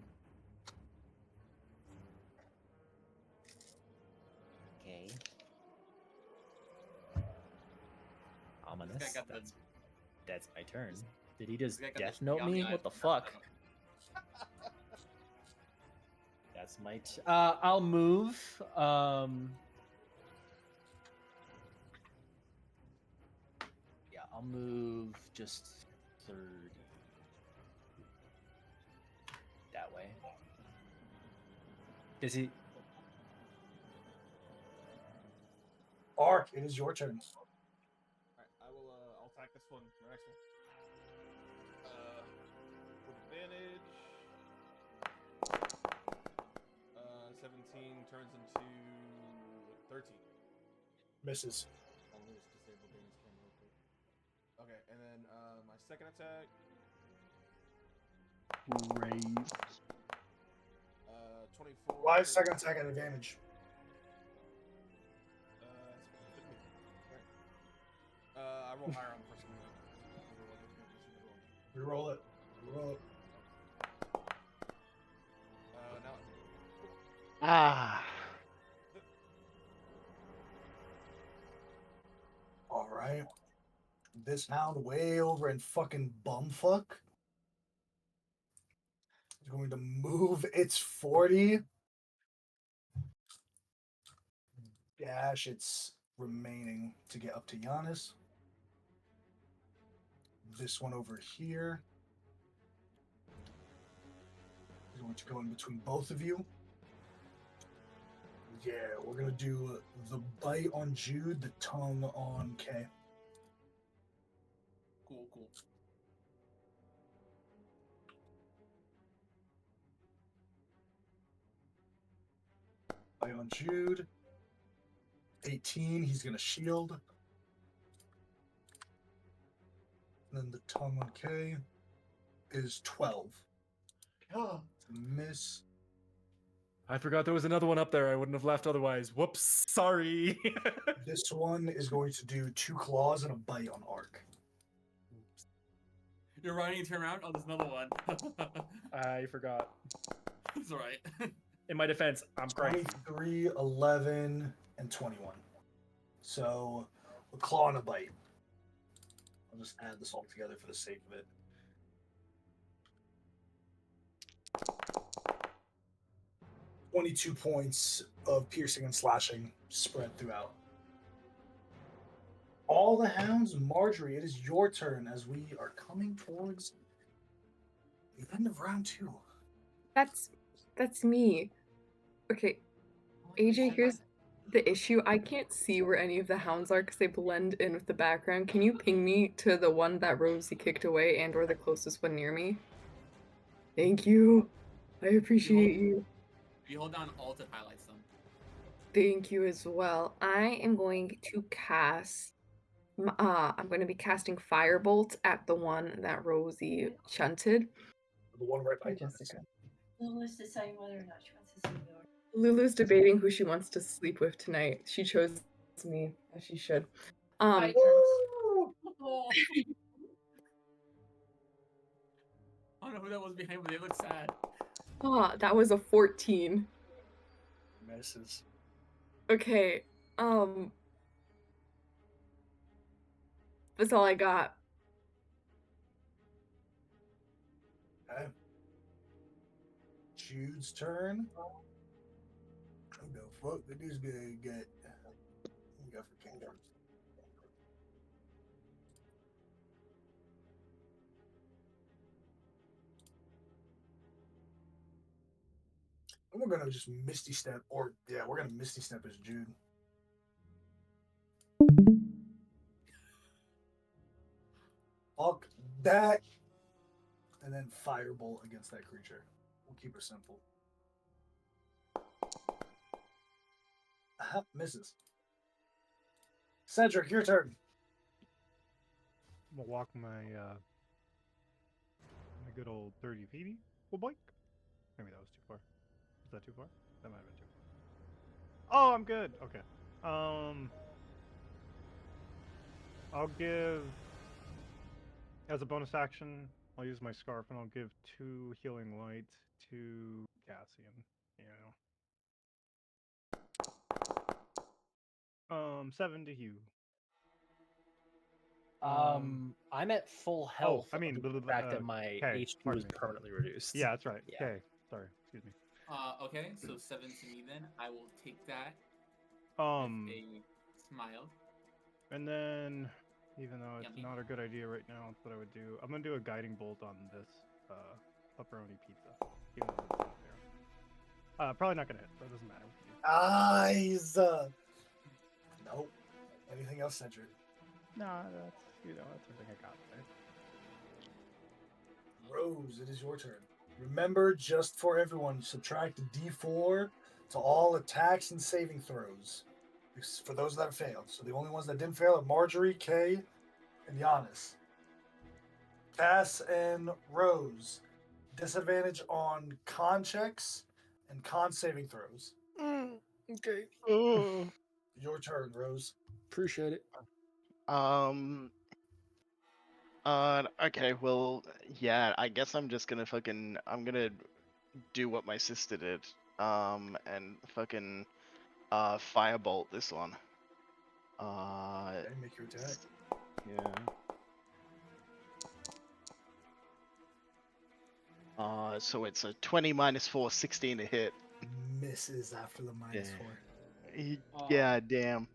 Okay. This Ominous. guy got the- That's my turn. Did he just This guy got death the note yummy me? eyes What the from that fuck? photo. That's my. I'll move. Yeah, I'll move just 30 that way. Is he? Ark, it is your turn. Alright, I will. I'll attack this one. The next one. With advantage. 17 turns into 13. Misses. I'll just disable Dana's camera real quick. Okay, and then my second attack. Great. 24. Why is second attack at advantage? I roll higher on the first one. Reroll it. Reroll it. Now. Ah. Alright. This hound way over in fucking bumfuck is going to move its 40. Dash its remaining to get up to Giannis. This one over here is going to go in between both of you. Yeah, we're going to do the bite on Jude, the tongue on Kay. Cool. Bite on Jude. 18, he's going to shield. Then the tongue on K is 12. Oh, miss. I forgot there was another one up there. I wouldn't have left otherwise. Whoops. Sorry. This one is going to do 2 claws and a bite on Ark. You're running, you turn around. Oh, there's another one. I forgot. It's alright. In my defense, I'm crying. 23, 11, and 21. So, a claw and a bite. I'll just add this all together for the sake of it. $22 points of piercing and slashing spread throughout. All the hounds, Marjorie, it is your turn as we are coming towards the end of round 2. That's me. Okay, AJ, here's the issue. I can't see where any of the hounds are because they blend in with the background. Can you ping me to the one that Rosie kicked away and or the closest one near me? Thank you. I appreciate you. You hold down Alt, it highlights them. Thank you as well. I am going to cast. I'm going to be casting Firebolt at the one that Rosie shunted. The one right Give me by just a second. Lulu's deciding whether or not she wants to sleep over. Lulu's debating who she wants to sleep with tonight. She chose me, as she should. Bye, Woo! Oh, I don't know who that was behind, but they look sad. That was a 14. Misses. Okay, that's all I got. Okay. Jude's turn. Who the fuck did this guy get? What we got for kingdoms? And we're gonna just Misty Step, or yeah, we're gonna Misty Step as Jude. Fuck that. And then Firebolt against that creature. We'll keep it simple. Misses. Cedric, your turn. I'm gonna walk my my good old 30 feet. Well, bike. Maybe that was too far. Is that too far? That might have been too far. Oh, I'm good. Okay. I'll give as a bonus action. I'll use my scarf and I'll give 2 healing light to Cassian. You know. 7 to Hugh. I'm at full health. I mean, due to the fact that my K, HP pardon was me. permanently reduced. Yeah, that's right. Yeah. Okay. Sorry. Excuse me. Okay, so 7 to me then. I will take that Um, with a smile. and then, even though it's Yummy. not a good idea right now, it's what I would do. I'm gonna do a guiding bolt on this pepperoni pizza. Even though it's not there. Probably not gonna hit, so it doesn't matter. Eyes. Nope. Anything else, Cedric? Nah, that's that's everything I got. Right? Rose, it is your turn. Remember, just for everyone, subtract a d4 to all attacks and saving throws. For those that have failed. So the only ones that didn't fail are Marjorie, Kay, and Giannis. Cass and Rose. Disadvantage on con checks and con saving throws. Okay. Your turn, Rose. Appreciate it. Okay, well, yeah, I guess I'm just gonna I'm gonna do what my sister did. And fucking, firebolt this one. Okay, make your attack. Yeah. So it's a 20 minus 4, 16 to hit. Misses after the minus Yeah. 4. Yeah, damn.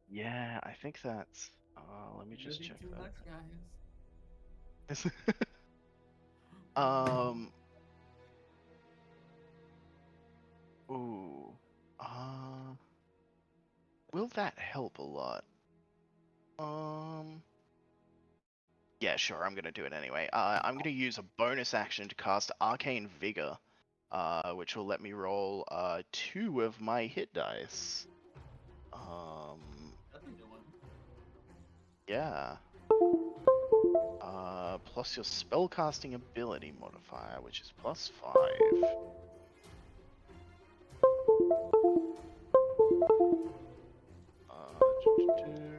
Yeah, I think that's. Let me just check Too that. much, guys. Ooh. Will that help a lot? Yeah, sure, I'm gonna do it anyway. I'm gonna use a bonus action to cast Arcane Vigor, which will let me roll 2 of my hit dice. That's a new one. Yeah. Plus your spellcasting ability modifier, which is +5.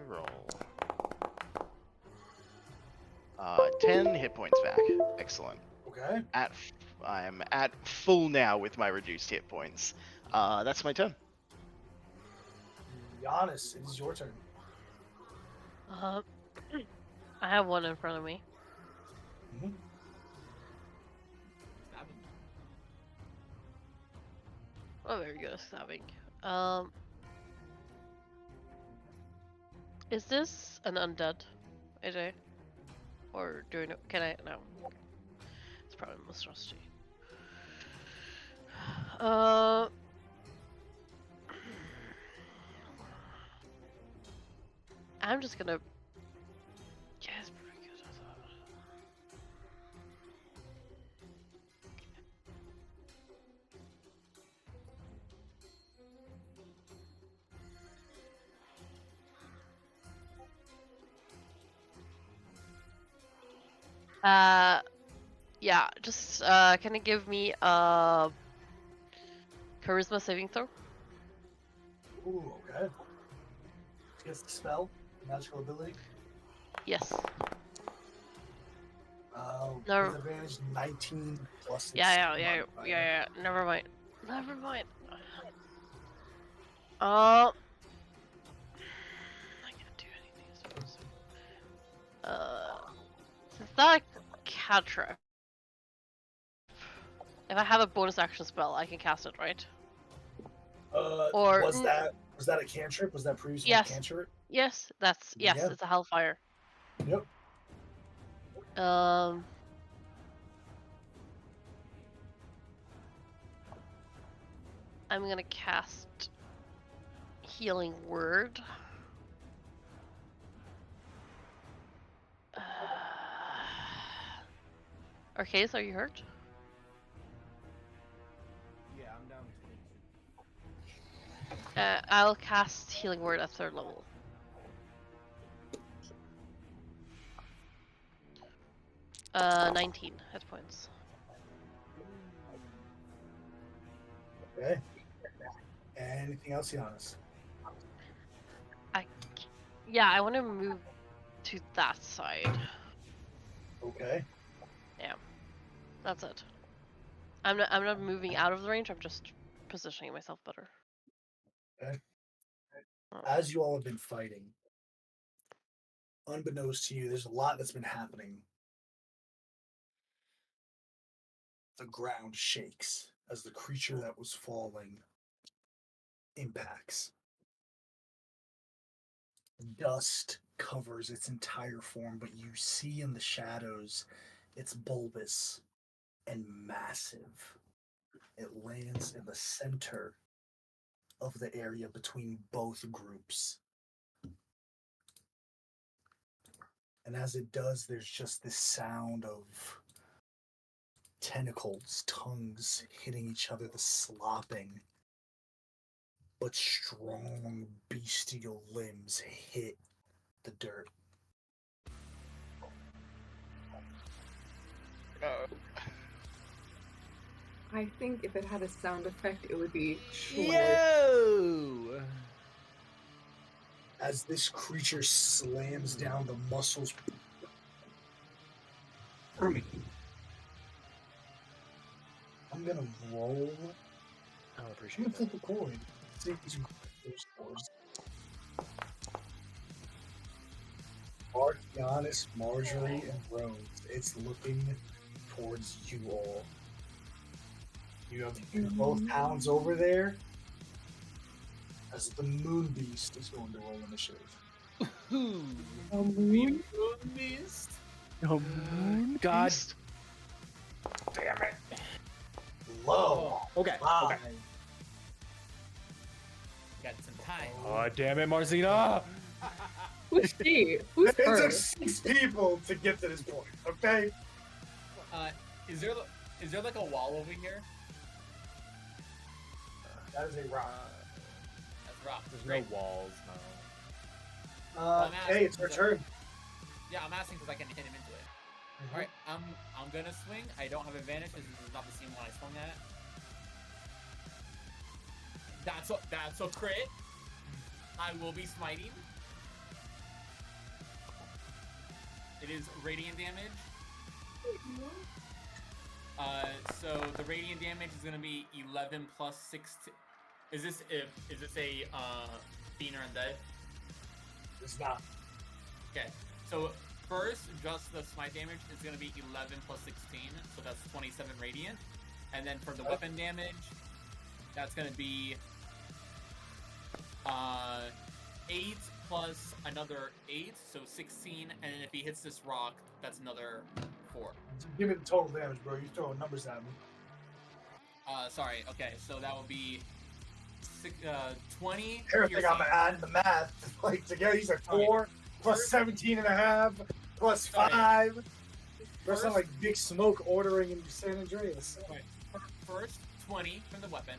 Roll. 10 hit points back. Excellent. Okay. I'm at full now with my reduced hit points. That's my turn. Giannis, it is your turn. I have one in front of me. Mm-hmm. Stabbing. Oh, very good at stabbing. Is this an undead, AJ? Or do I know? Can I? No. It's probably most rusty. I'm just gonna. Yeah, it's pretty good. I thought. Yeah, just can you give me a charisma saving throw? Ooh, okay. Guess the spell, magical ability. Yes. With No. advantage 19 plus. Yeah. Never mind. I can't do anything. Since that cantrip, if I have a bonus action spell, I can cast it, right? Or was that a cantrip? Was that previously yes. a cantrip? Yes, Yeah. it's a hellfire. Yep. I'm gonna cast Healing Word. Arcades, are you hurt? Yeah, I'm down to 22. I'll cast Healing Word at 3rd level. Uh, 19 hit points. Okay. Anything else, Giannis? Yeah, I want to move to that side. Okay. Yeah, that's it. I'm not moving out of the range. I'm just positioning myself better. Okay. As you all have been fighting, unbeknownst to you, there's a lot that's been happening. The ground shakes as the creature that was falling impacts. Dust covers its entire form, but you see in the shadows it's bulbous and massive. It lands in the center of the area between both groups. And as it does, there's just this sound of tentacles, tongues hitting each other, the slopping, but strong bestial limbs hit the dirt. I think if it had a sound effect, it would be Yo! As this creature slams down, the muscles. I'm gonna roll. I I'm appreciate gonna that. flip a coin. See if you get scores. Mark, Giannis, Marjorie, and Rose. It's looking towards you all. You have both hounds over there. As the Moon Beast is going to roll initiative. Moon Beast. God Damn it! Low. okay. Five. Got some time. Oh damn it, Marcina! Who's she? Who's It her? took 6 people to get to this point. Okay. Is there like a wall over here? That is a rock. That's rock. There's Great. no walls, no. Hey, it's your turn. Yeah, I'm asking because I can hit him into it. All right, I'm gonna swing. I don't have advantage because this is not the same one I swung at. That's a crit. I will be smiting. It is radiant damage. So the radiant damage is gonna be 11 plus 6. Is this a fiend or undead? It's not. Okay. So first, just the smite damage is gonna be 11 plus 16, so that's 27 radiant. And then for the weapon damage, that's gonna be 8 plus another 8, so 16. And then if he hits this rock, that's another 4. Give me the total damage, bro. You throwing numbers at me. Sorry. Okay, so that would be 20. Everything I'm adding the math. Like together, these are 4 plus 17 and a half plus 5. Or something like Big Smoke ordering in San Andreas. First, 20 from the weapon.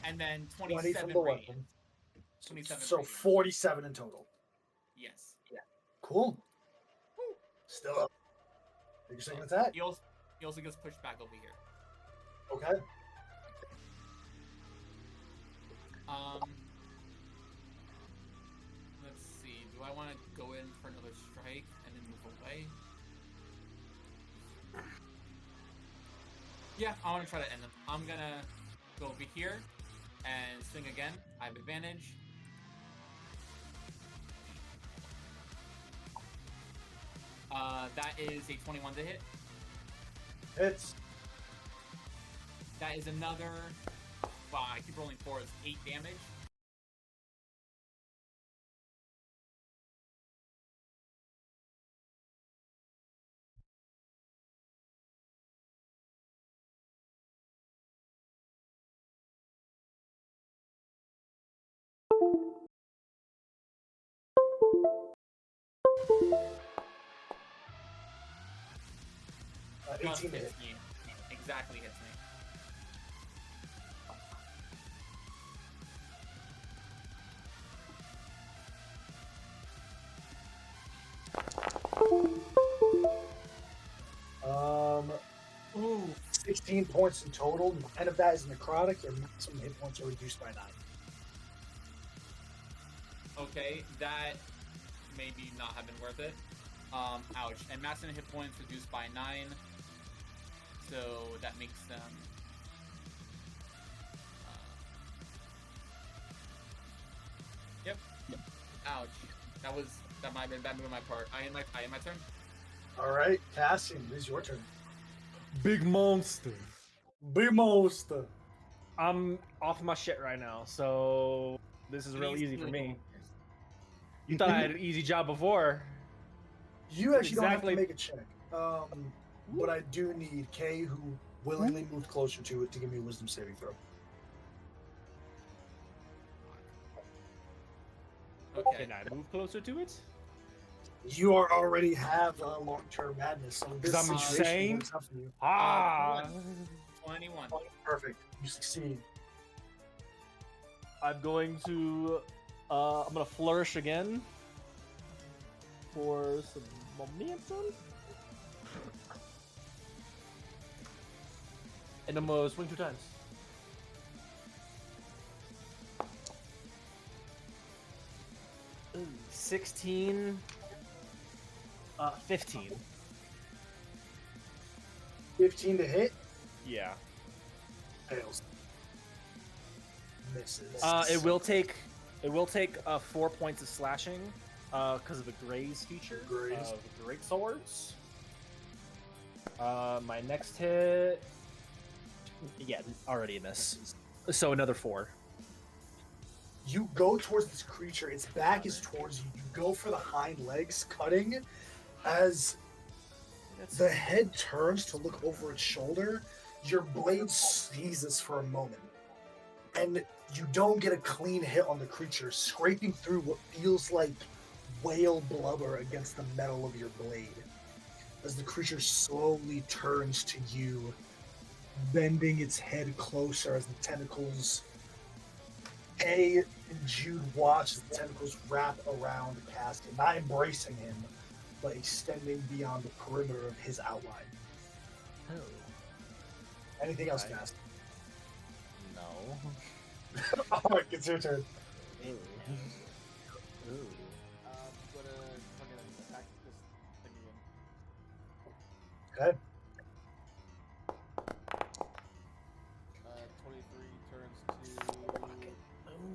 And then 20 27 from the radiant. weapon. 27 So radiant. 47 in total. Yes. Cool. Still up. Make your second attack. He also gets pushed back over here. Okay. Let's see. Do I want to go in for another strike and then move away? Yeah, I want to try to end them. I'm gonna go over here and swing again. I have advantage. That is a 21 to hit. Hits. That is another. Wow, I keep rolling 4. It's 8 damage. Just 18 to hit. hits me. Exactly hits me. Ooh, 16 points in total. 9 of that is necrotic. Your maximum hit points are reduced by 9. Okay, that maybe not have been worth it. Ouch. And maximum hit points reduced by 9. So that makes them. Yep. Ouch. That might have been a bad move on my part. I end my turn. All right, Cassian, it is your turn. Big monster. Big monster. I'm off my shit right now, so this is real Please easy for do. me. You thought I had an easy job before. You actually don't have Exactly. to make a check. But I do need Kay, who willingly moved closer to it, to give me a wisdom saving throw. Okay. Can I move closer to it? You already have long-term madness, so this 'Cause I'm situation insane? works out for you. Ah! 21. Perfect. You succeed. I'm going to flourish again for some momentum. And I'm gonna swing 2 times. Ooh, 16. 15. 15 to hit. Yeah. Fails. Misses. It will take 4 points of slashing because of the Graze feature Graze. of Great Swords. My next hit, yeah, already a miss. So another 4. You go towards this creature, its back is towards you. You go for the hind legs, cutting. As the head turns to look over its shoulder, your blade seizes for a moment. And you don't get a clean hit on the creature, scraping through what feels like whale blubber against the metal of your blade. As the creature slowly turns to you, bending its head closer as the tentacles. Kay and Jude watch as the tentacles wrap around Cassian, not embracing him, but extending beyond the perimeter of his outline. Oh. Anything else, Okay. Cass? No. Alright, it's your turn. Ooh. Ooh. I'm gonna fucking attack this thing again. Okay. 23 turns to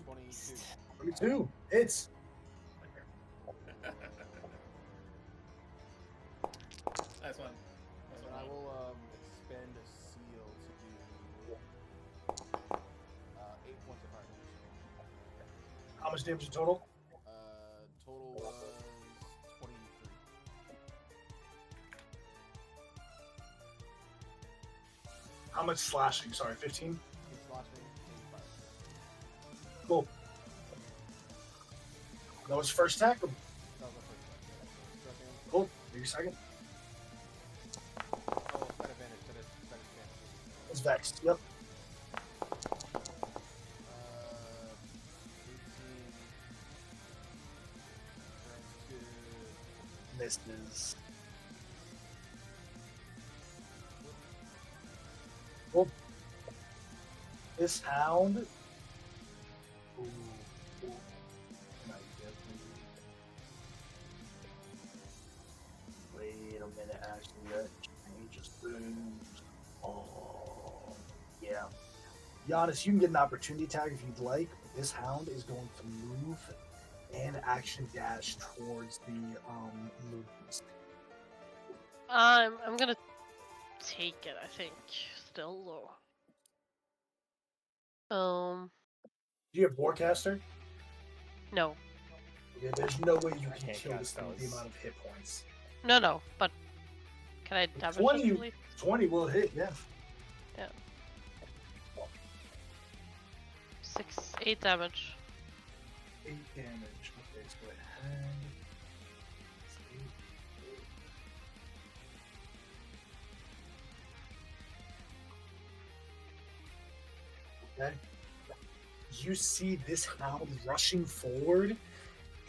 22. 22. Hits. That's one. And I will expend a seal to do 8 points of fire damage. How much damage in total? Total was 23. How much slashing? Sorry, 15? 8 slashing, 8 fire. Cool. That was first attack? Or... That was my first attack. Second. Cool. Maybe second. Oh, it's got advantage. That is advantage. It's vexed. Yep. 18 turns to Misses. Well, this hound. Ooh, ooh. Can I get the- Wait a minute, actually, that changes things. Oh, yeah. Giannis, you can get an opportunity tag if you'd like, but this hound is going to move and action dash towards the movement. I'm gonna take it, I think. Still though. Do you have Warcaster? No. Okay, there's no way you I can can't kill this cast thing with the those. amount of hit points. No, but can I damage 20, it, please? 20 will hit, yeah. Yeah. 8 damage. 8 damage. Okay, so it had. Okay. You see this hound rushing forward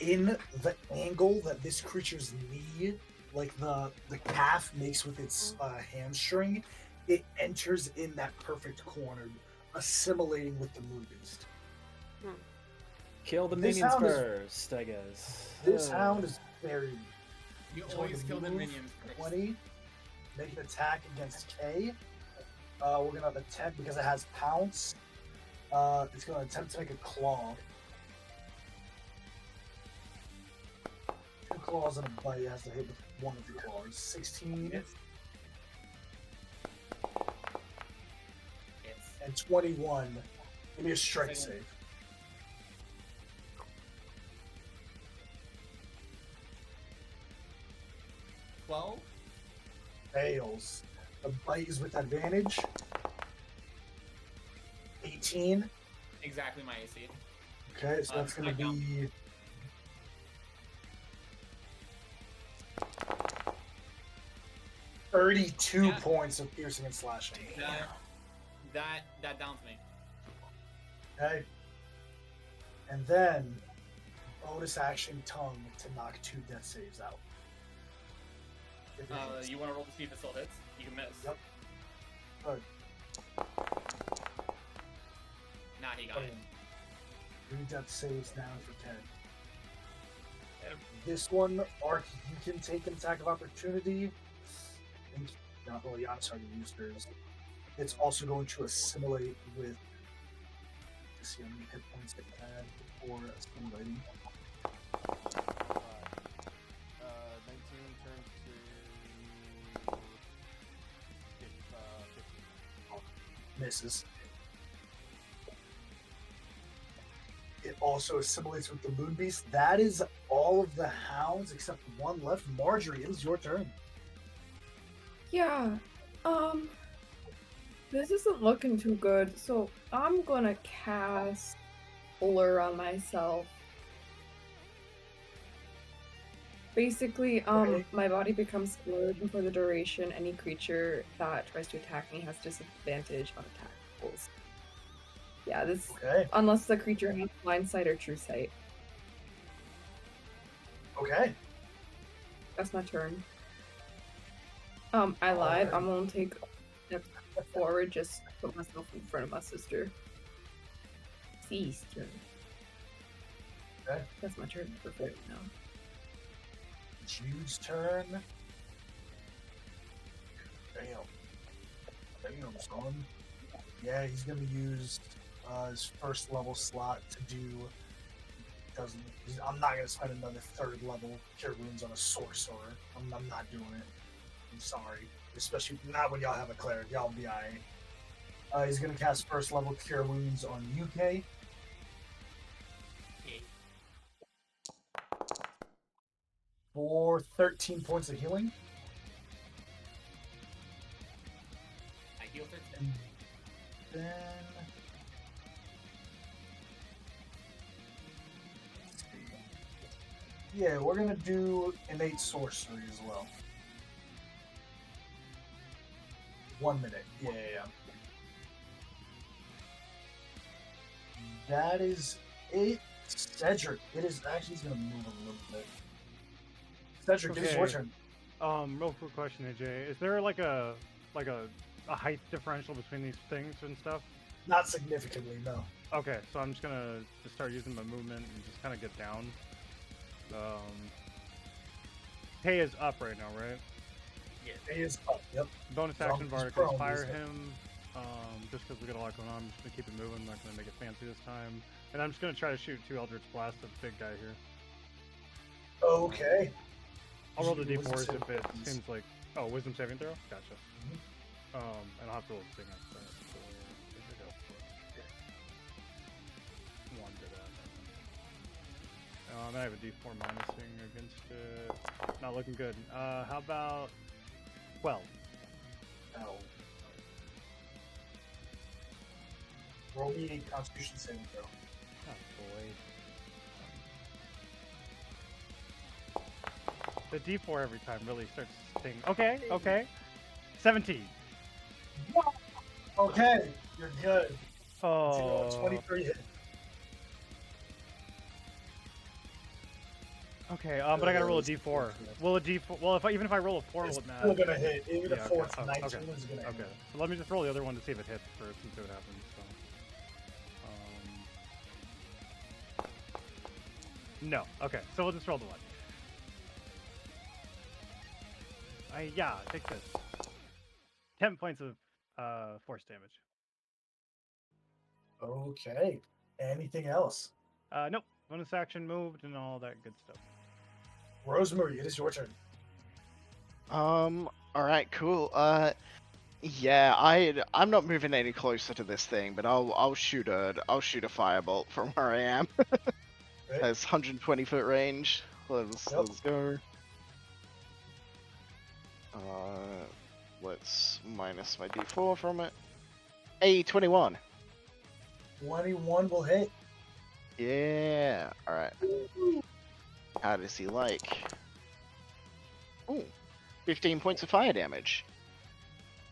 in the angle that this creature's knee, like the calf, makes with its hamstring. It enters in that perfect corner, assimilating with the moon beast. Kill the This minions hound is- first, I guess. This hound is very. You It's going always to kill the move minions first. 20. Make an attack against K. We're gonna attempt because it has pounce. It's gonna attempt to make a claw. 2 claws and a bite. It has to hit with one of the claws. 16 Hits. and 21. Give me a strength save. Well, Fails. The bite is with advantage. 18. exactly my AC. Okay, so that's gonna I know. be. $32 Yeah. points of piercing and slashing. That downs me. Okay. And then bonus action tongue to knock 2 death saves out. If it hits. You want to roll to see if it still hits? You can miss. Yep. Good. Nah, he got it. 3 death saves down for 10. This one, Ark, you can take an attack of opportunity. And not really, Giannis already used hers. It's also going to assimilate with. Let's see how many hit points it had before assimilating. 19 turns to 50. Misses. It also assimilates with the moon beast. That is all of the hounds except one left. Marjorie, it is your turn. Yeah. This isn't looking too good, so I'm gonna cast Blur on myself. Basically, Okay. my body becomes blurred, and for the duration, any creature that tries to attack me has disadvantage on attack rolls. Yeah, this Okay. unless the creature has blind sight or true sight. Okay. That's my turn. I lied. I'm gonna take a step forward, just put myself in front of my sister. Sister. Okay. That's my turn for right now. Jude's turn. Damn. Damn, son. Yeah, he's gonna use his first level slot to do. I'm not gonna spend another 3rd level cure wounds on a sorcerer. I'm not doing it. I'm sorry. Especially not when y'all have a cleric. Y'all be alright. He's gonna cast first level cure wounds on UK. For 13 points of healing. I heal 13. And then. Yeah, we're gonna do innate sorcery as well. 1 minute. Yeah. That is it. Cedric. It is actually he's gonna move a little bit. Cedric, it is your Okay. turn. Real quick question, AJ. Is there like a a height differential between these things and stuff? Not significantly, no. Okay, so I'm just gonna just start using my movement and just kind of get down. Hay is up right now, right? Yeah, it is up. Yep. Bonus As long action, as he's Vark, prone, is fire he's up. him. Just because we got a lot going on, I'm just gonna keep it moving. I'm not gonna make it fancy this time. And I'm just gonna try to shoot 2 Eldritch Blasts at the big guy here. Okay. I'll roll the Wisdom d4s saving if it throws. seems like. Oh, wisdom saving throw? Gotcha. Mhm. And I'll have to roll the thing up. So, here we go. 1 to that. I have a d4 minusing against it. Not looking good. How about 12? Ow. Roll me a Constitution saving throw. Oh boy. The d4 every time really starts stinging. Okay, okay. 17. Okay, you're good. Oh. 23 hit. Okay, but I gotta roll a d4. Will a d4? Well, even if I roll a 4, will It's it matter? still gonna hit. Even Yeah, a 4 okay. to 19 okay. is gonna hit. Okay, so let me just roll the other one to see if it hits first and see what happens. So, no. Okay, so we'll just roll the 1. Yeah, take this. 10 points of force damage. Okay. Anything else? Nope. Bonus action moved and all that good stuff. Rosemary, it is your turn. Alright, cool. Yeah, I'm not moving any closer to this thing, but I'll shoot a firebolt from where I am. Okay. That's 120 foot range. Let's go. Let's minus my d4 from it. Hey, 21. 21 will hit. Yeah. All right. How does he like? Ooh, 15 points of fire damage.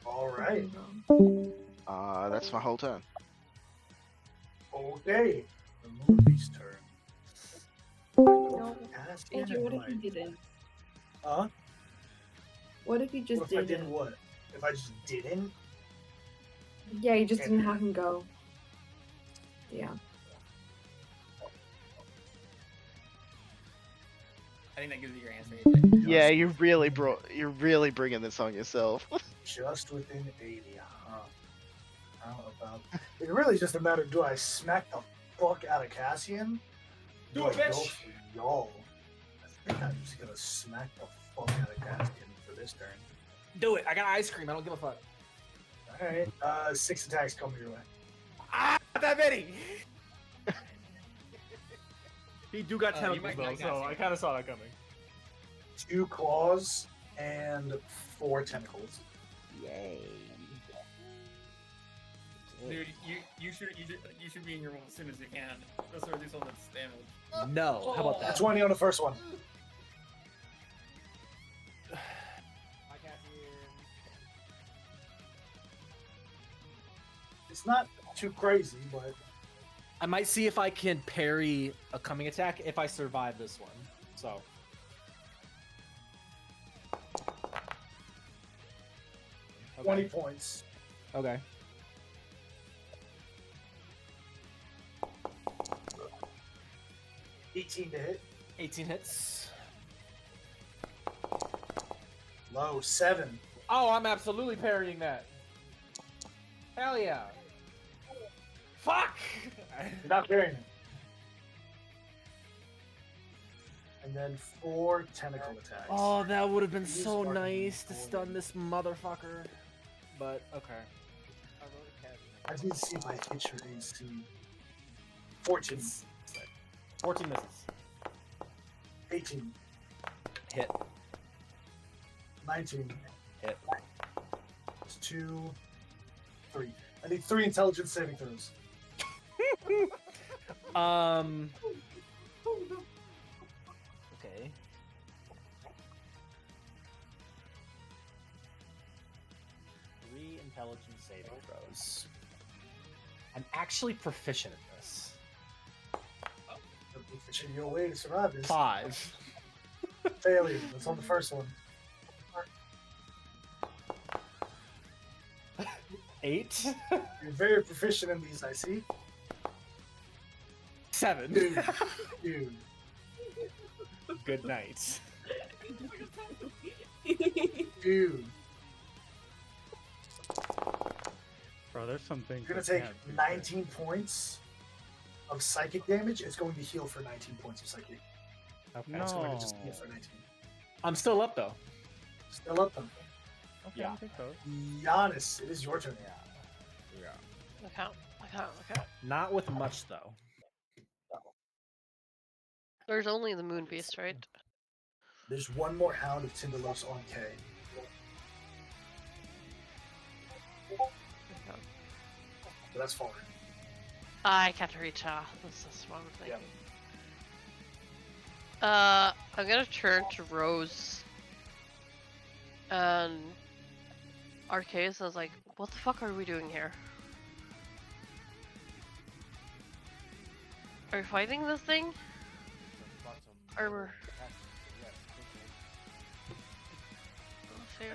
All right. That's my whole turn. Okay. The movie's turn. No. Caspian Andrew, and what if you Mike. didn't? Huh? What if you just What if I didn't? did what? If I just didn't? Yeah, you just Can't didn't do have him go. Yeah. I think that gives you your answer. AJ. Yeah, you're really bringing this on yourself. Just within 80, huh? How about... It's really just a matter of, do I smack the fuck out of Cassian? Do I it, go bitch! for y'all? I think I'm just gonna smack the fuck out of Cassian for this turn. Do it. I got ice cream. I don't give a fuck. Alright. 6 attacks coming your way. Ah, not that many. He do got You tentacles might though, not so guess. I kind of saw that coming. 2 claws and 4 tentacles. Yay. Dude, you should be in your roll as soon as you can. That's where do some of this damage. No. How about that? 20 on the first one. It's not too crazy, but I might see if I can parry a coming attack if I survive this one. So. Okay. 20 points. Okay. $18 to hit. 18 hits. Low 7. Oh, I'm absolutely parrying that. Hell yeah. Fuck! You're not carrying it. And then 4 tentacle attacks. Oh, that would have been These so are nice to important. stun this motherfucker. But, okay. I need to see if I hit your AC. 14. 14 misses. 18. Hit. 19. Hit. It's 2, 3. I need 3 intelligence saving throws. Okay. Three intelligence saving throws. I'm actually proficient at this. Your way to survive is 5. failure. That's on the first one. 8. You're very proficient in these, I see. 7. Dude. Good night. Dude. Bro, there's some things. You're gonna I take can't do, 19 points of psychic damage. It's going to heal for 19 points of psychic. Okay. It's going to No. just heal for 19. I'm still up though. Still up them. Okay, Yeah. I think so. Giannis, it is your turn. Okay. Not with much though. There's only the moon beast, right? There's one more Hound of Tindalos on K. Okay. But that's fine. I can't reach this is one thing. Yeah. I'm gonna turn to Rose and Arceus. I was like, what the fuck are we doing here? Are we fighting this thing? Armor. Fair.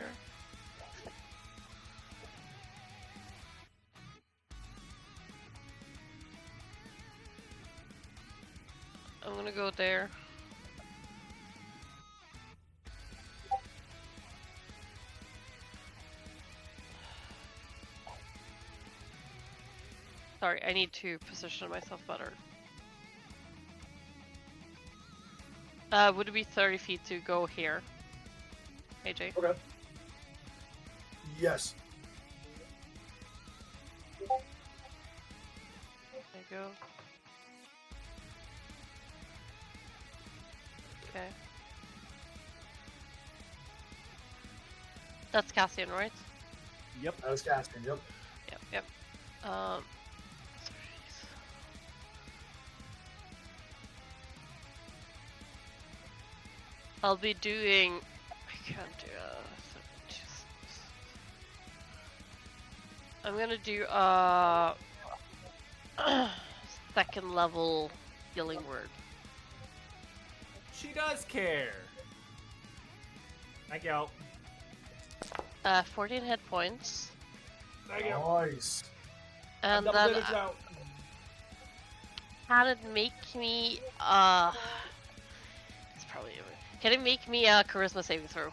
I'm gonna go there. Sorry, I need to position myself better. Would it be 30 feet to go here? AJ? Okay. Yes. There you go. Okay. That's Cassian, right? Yep. I was casting. Yep. Yep. Jeez. I'll be doing. I can't do. I'm gonna do second level healing word. She does care. Thank you. 14 hit points, Thank you. Nice. and Double then digits now. can it make me It's probably. Can it make me a charisma saving throw?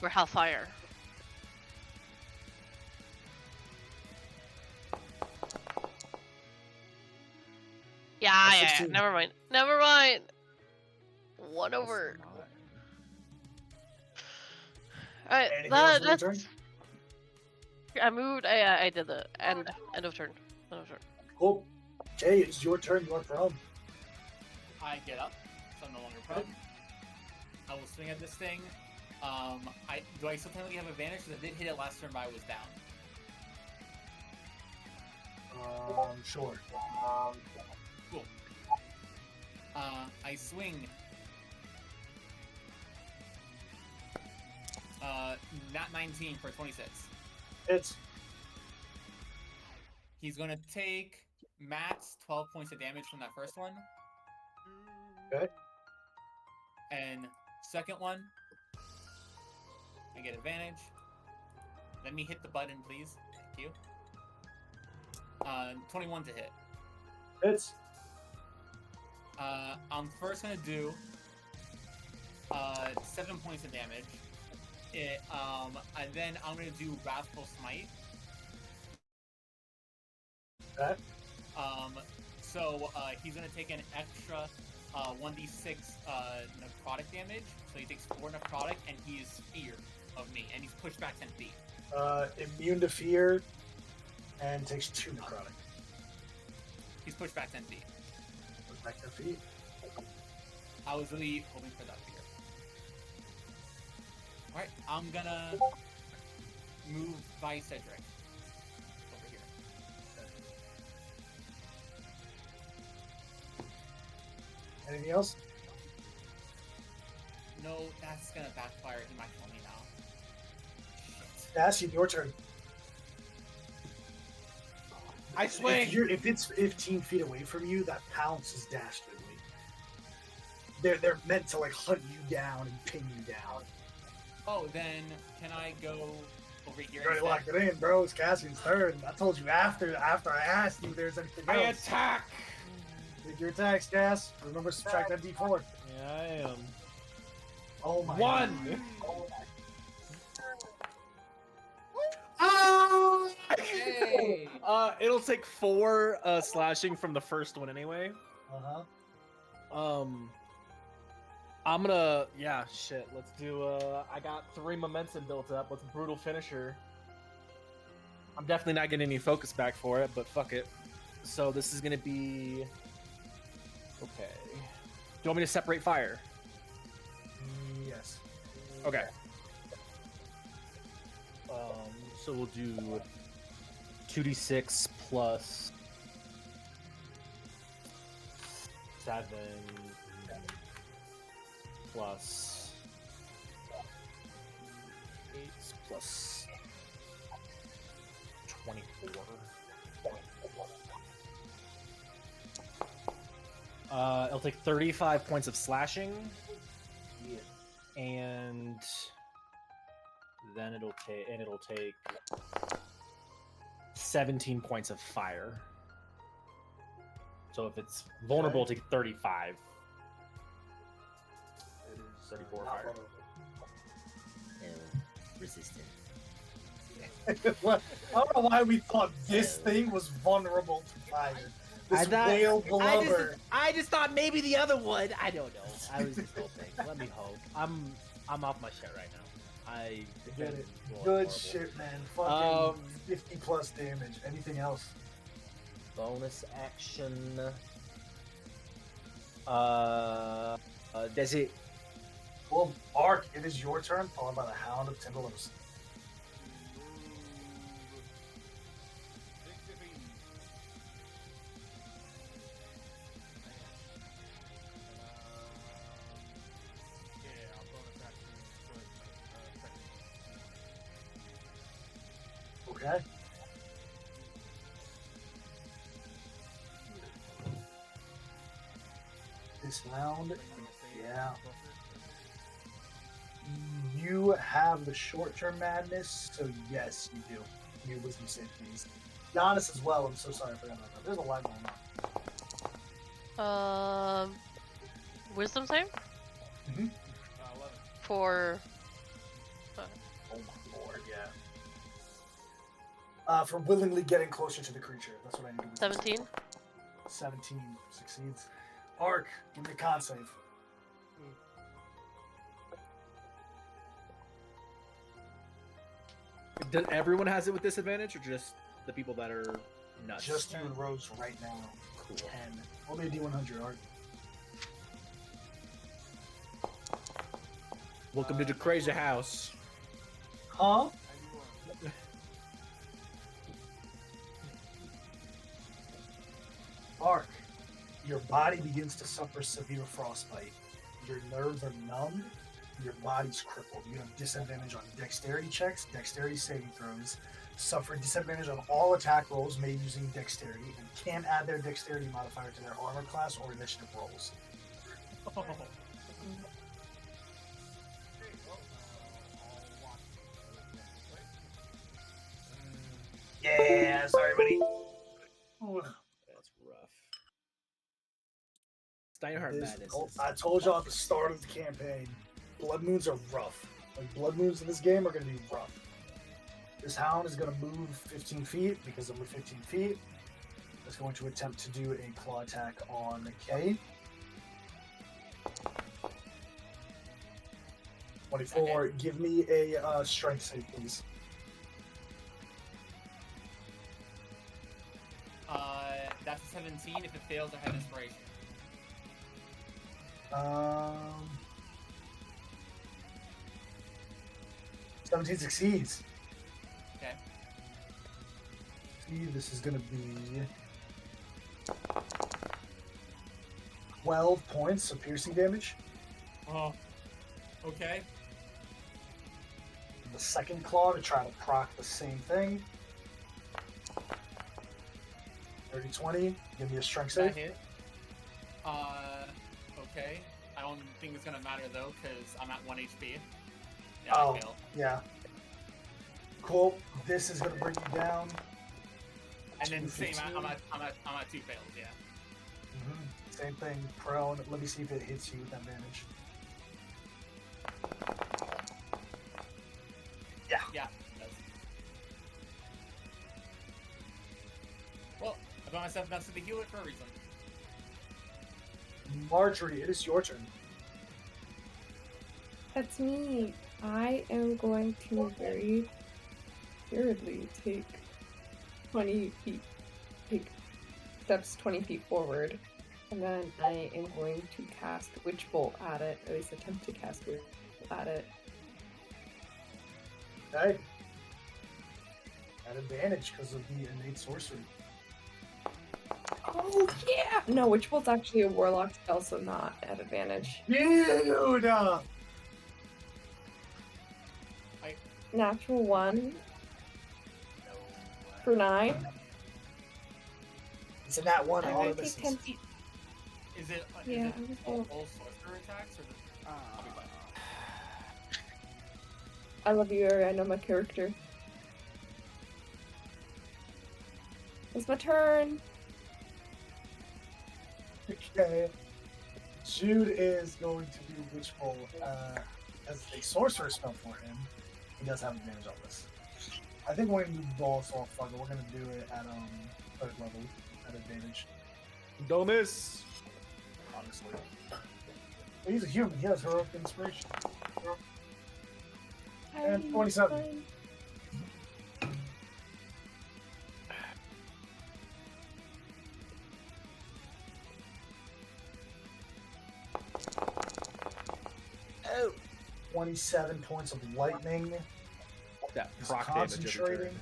Or Hellfire? Yeah. 16. Never mind. Never mind. 1 over. Alright, Anything else for your that's. turn? I moved. I did the end of turn. End of turn. Cool. Jay, it's your turn. You are prone. I get up, so I'm no longer prone. I will swing at this thing. Do I still technically have advantage? Because I did hit it last turn, but I was down. Sure. Cool. I swing. Not 19 for 26. It's He's gonna take max 12 points of damage from that first one. okay. And second one, I get advantage. Let me hit the button, please. Thank you. 21 to hit. It's I'm first gonna do 7 points of damage. And then I'm gonna do Wrathful Smite. okay. So he's gonna take an extra 1d6 necrotic damage. So he takes 4 necrotic, and he is feared of me, and he's pushed back 10 feet. Immune to fear, and takes 2 necrotic. He's pushed back 10 feet. Put back 10 feet. I was really hoping for that fear. Alright, I'm gonna move by Cedric over here. Anything else? No, that's gonna backfire. He might kill me now. Shit. Cassian, your turn. I swing. If it's 15 feet away from you, that pounce is dastardly. They're meant to like hunt you down and pin you down. Oh, then can I go over here. You already instead. locked it in, bro. It's Cassian's turn. I told you after I asked you if there's anything I else. attack. Take your attacks, Cass. Remember to subtract that D4. Yeah, I am. Oh my 1. Oh! Hey. It'll take 4 slashing from the first one anyway. Uh-huh. I'm gonna shit. Let's do I got 3 momentum built up. Let's brutal finisher. I'm definitely not getting any focus back for it, but fuck it. So this is gonna be okay. Do you want me to separate fire? Yes. Okay. So we'll do 2d6 plus 7 plus 8 plus 24. It'll take 35 points of slashing. Yeah. And then it'll take 17 points of fire. So if it's vulnerable, Okay. to 35. 34 fire. Resistant. What? I don't know why we thought this thing was vulnerable to fire. This whale blubber. I just thought maybe the other one. I don't know. I was just hoping. Let me hope. I'm off my shit right now. Get it. Good shit, man. Fucking 50 plus damage. Anything else? Bonus action. Does it? Well, Ark, it is your turn, followed by the Hound of Timberlose. Okay. This round, yeah. You have the short-term madness, so yes, you do. You wisdom save, please. Giannis as well. I'm so sorry for that. There's a lot going on. Wisdom save? Mhm. 4. Oh my lord, yeah. For willingly getting closer to the creature. That's what I need to do. 17. 17 succeeds. Ark, give me a con save. Does everyone has it with disadvantage, or just the people that are nuts? Just you and Rose right now. Cool. 10. Roll me a D100, Ark. Welcome to the crazy house. Huh? Ark, your body begins to suffer severe frostbite. Your nerves are numb. Your body's crippled. You have disadvantage on dexterity checks, dexterity saving throws, suffer disadvantage on all attack rolls made using dexterity, and can't add their dexterity modifier to their armor class or initiative rolls. Yeah, sorry, buddy. Ooh. That's rough. Steinhardt madness. I told y'all at the start of the campaign, blood moons are rough. Like, blood moons in this game are going to be rough. This hound is going to move 15 feet because I'm at 15 feet. It's going to attempt to do a claw attack on Kay. 24. Okay. Give me a strength save, please. That's a 17. If it fails, I have inspiration. 17 succeeds. Okay. See, this is going to be 12 points of piercing damage. Oh. Okay. The second claw to try to proc the same thing. 30-20. Give me a strength That save. hit. Okay. I don't think it's gonna matter though, because I'm at 1 HP. Yeah, I Oh, fail. yeah. Cool. This is gonna bring you down. And then same. 215. I'm at 2 fails. Yeah. Same thing. Prone. Let me see if it hits you with advantage. Yeah. Yeah. It does. Well, I got myself next to the healer for a reason. Marjorie, it is your turn. That's me. I am going to very hurriedly take 20 feet, take steps 20 feet forward, and then I am going to cast Witch Bolt at it, or at least attempt to cast Witch Bolt at it. Okay. At advantage because of the innate sorcery. Oh yeah! No, Witch Bolt's actually a Warlock spell, so not at advantage. Dude! Natural 1 for 9. It's in that one. I'm All gonna of take this 10 feet. Is it? Yeah, Is I was it all sorcerer attacks or? I'll be fine. I love you, Ari. I know my character. It's my turn. Okay. Jude is going to do Witch Bolt as a sorcerer spell for him. He does have advantage on this. I think we're gonna do ball, so fuck it. We're gonna do it at 3rd level at advantage. Don't miss. Honestly. But he's a human. He has heroic inspiration. And 27. Oh. 27 points of lightning. That He's proc damage every concentrating.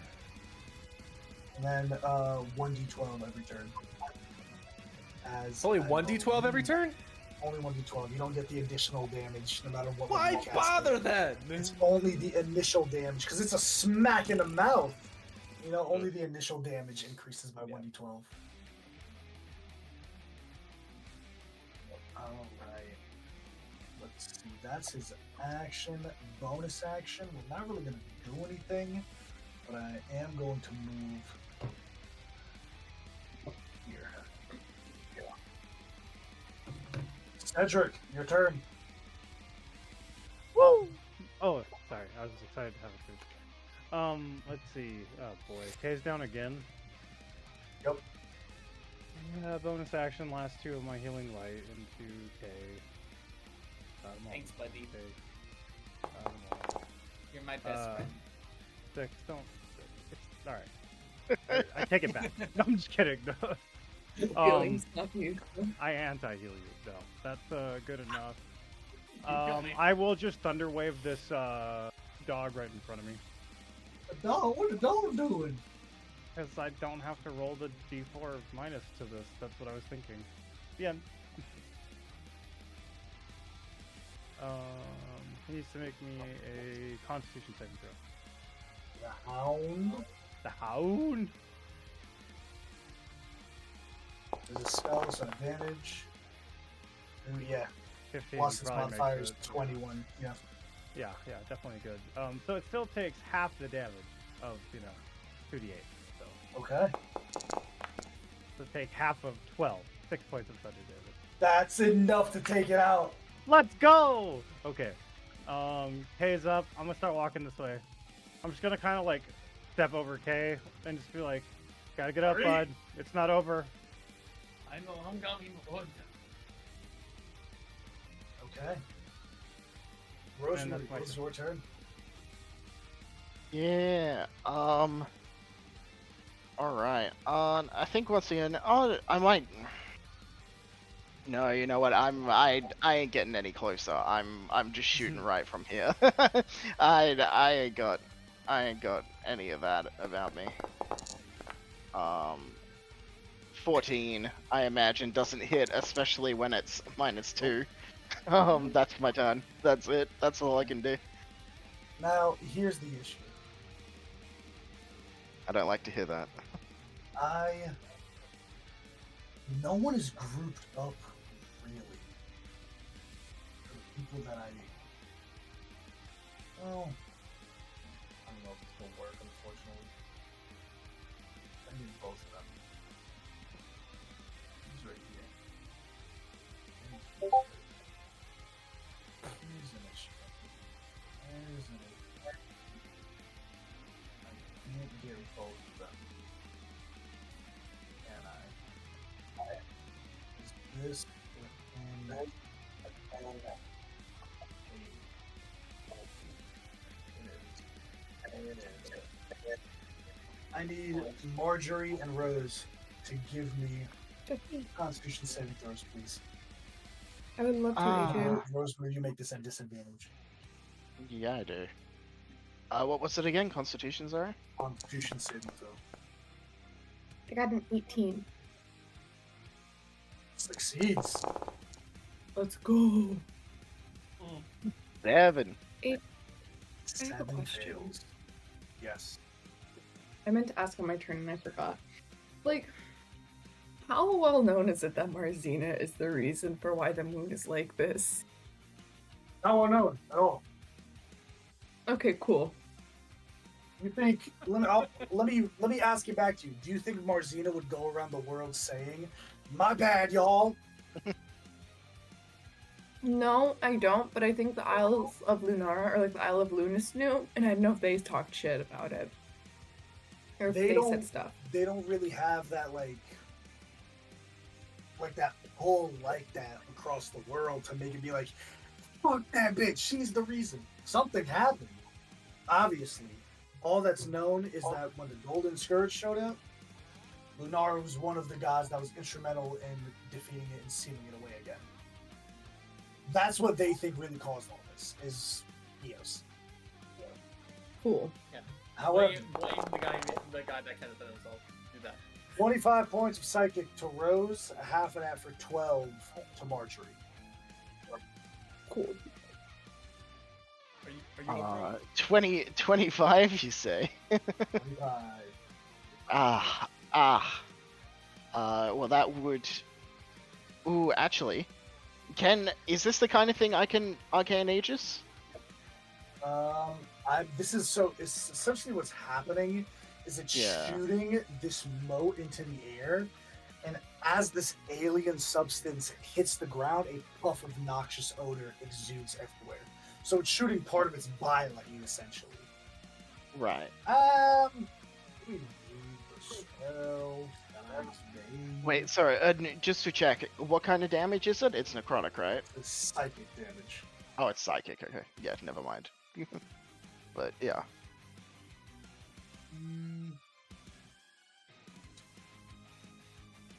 turn. And then 1d12 every turn. As It's only 1d12 every turn? Only 1d12. You don't get the additional damage no matter what. Why level you cast bother it. then? It's only the initial damage because it's a smack in the mouth. You know, only the initial damage increases by 1d12. Alright. Let's see. That's his action. Bonus action. We're not really going to do anything, but I am going to move here. Cedric, your turn. Woo! Oh, sorry. I was just excited to have a food. Let's see. Oh boy, K's down again. Yep. Bonus action. Last 2 of my healing light into K. Thanks, buddy. Okay. You're my best friend. 6. Don't. It's all right. I take it back. No, I'm just kidding. No. Feelings not you. I anti-heal you. No, that's good enough. I will just thunder wave this dog right in front of me. The dog? What the dog doing? Because I don't have to roll the d4 minus to this. That's what I was thinking. The end. He needs to make me a Constitution saving throw. The hound. The hound. There's a spell, so advantage. Ooh, yeah. 15. Plus its probably modifier makes is it. 21. Yeah. Yeah, definitely good. So it still takes half the damage of 2d8. So. Okay. So take half of 12. 6 points of thunder damage. That's enough to take it out. Let's go! Okay. K's up. I'm gonna start walking this way. I'm just gonna kind of like step over K and just be like, gotta get up, bud. It's not over. I know I'm coming. Okay. Rosemary, that's my it's your turn. Yeah. All right. I think once again, I might. No, you know what? I ain't getting any closer. I'm just shooting right from here. I ain't got any of that about me. 14, I imagine, doesn't hit, especially when it's -2. That's my turn. That's it. That's all I can do. Now, here's the issue. I don't like to hear that. No one is grouped up, really. For the people that well, I don't else to still work, unfortunately. I need both of them. He's right here. Here's an issue. There's an issue. I can't get both of them. Can I? Is this within a It is. I need Marjorie and Rose to give me Constitution saving throws, please. I would love to, AJ. Rose, will you make this at disadvantage? Yeah, I do. What was it again? Constitution, sorry? Constitution saving throw. I got an 18. Succeeds. Let's go. 7. I have a 7 question. fails. Yes. I meant to ask on my turn and I forgot. Like, how well known is it that Marzina is the reason for why the moon is like this? Not well known at all. Okay, cool. You think? Let me ask you back to you. Do you think Marzina would go around the world saying, "My bad, y'all"? No, I don't, but I think the Isles of Lunara or like the Isle of Lunas knew, and I don't know if they talked shit about it. Or if They they don't- said stuff. They don't really have that like that pull like that across the world to make it be like, "Fuck that bitch, she's the reason." Something happened. Obviously, all that's known is that when the Golden Scourge showed up, Lunara was one of the guys that was instrumental in defeating it and sealing it away again. That's what they think really caused all this, is Eos. Cool. However, blame the guy that kind of did himself. Do that. 25 points of psychic to Rose, half of that for 12 to Marjorie. Cool. Are you 25, you say? 25. Well, that would. Ooh, actually, is this the kind of thing I can Arcane Aegis? It's essentially what's happening is it's Yeah. shooting this mote into the air, and as this alien substance hits the ground, a puff of noxious odor exudes everywhere. So it's shooting part of its bile at you, essentially. Right. Let me read the spell. Thanks, babe. Wait, sorry. Just to check, what kind of damage is it? It's necrotic, right? It's psychic damage. Oh, it's psychic. Okay. Yeah, never mind. But yeah.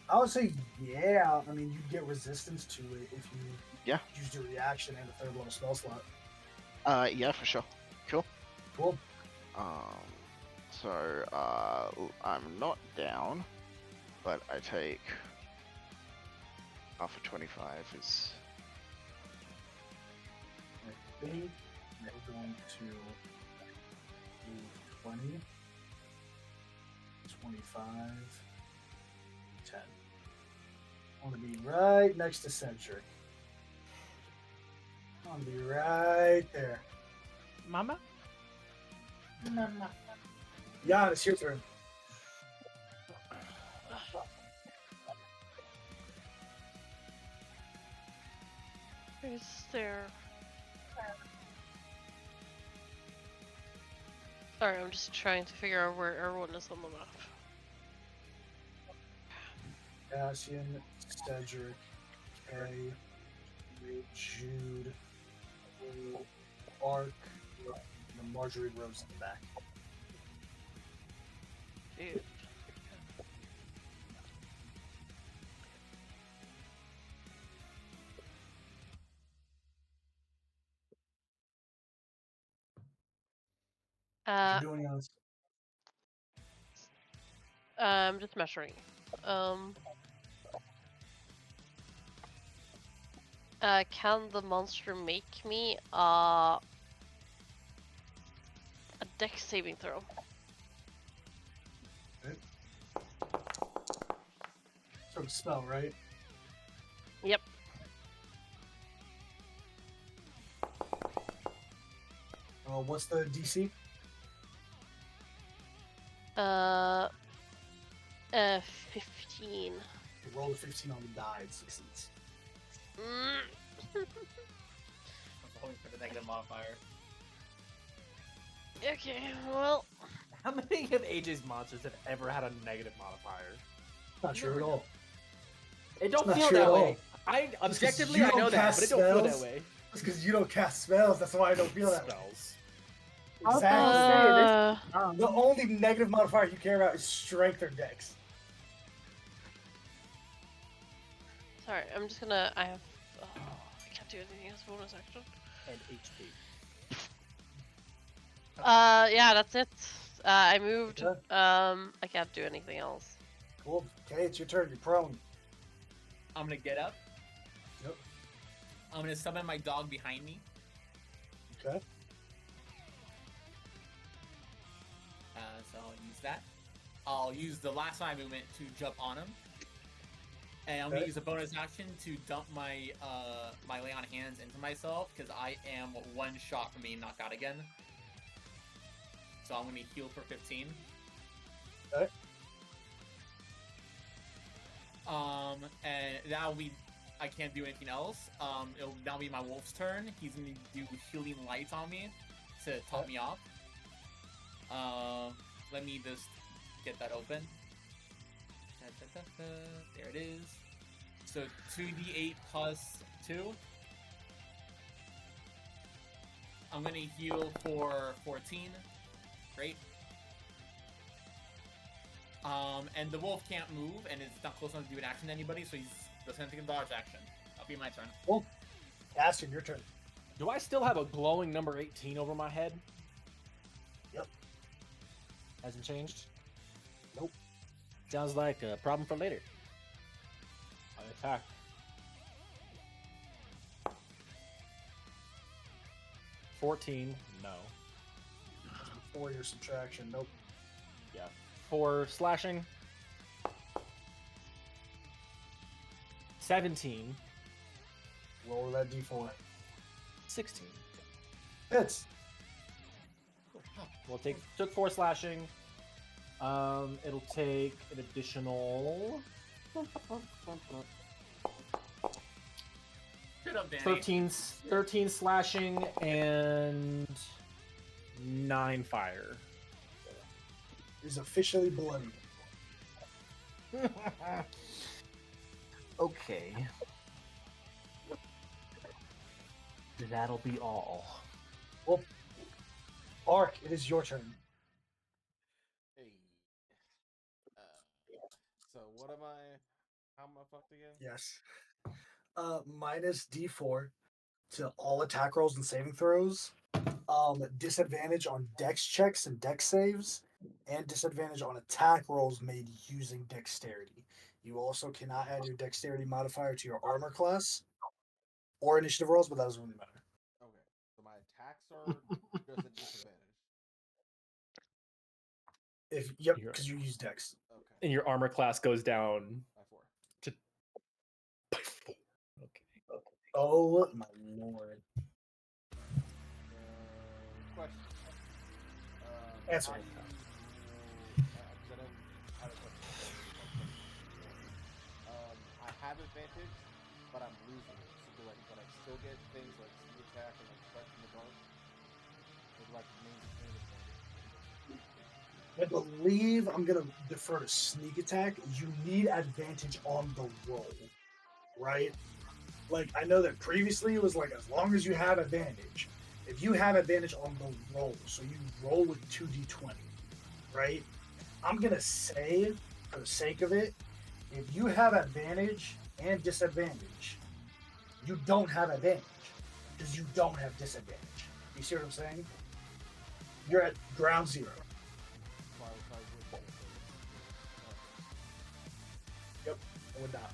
I would say, yeah. I mean, you get resistance to it if you Yeah. use your reaction and a third level spell slot. Yeah, for sure. Cool. Cool. So, I'm not down, but I take half of 25 is. I think we're going to move 20, 25, 10. I want to be right next to Cedric. I want to be right there. Mama? Jan, it's your turn. Is there? Sorry, I'm just trying to figure out where everyone is on the map. Cassian, Cedric, Kay, Jude, Ark, and Marjorie Rose in the back. Dude. What you doing, Alice? I'm just measuring. Can the monster make me a dex saving throw? Sort of spell, right? Yep. What's the DC? Uh, 15. Roll a 15 on the die, it succeeds. Mm. I'm hoping for the negative modifier. Okay, well, How many of AJ's monsters have ever had a negative modifier? Not true at all. It don't Not feel true that at way. all. I Just 'cause objectively you I don't know that, cast but it don't feel that spells, way. It's because you don't cast spells. That's why I don't feel that way. Spells. I was gonna say this. The only negative modifier you care about is strength or dex. sorry, I'm just gonna. I have. Oh, I can't do anything as bonus action. And HP. Yeah, that's it. I moved. Okay. I can't do anything else. Cool. Okay, it's your turn. You're prone. I'm gonna get up. Yep. I'm gonna summon my dog behind me. Okay. So I'll use that. I'll use the last line movement to jump on him. And I'm gonna Okay. use a bonus action to dump my my lay on hands into myself because I am one shot from being knocked out again. So I'm gonna heal for 15. Okay. And that'll be. I can't do anything else. It'll now be my wolf's turn. He's gonna do healing lights on me to top me off. Let me just get that open. There it is. So 2d8 plus 2. I'm gonna heal for 14. Great. And the wolf can't move, and it's not close enough to do an action to anybody, so he's just gonna take a dodge action. That'll be my turn. Cool. Aston, your turn. Do I still have a glowing number 18 over my head? Yep. Hasn't changed? Nope. Sounds like a problem for later. I attack. $14, no. Before your subtraction, nope. Yeah. 4 slashing. 17. Roll that d4. 16. Hits. We'll took 4 slashing. It'll take an additional Good up, Danny. 13 slashing and 9 fire. Is officially bloody. Okay. That'll be all. Well, Ark, it is your turn. Hey. So what am I? How am I fucked again? Yes. Minus d4 to all attack rolls and saving throws. Disadvantage on dex checks and dex saves, and disadvantage on attack rolls made using dexterity. You also cannot add your dexterity modifier to your armor class or initiative rolls, but that doesn't really matter. Okay. So my attacks are just at disadvantage. Yep, You're- because you use dex. Okay. And your armor class goes down By 4. by 4. Okay. Oh my lord. Question. Answer. How do you, I don't have a question. I have advantage, but I'm losing it. So but I still get things like sneak attack and like strike in the dark. With like main advantage. I believe I'm gonna defer to sneak attack. You need advantage on the roll, right? Like I know that previously it was like as long as you have advantage. If you have advantage on the roll, so you roll with 2d20, right? I'm gonna say, for the sake of it, if you have advantage and disadvantage, you don't have advantage because you don't have disadvantage. You see what I'm saying? You're at ground zero. Yep, I would not.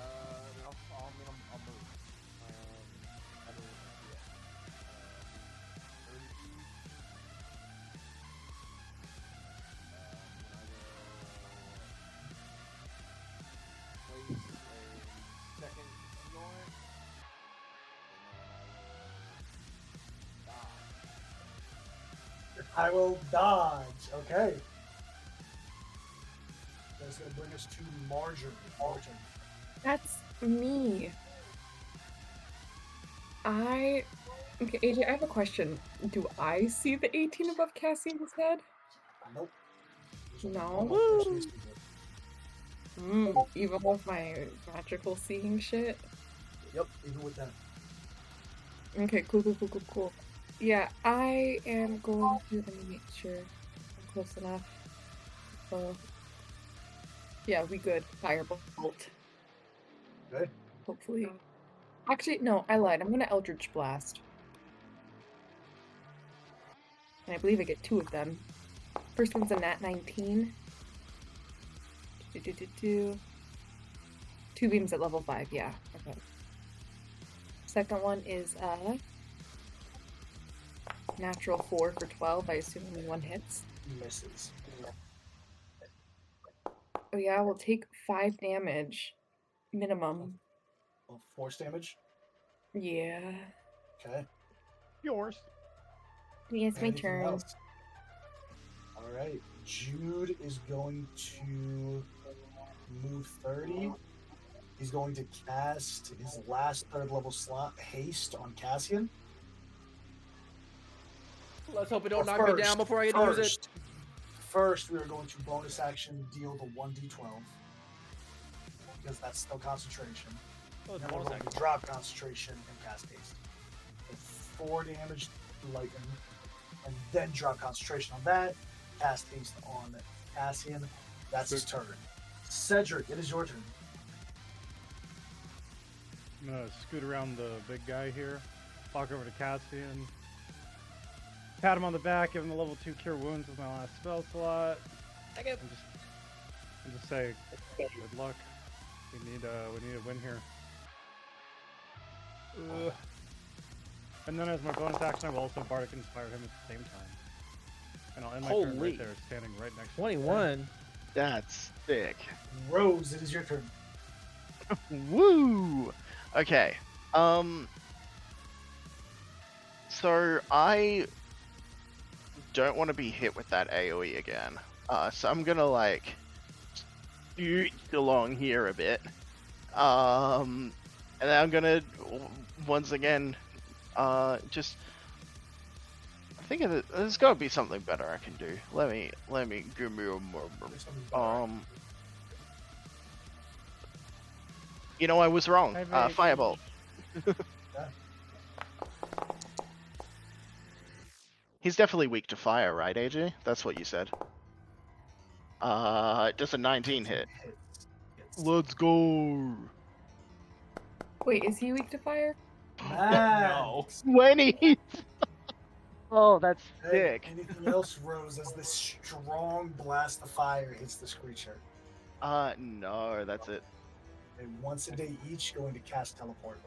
I'll move. I mean, yeah. 30 feet. I will place a second seal on it, and then I will die. I will dodge. Okay. That's gonna bring us to Marjorie. Marjorie. That's me. Okay, AJ, I have a question. Do I see the 18 above Cassian's head? Nope. No. Even with my magical seeing shit. Yep, even with that. Okay, cool. Yeah, I am going to let me make sure I'm close enough. Yeah, we good. Firebolt. Good. Hopefully. Actually, no, I lied. I'm gonna Eldritch Blast. And I believe I get 2 of them. First one's a nat 19. 2 beams at level 5, yeah. Okay. Second one is natural 4 for 12. I assume only 1 hits. Misses. Oh yeah, we'll take 5 damage. Minimum. Well, force damage. Yeah. Okay. Yours. Yeah, it's my Anything turn. else? All right. Jude is going to move 30. He's going to cast his last 3rd level slot, Haste, on Cassian. Let's hope it don't knock me down before I get to use it. First, we are going to bonus action deal the 1d12 because that's still concentration. Oh, Then we're going to drop concentration and cast haste. So 4 damage to lightning, and then drop concentration on that. Cast haste on Cassian. That's his turn. Cedric, it is your turn. I'm gonna scoot around the big guy here, walk over to Cassian, pat him on the back, give him a level 2 cure wounds with my last spell slot, Thank you. and just say, good luck. We need a win here. And then as my bonus action, I will also Bardic Inspire him at the same time. And I'll end my turn Holy. right there, standing right next to 21. That's sick. Rose, it is your turn. Woo! Okay. So I don't want to be hit with that AoE again. So I'm gonna like scoot along here a bit. And then I'm gonna once again just I think there's gotta be something better I can do. Let me give me a moment. You know, I was wrong. Firebolt. He's definitely weak to fire, right, AJ? That's what you said. Does a 19 hit? Let's go. Wait, is he weak to fire? No. 20. Oh, that's Hey, sick. anything else, Rose, as this strong blast of fire hits this creature? No, that's it. And once a day each, going to cast teleport.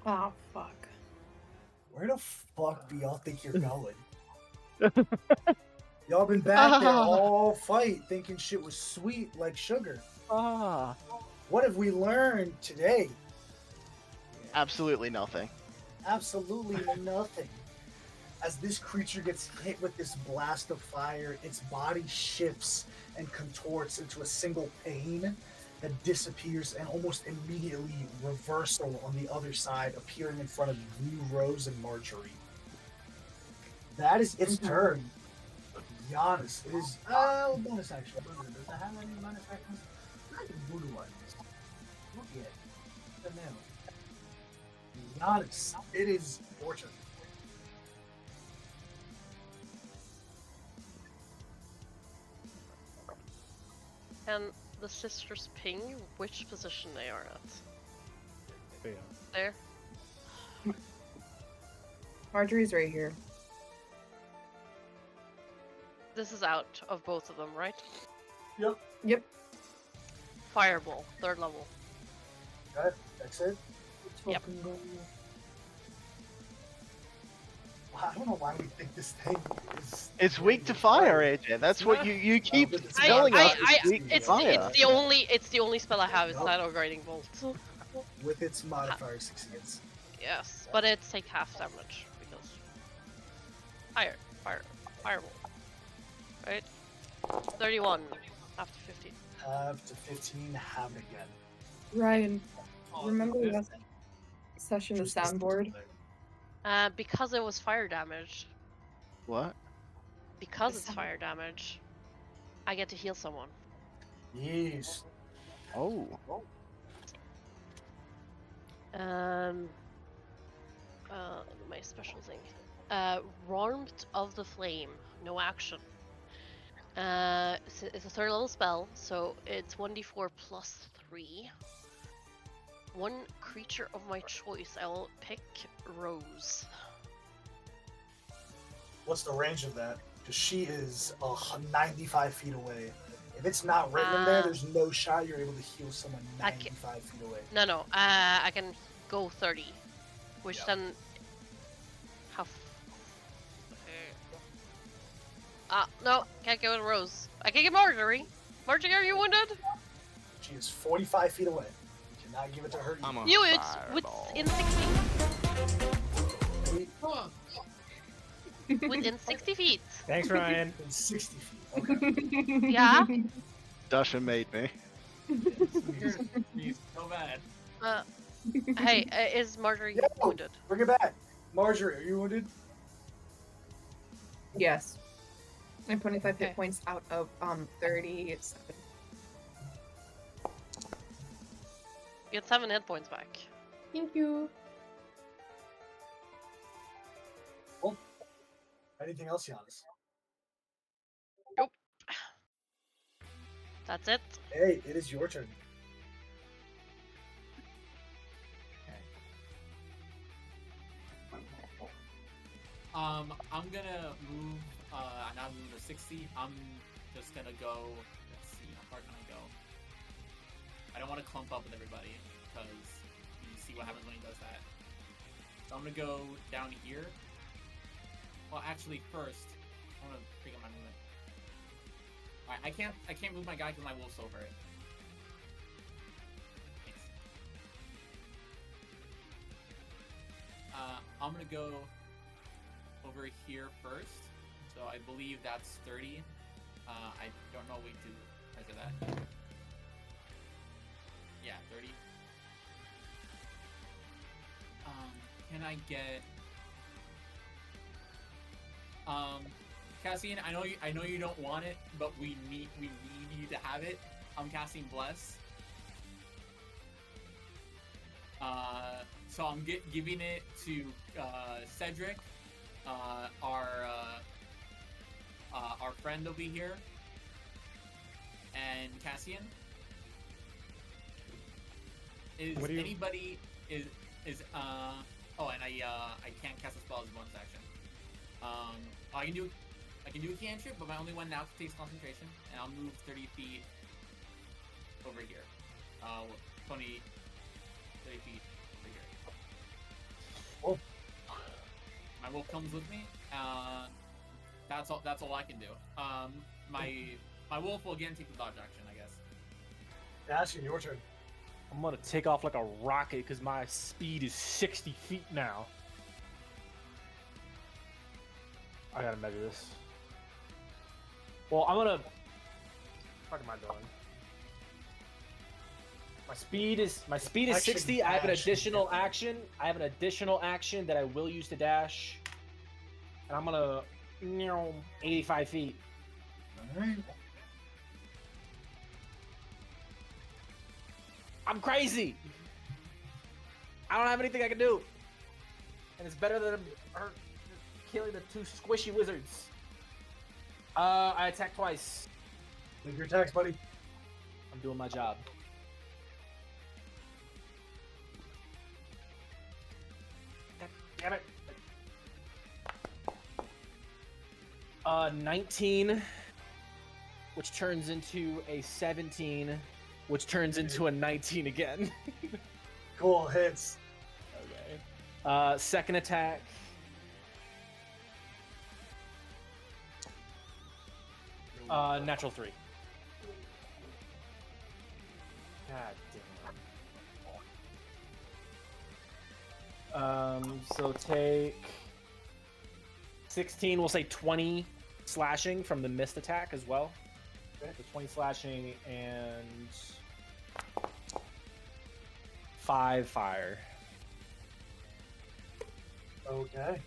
Oh, fuck. Where the fuck do y'all think you're going? Y'all been back there all fight thinking shit was sweet like sugar. What have we learned today? Absolutely nothing. Absolutely nothing. As this creature gets hit with this blast of fire, its body shifts and contorts into a single pane that disappears, and almost immediately reversal on the other side, appearing in front of you, Rose, and Marjorie. That is its turn. Giannis, it is bonus action. Does it have any bonus actions? I can voodoo on this. Look at it. The nail. Giannis, it is your turn. And the sisters ping which position they are at. Yeah. There. Marjorie's right here. This is out of both of them, right? Yep. Fireball, 3rd level. Okay, that's it. Yep. Well, I don't know why we think this thing is. It's weak to fire, AJ. That's what you keep It's telling us. It's weak to It's fire. the only spell I have is Shadow Guiding Bolt. With its modifier succeeds. Yes, but it's take half damage because fire. Fireball. Right? 31 after 15. Have to 15, have it again. Ryan, Oh, remember this- last session the Just this soundboard? thing. Because it was fire damage. What? Because The it's sound- fire damage, I get to heal someone. Yes. Oh. My special thing. Warmth of the Flame. No action. It's a third level spell, so it's 1d4 plus 3. One creature of my choice. I will pick Rose. What's the range of that? Because she is 95 feet away. If it's not written in there, there's no shot you're able to heal someone I ca- 95 feet away. No. I can go 30, which Yep. then. How? No, can't go with Rose. I can get Marjorie. Marjorie, are you wounded? She is 45 feet away. You cannot give it to her. I'm a You, it's fireball. within 60. Come on. Within 60 feet. Thanks, Ryan. In 60 feet. Okay. Yeah. Dasha made me. He's so bad. Hey, is Marjorie Yo! wounded? Bring it back. Marjorie, are you wounded? Yes. I'm 25 Okay. hit points out of 37. You get 7 hit points back. Thank you. Anything else, Giannis? That's it. Hey, it is your turn. I'm gonna move. Now move to 60. I'm just gonna go. Let's see, how far can I go? I don't want to clump up with everybody because you see what happens when he does that. So I'm gonna go down here. Well, actually, first I want to pick up my movement. Alright, I can't move my guy because my wolf's over it. Thanks. I'm gonna go over here first. So I believe that's 30. I don't know. Wait to measure that. Yeah, 30. Can I get? Cassian, I know you don't want it, but we need you to have it. I'm casting Bless. So I'm giving it to Cedric, our friend over here, and Cassian. What do you- Anybody oh, and I can't cast a spell as a bonus action. I can do a cantrip, but my only one now takes concentration, and I'll move 30 feet over here. 30 feet over here. Oh. My wolf comes with me. That's all I can do. My wolf will again take the dodge action, I guess. Cassian, your turn. I'm gonna take off like a rocket because my speed is 60 feet now. I gotta measure this. Well, I'm gonna. What am I doing? My speed is Action 60. I have an dash. additional action. I have an additional action that I will use to dash, and I'm gonna 85 feet. Alright. I'm crazy. I don't have anything I can do, and it's better than her killing the two squishy wizards. I attack twice. Make your attacks, buddy. I'm doing my job. Damn it. 19, which turns into a 17, which turns into a 19 again. Cool, hits. Okay. Second attack. Natural 3. God damn. So take 16, we'll say 20 slashing from the missed attack as well. The 20 slashing and 5 fire. Okay.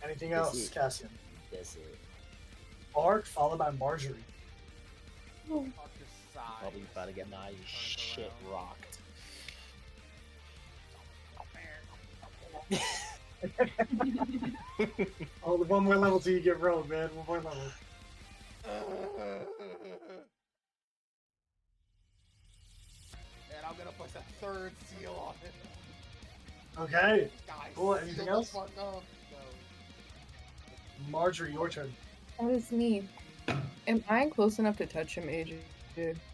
Anything else, Cassian? That's it. Bart, followed by Marjorie. Probably about to get my shit rocked. Oh, one more level till you get rolled, man. One more level. And I'm gonna push a third seal on it. Okay. Guys, Cool. Anything seal the else? fuck up. No. Marjorie, your turn. That is me. Am I close enough to touch him, AJ?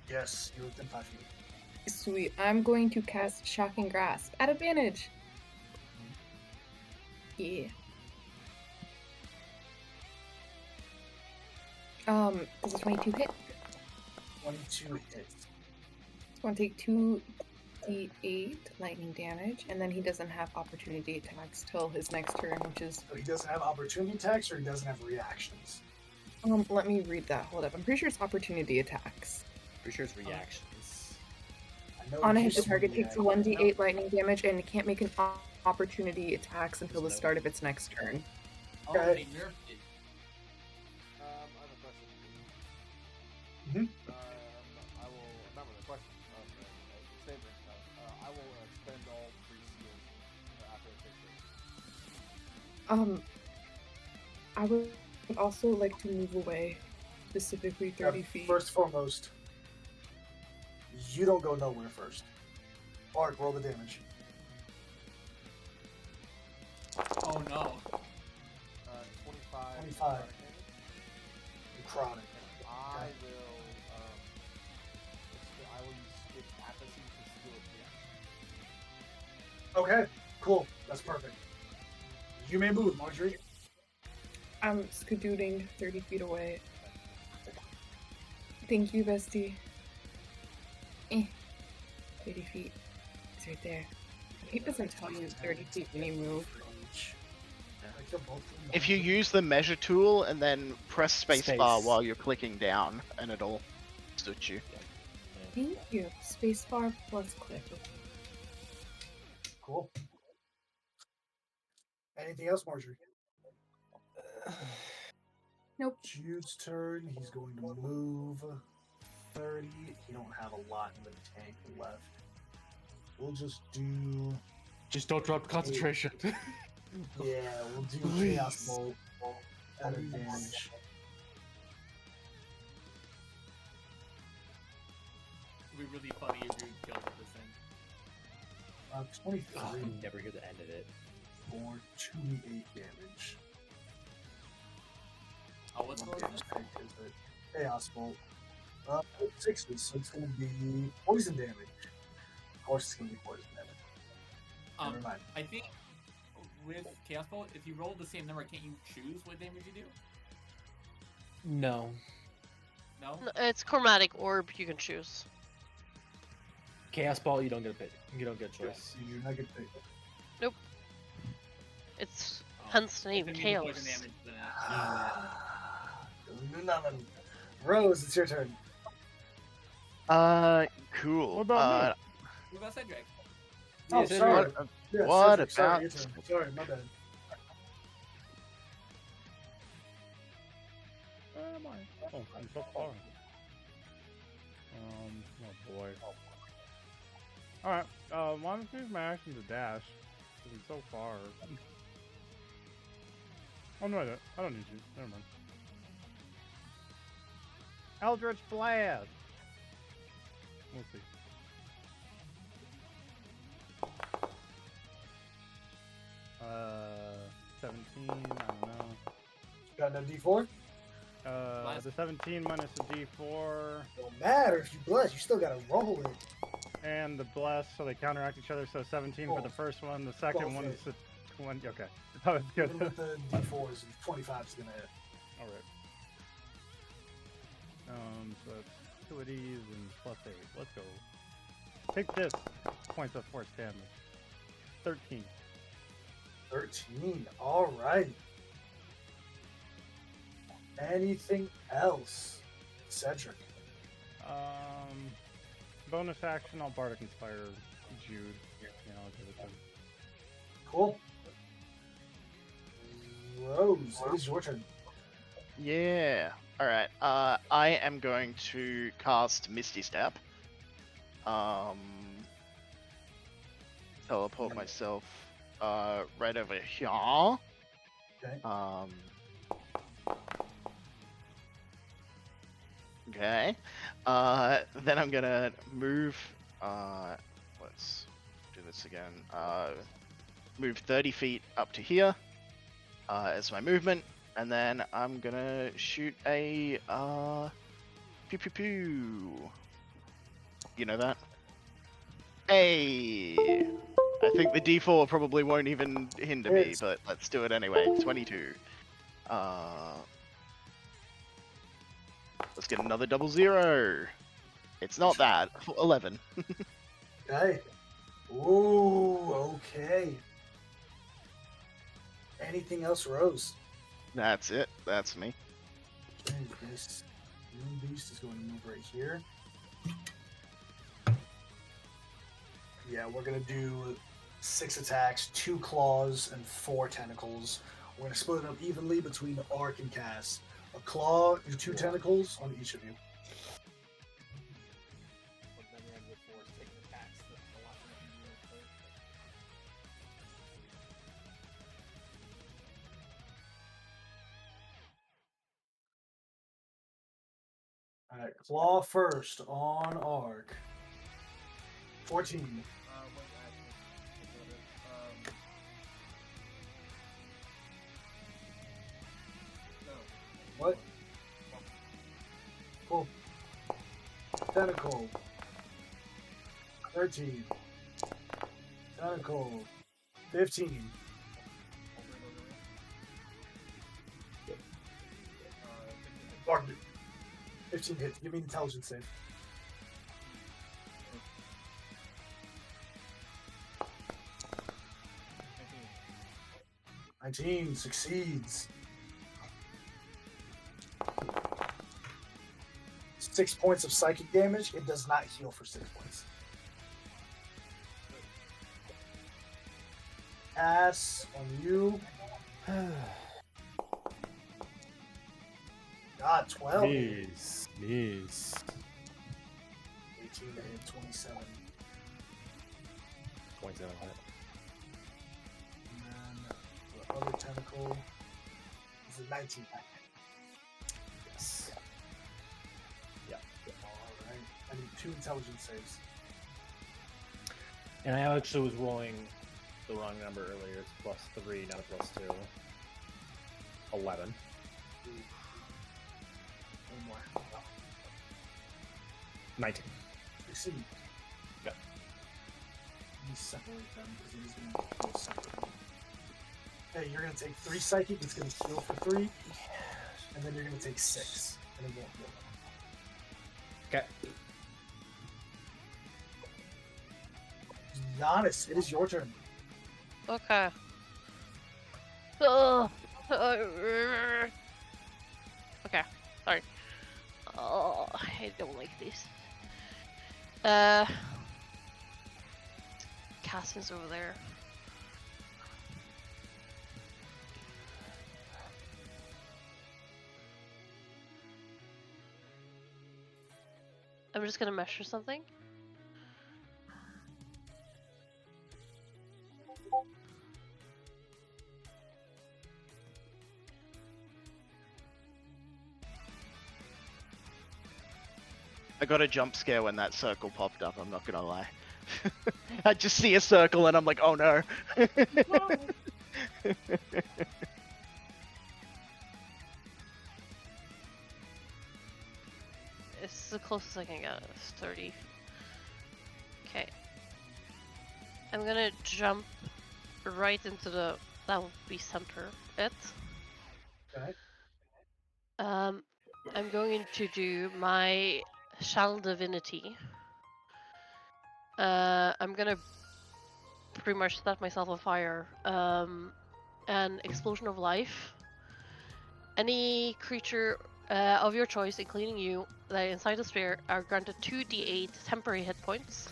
Yes, you're within 5 feet. Sweet. I'm going to cast Shocking Grasp at advantage. Yeah. Does a 22 hit? 22 hits. It's going to take 2d8 lightning damage, and then he doesn't have opportunity attacks till his next turn, which is... So he doesn't have opportunity attacks, or he doesn't have reactions? let me read that. Hold up. I'm pretty sure it's opportunity attacks. Pretty sure it's reactions. I know On a he hit, the used to target be takes a react- 1d8 lightning damage and can't make an opportunity attacks until the start of its next turn. Oh, Okay. they nerfed it. I have a question. Mhm. I will remember the question. Statement. I will spend all 3 seals after I take this. I would also like to move away, specifically 30 feet. First and foremost, you don't go nowhere first. Bart, roll the damage. Oh no. 25. 25. necrotic damage. Necrotic. I will. I will use its apathy to steal its reaction. Okay, cool. That's perfect. You may move, Marjorie. I'm skedooding 30 feet away. Thank you, bestie. 30 feet. It's right there. It doesn't tell you 30 feet when you move. If you use the measure tool and then press spacebar Space. while you're clicking down, and it'll suit you. Thank you. Spacebar plus click. Cool. Anything else, Marjorie? Nope. Jude's turn. He's going to move 30. He don't have a lot in the tank left. We'll just do... Just don't drop concentration. Yeah, we'll do Please. Chaos Bolt at advantage. It'd be really funny if you killed this thing. 23 Never hear the end of it. for 2d8 damage. Oh, what's going on? Chaos Bolt. 6s, so it's going to be poison damage. Of course, it's going to be poison damage. Never mind. I think with Chaos Bolt, if you roll the same number, can't you choose what damage you do? No. No? It's chromatic orb. You can choose. Chaos Ball, you don't get a pick. You don't get a choice. You're not going to pick it. It's hence the name Then you do Chaos. poison damage then. Do nothing. Rose, it's your turn. Cool. What about What about Cedric? Oh, Cedric. sorry. Yeah, What Cedric, sorry, about- your turn. Sorry, my bad. Where am I? Oh, I'm so far. Oh boy. Alright, why don't I use my action to dash? Because he's so far. Oh no, I don't need you. Never mind. Eldritch Blast! We'll see. Uh, 17, I don't know. Got no D4? The 17 minus the D4 Don't matter if you bless, you still gotta roll it. and the bless, so they counteract each other. So 17 for the first one, the second Both one hit. is the 20. Okay, that was good. Even with the D4s, 25 is gonna hit. All right. So that's 2 of these and plus 8. Let's go. Take this. Points of force damage. 13. 13. All right. Anything else, Cedric? Bonus action, I'll Bardic Inspire Jude. Yeah, I'll give it to him. Cool. Rose, it is your turn. Yeah. All right. I am going to cast Misty Step. Teleport myself right over here. Okay. Okay. Then I'm gonna move. Let's do this again. Move 30 feet up to here as my movement, and then I'm gonna shoot a pew pew pew. You know that? Hey. I think the D4 probably won't even hinder me, Hits. but let's do it anyway. 22. Let's get another 00. It's not that. 11. Okay. Ooh, okay. Anything else, Rose? That's it. That's me. Okay, this Moon Beast is going to move right here. Yeah, we're going to do 6 attacks, 2 claws, and 4 tentacles. We're going to split it up evenly between the Arc and Cass. A claw and 2 tentacles on each of you. But then we have with force taking attacks that a lot of them do first. All right, claw first on Arc. 14. Wait, actually, no. What? Cool. Tentacle. 13. Tentacle. 15. Mark it. 15 hits. Give me an intelligence save. Uh, 19 succeeds. 6 points of psychic damage. It does not heal for 6 points. Pass on you. God, 12. Miss. 18 to hit, 27. 27 hit. And then the other tentacle is a 19. Yes. Alright. I need 2 intelligence saves. And I actually was rolling the wrong number earlier. It's +3, not a +2. 11. One more. 19. Succeed. Yeah. Let me separate them because it is going to heal separately. Okay, you're going to take 3 psychic. It's going to heal for 3. And then you're going to take 6. And it won't heal. Okay. Giannis, it is your turn. Okay. Oh, okay, sorry. Oh, I don't like this. Cassian's over there. I'm just gonna measure something. I got a jump scare when that circle popped up, I'm not gonna lie. I just see a circle and I'm like, oh no. It's the closest I can get. It's 30. Okay. I'm gonna jump right into the. That will be center it. Okay. I'm going to do my Shall Divinity. I'm gonna pretty much set myself on fire. An explosion of life. Any creature of your choice, including you, that are inside the sphere, are granted 2d8 temporary hit points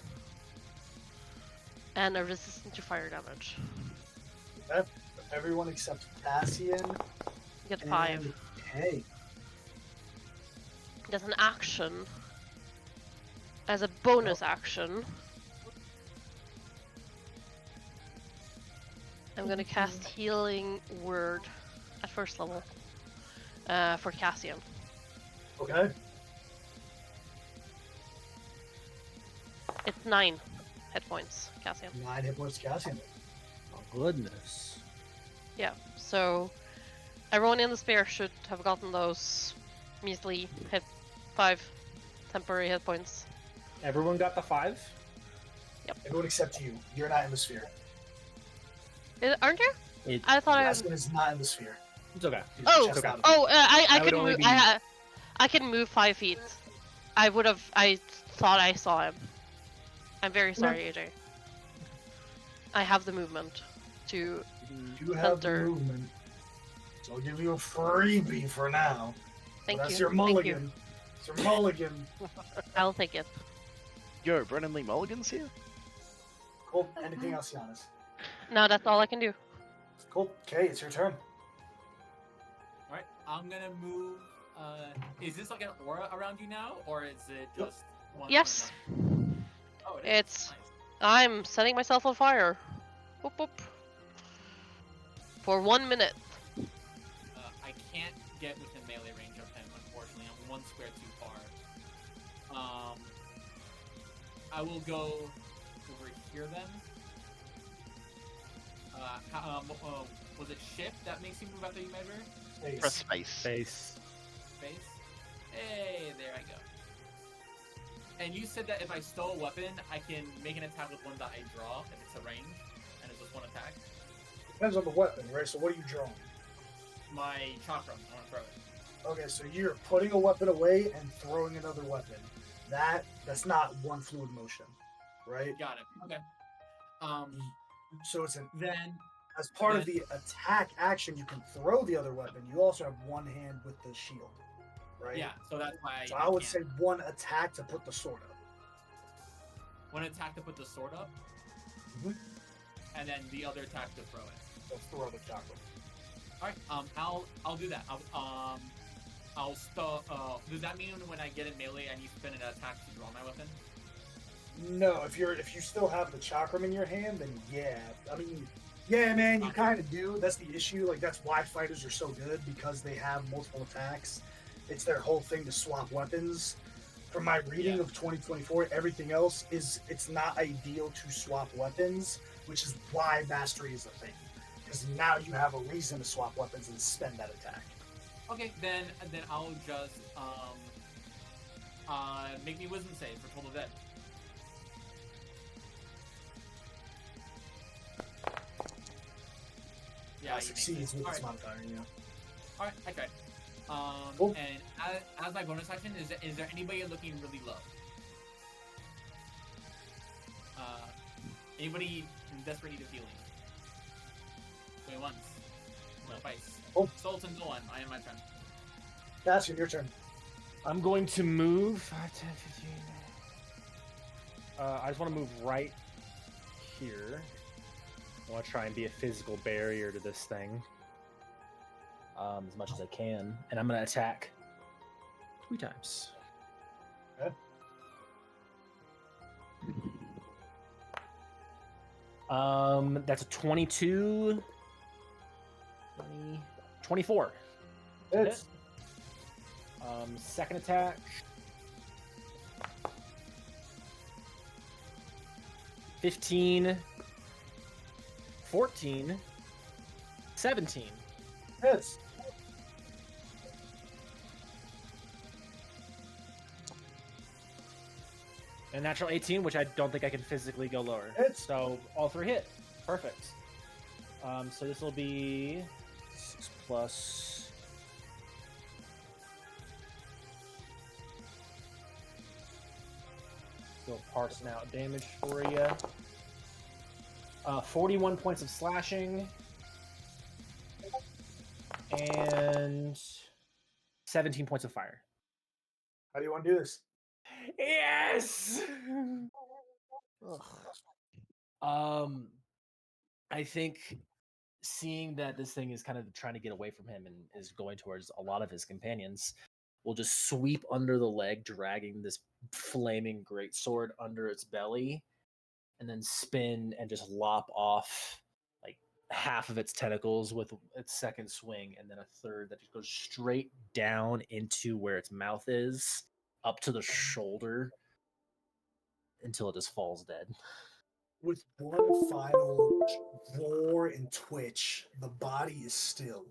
and are resistant to fire damage. Okay. Everyone except Cassian. You get 5. Hey. That's an action. As a bonus action, I'm gonna cast Healing Word at first level for Cassian. Okay. It's 9 hit points, Cassian. 9 hit points, Cassian. Oh, goodness. Yeah, so everyone in the sphere should have gotten those measly 5 temporary hit points. Everyone got the 5? Everyone except you. You're not in the sphere. Aren't you? It, I thought Cassian is not in the sphere. it's okay. He's Oh, just out of oh, it. I I would could only move. be- I can move 5 feet. I thought I saw him. I'm very sorry, AJ. I have the movement to You have the center. movement. So I'll give you a freebie for now. Thank That's you. your Thank you. mulligan. It's your mulligan. I'll take it. Yo, Brennan Lee Mulligan's here? Cool. Anything else, Giannis? No, that's all I can do. Cool. Okay, it's your turn. Alright, I'm gonna move. Is this like an aura around you now, or is it just one? Yes. Oh, it is. It's. Nice. I'm setting myself on fire. Whoop whoop. For 1 minute. I can't get within melee range of him, unfortunately. I'm 1 square too far. I will go over here then. Was it shift that makes you move after you measure? Press space. Space. Space? Hey, there I go. And you said that if I stole a weapon, I can make an attack with one that I draw, if it's a range, and it's just 1 attack. Depends on the weapon, right? So what are you drawing? My chakram, I want to throw it. Okay, so you're putting a weapon away and throwing another weapon. That's not one fluid motion, right? Got it. Okay. So it's an Then as part of the attack action, you can throw the other weapon. You also have one hand with the shield, right? yeah, so that's why. So I would can't. say one attack to put the sword up. 1 attack to put the sword up, Mhm. and then the other attack to throw it. So throw the chakra. All right. I'll do that. I'll does that mean when I get in melee, I need to spend an attack to draw my weapon? No, if you still have the chakram in your hand, then yeah. I mean, yeah, man, you kind of do. That's the issue. Like that's why fighters are so good because they have multiple attacks. It's their whole thing to swap weapons. From my reading of 2024, everything else it's not ideal to swap weapons, which is why mastery is a thing. Because now you have a reason to swap weapons and spend that attack. Okay, then I'll just make me wisdom save for total dead. Yeah, Succeeds with its Alright. modifier, yeah. Alright, okay. Cool. And as my bonus action, is there anybody looking really low? Anybody in desperate need of healing? Going once. No, twice. Oh. Sultan, go on. I am my turn. Cassian, your turn. I'm going to move 5, 10, 15. I just want to move right here. I want to try and be a physical barrier to this thing as much as I can, and I'm going to attack 3 times. Okay. That's a 22, 20, 24. It's Second attack. 15, 14, 17. hits. And natural 18, which I don't think I can physically go lower. Hits. So all 3 hit. Perfect. So this will be 6 plus. Still parsing out damage for you. 41 points of slashing and 17 points of fire. How do you want to do this? Yes. I think seeing that this thing is kind of trying to get away from him and is going towards a lot of his companions, will just sweep under the leg, dragging this flaming greatsword under its belly, and then spin and just lop off like half of its tentacles with its second swing, and then a third that just goes straight down into where its mouth is, up to the shoulder, until it just falls dead. With one final roar and twitch, the body is still.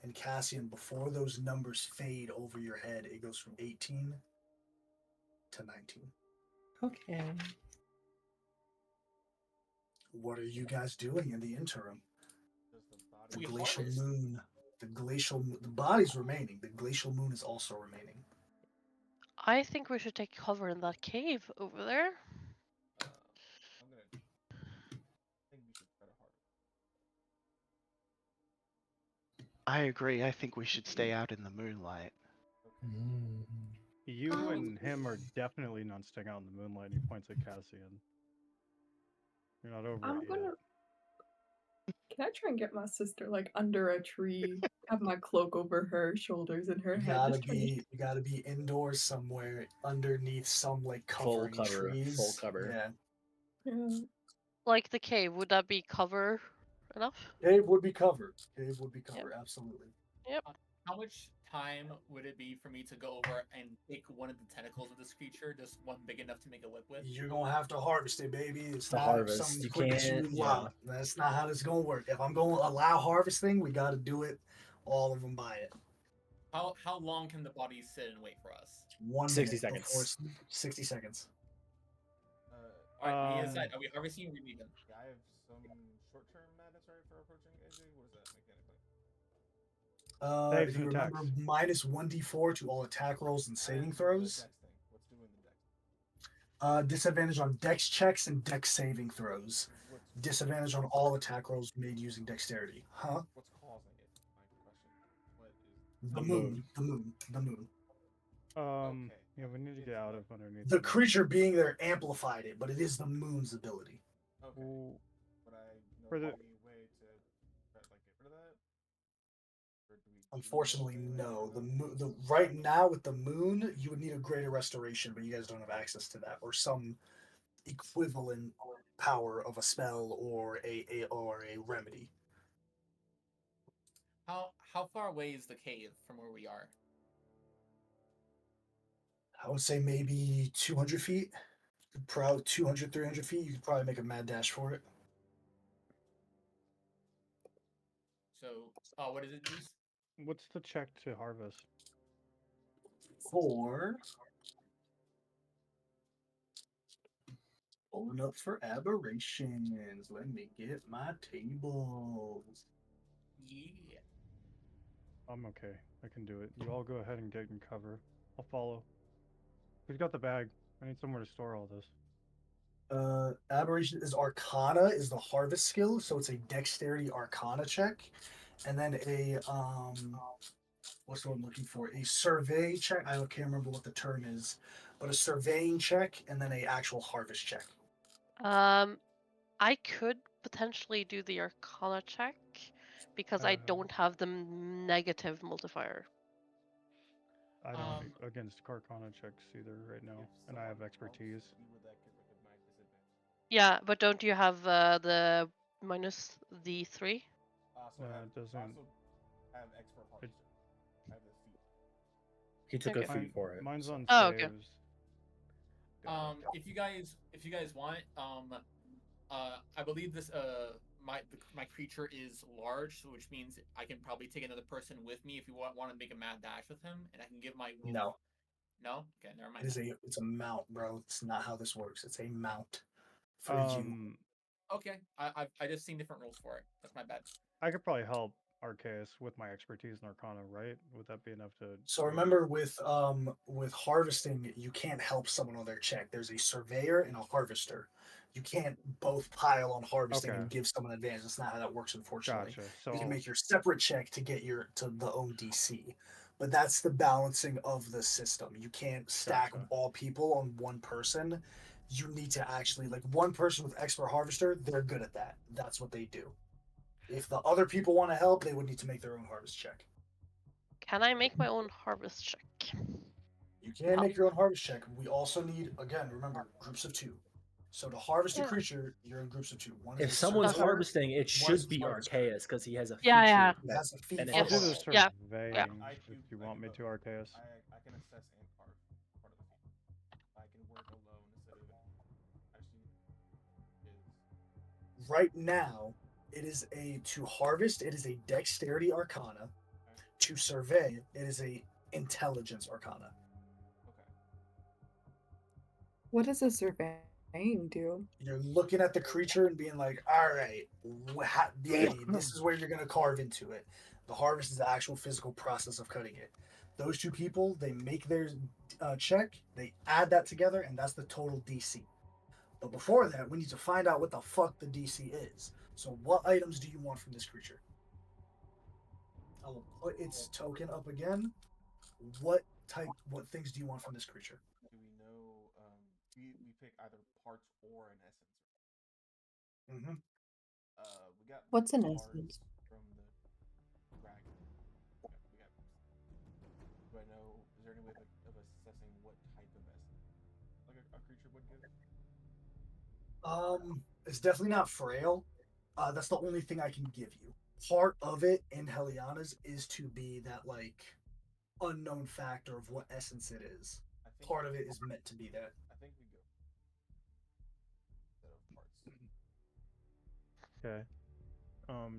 And Cassian, before those numbers fade over your head, it goes from 18 to 19. Okay. What are you guys doing in the interim? The We glacial harvest. moon. The body's remaining. The glacial moon is also remaining. I think we should take cover in that cave over there. I'm gonna. I think we should try to harvest. I agree. I think we should stay out in the moonlight. You and him are definitely not staying out in the moonlight. And he points at Cassian. You're not over I'm it gonna. yet. Can I try and get my sister like under a tree, have my cloak over her shoulders and her You head? gotta Just trying be indoors somewhere underneath some like Full covering cover. trees. Full cover. Yeah. to. Like the cave, would that be cover enough? Cave would be covered. Cave would be covered, absolutely. Yep. How much time would it be for me to go over and pick one of the tentacles of this creature, just one big enough to make a whip with? You're gonna have to harvest it, baby. It's The not harvest. something You quick as can't- you out. That's not how this is gonna work. If I'm gonna allow harvesting, we gotta do it all of them by it. How long can the bodies sit and wait for us? 60 minute before seconds. 60 seconds. Alright, he said, are we harvesting or leaving? Yeah, I have some short-term madness right for approaching AJ. What is that mechanically? Saves If you and remember, attacks. minus 1d4 to all attack rolls and saving throws. Dex thing. What's doing the dex? Disadvantage on dex checks and dex saving throws. Disadvantage on all attack rolls made using dexterity. Huh? What's causing it? My question. What is The moon. The moon. The moon. Yeah, we need to get out of underneath. The creature being there amplified it, but it is the moon's ability. Okay. Ooh. Would I know For the- any way to like get rid of that? Or do we Unfortunately, no. The right now with the moon, you would need a greater restoration, but you guys don't have access to that, or some equivalent power of a spell or a remedy. How far away is the cave from where we are? I would say maybe 200 feet. Probably 200, 300 feet. You could probably make a mad dash for it. So, what is it, Juice? What's the check to harvest? 4. Pulling up for aberrations. Let me get my tables. Yeah. I'm okay. I can do it. You all go ahead and get in cover. I'll follow. Who's got the bag? I need somewhere to store all this. Aberration is Arcana, is the harvest skill, so it's a dexterity Arcana check, and then a what's what I'm looking for? A survey check. I can't remember what the term is, but a surveying check and then a actual harvest check. I could potentially do the Arcana check because I don't have the negative multiplier. I don't against Arcana checks either right now, and I have expertise. Yeah, but don't you have the minus the 3? So it doesn't. I also have expert harvester. I have the feat. He took Okay. a feat for it. Mine's on Oh, okay. saves. If you guys want, I believe this my creature is large, so which means I can probably take another person with me if you want to make a mad dash with him, and I can give my wolf. No. No? Okay, never mind. It's a mount, bro. It's not how this works. It's a mount for you. Okay, I just seen different rules for it. That's my bad. I could probably help. Arceus with my expertise in Arcana, right? Would that be enough to? So remember, with harvesting, you can't help someone on their check. There's a surveyor and a harvester. You can't both pile on harvesting Okay. and give someone advantage. That's not how that works, unfortunately. Gotcha. You can So make your separate check to get your to the own DC, but that's the balancing of the system. You can't stack Gotcha. all people on one person. You need to actually like one person with expert harvester. They're good at that. That's what they do. If the other people want to help, they would need to make their own harvest check. Can I make my own harvest check? You can make your own harvest check. We also need, again, remember, groups of two. So to harvest a Yeah. creature, you're in groups of two. One is If the someone's surveyor, harvesting, it one is should the be harvester. Arceus because he has a feature. Yeah, yeah. It has a feat And for I'll do the harvest. Yeah. surveying if you want me to, Arceus. I can assess and part of the feat. I can work alone instead of actually is Right now, it is a to harvest. It is a dexterity arcana. To survey, it is a intelligence arcana. okay. What does a surveying do? You're looking at the creature and being like, all right, yay, this is where you're going to carve into it. The harvest is the actual physical process of cutting it. Those two people, they make their check, they add that together, and that's the total DC. But before that, we need to find out what the fuck the DC is. So, what items do you want from this creature? I will put its token up again. What things do you want from this creature? Do we know? We pick either parts or an essence. Mm-hmm. We got What's an parts essence? from the dragon. We got. Do I know? Is there any way of assessing what type of essence like a creature would give? It's definitely not frail. That's the only thing I can give you. Part of it in Heliana's is to be that like unknown factor of what essence it is. Part of it is meant to be that. I think we go. Set of parts. Okay.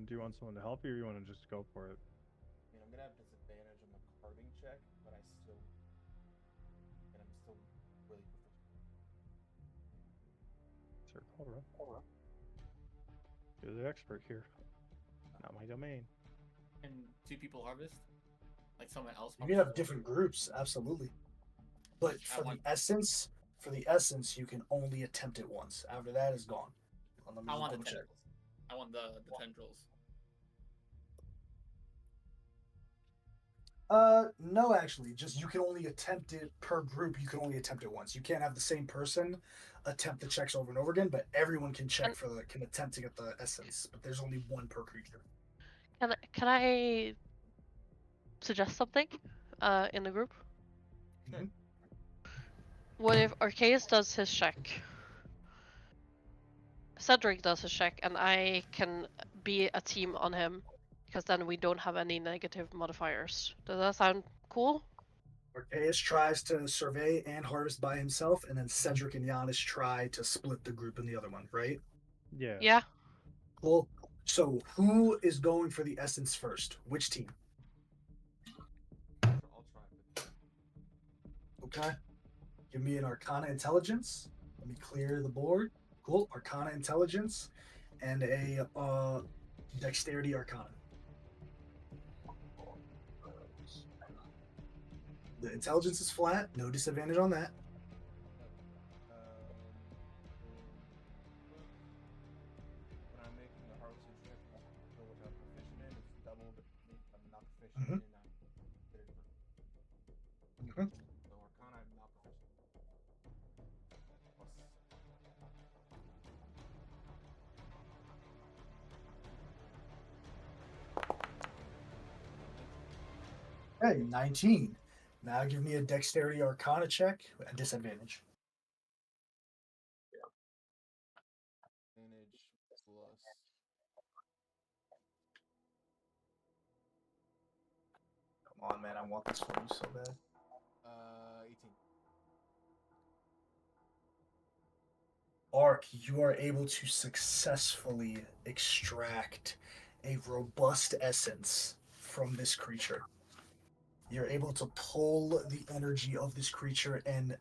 Do you want someone to help you, or you want to just go for it? I mean, I'm gonna have disadvantage on the carving check, but I'm still really proficient. Sir Caldera. You're the expert here. Not my domain. Can two people harvest? Like someone else? You can have different groups, absolutely. But I for want- the essence, you can only attempt it once. After that, it's gone. Let me I want the double check. tendrils. I want the tendrils. No, actually, just you can only attempt it per group. You can only attempt it once. You can't have the same person attempt the checks over and over again. But everyone can check can attempt to get the essence. But there's only one per creature. Can I suggest something? In the group. Mhm. What if Arceus does his check? Cedric does his check, and I can be a team on him, because then we don't have any negative modifiers. Does that sound cool? Arceus tries to survey and harvest by himself, and then Cedric and Giannis try to split the group in the other one, right? Yeah. Yeah. Cool. So who is going for the essence first? Which team? I'll try. Okay. Give me an Arcana Intelligence. Let me clear the board. Cool. Arcana Intelligence and a Dexterity Arcana. The intelligence is flat. No disadvantage on that. When I'm making the harvesting check, which I'm proficient in, it's doubled. If I'm not proficient in, I'm considered Mhm. So Arcana, I'm not proficient. Plus. Okay, 19. Now give me a Dexterity Arcana check at disadvantage. Advantage plus. Come on, man. I want this for you so bad. 18. Ark, you are able to successfully extract a robust essence from this creature. You're able to pull the energy of this creature and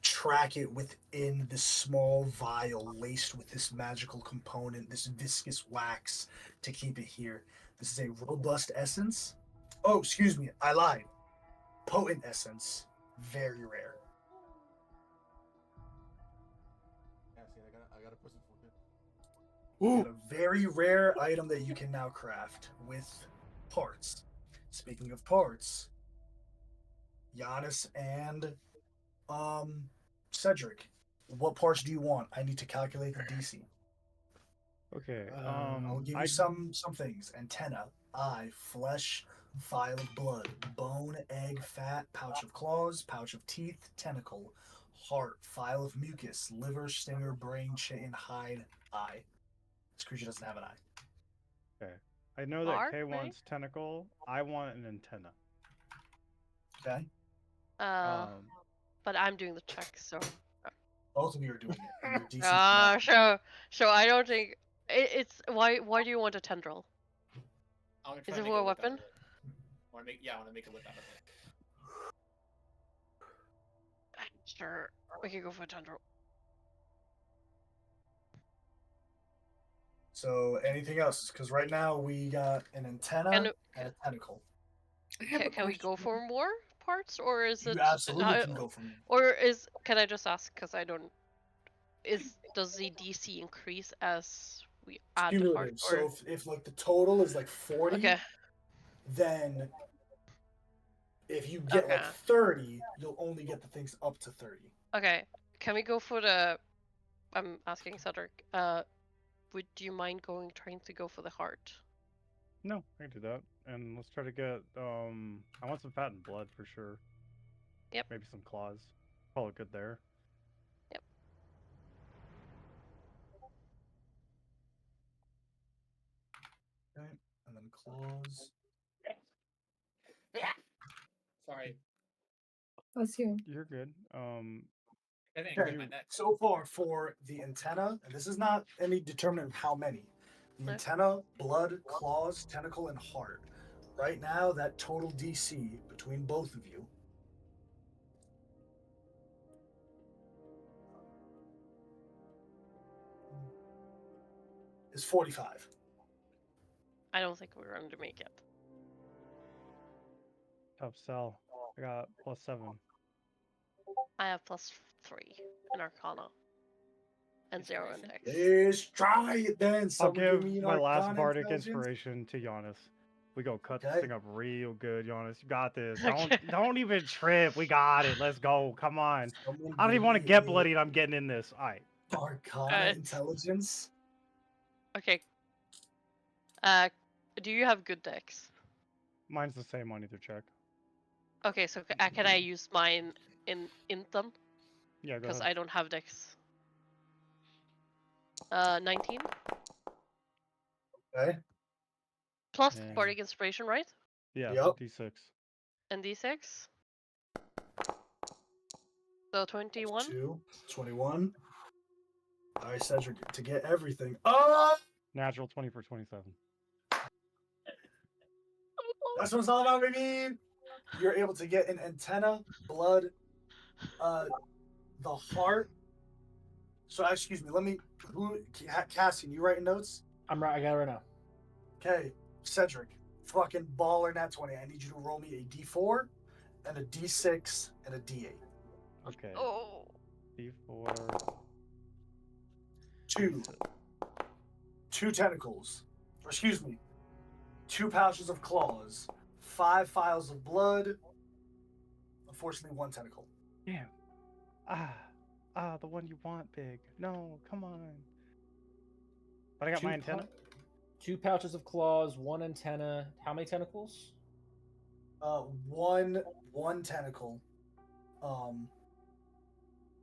track it within this small vial laced with this magical component, this viscous wax to keep it here. This is a robust essence. Oh, excuse me, I lied. Potent essence, very rare. Yeah, see, I gotta put some food in. Got a very rare item that you can now craft with parts. Speaking of parts, Giannis and Cedric, what parts do you want? I need to calculate the DC. Okay. I'll give you some things: antenna, eye, flesh, vial of blood, bone, egg, fat, pouch of claws, pouch of teeth, tentacle, heart, vial of mucus, liver, stinger, brain, chitin, hide, eye. This creature doesn't have an eye. Okay. I know that Heart, K maybe? wants tentacle. I want an antenna. Okay, Um, But I'm doing the check, so. both of you are doing it. And your DC is not. So I don't think it's why. Why do you want a tendril? I'm gonna Is try it to make for a a whip out weapon? of it. I wanna make a whip out of it. Sure, we can go for a tendril. So anything else? Because right now we got an antenna Can and a tentacle. can we go for more parts, or is You it? absolutely can go for more. Or is? Can I just ask? Because I don't. Does the DC increase as we add the part? Cumulative. Or So if like the total is like 40, okay, then if you get like Okay. 30, you'll only get the things up to 30. okay. Can we go for the? I'm asking Cedric. Would you mind trying to go for the heart? no, I can do that. And let's try to get. I want some fat and blood for sure. Yep. Maybe some claws. Probably good there. Yep. Okay. And then claws. Sorry. That's you. You're good. I think I Okay. hit my neck. So far for the antenna, and this is not any determinant of how many. The No. antenna, blood, claws, tentacle, and heart. Right now, that total DC between both of you is 45. I don't think we're going to make it. Tough sell. I got +7. I have +3 in Arcana and 0 in Dex. Let's try it then. I'll Someone give give me an my last Arcana bardic intelligence. inspiration to Giannis. We go cut Okay. this thing up real good, Giannis. You got this. Okay. Don't even trip. We got it. Let's go. Come on. Someone I don't give even want to me get a bloodied. I'm getting in this. All right. Arcana It's- intelligence. Okay. Do you have good Dex? Mine's the same on either check. Okay, so can I use mine in them? Yeah, go Because ahead. I don't have Dex. 19 Okay. plus And- bardic inspiration, right? Yeah, Yep. D6. And D6. So 21. 2, 21. All right, Cedric, to get everything. Oh! Natural 20 for 27. That's what it's all about, baby. You're able to get an antenna, blood, the heart. So, excuse me, Cassian, you writing notes? I got it right now. Okay, Cedric, fucking baller nat 20. I need you to roll me a D4 and a D6 and a D8. Okay. Oh. D4. Two tentacles. Or excuse me, 2 pouches of claws, 5 vials of blood. Unfortunately, 1 tentacle. Damn. The one you want, big. No, come on. But I got my antenna. 2 pouches of claws, 1 antenna. How many tentacles? One tentacle.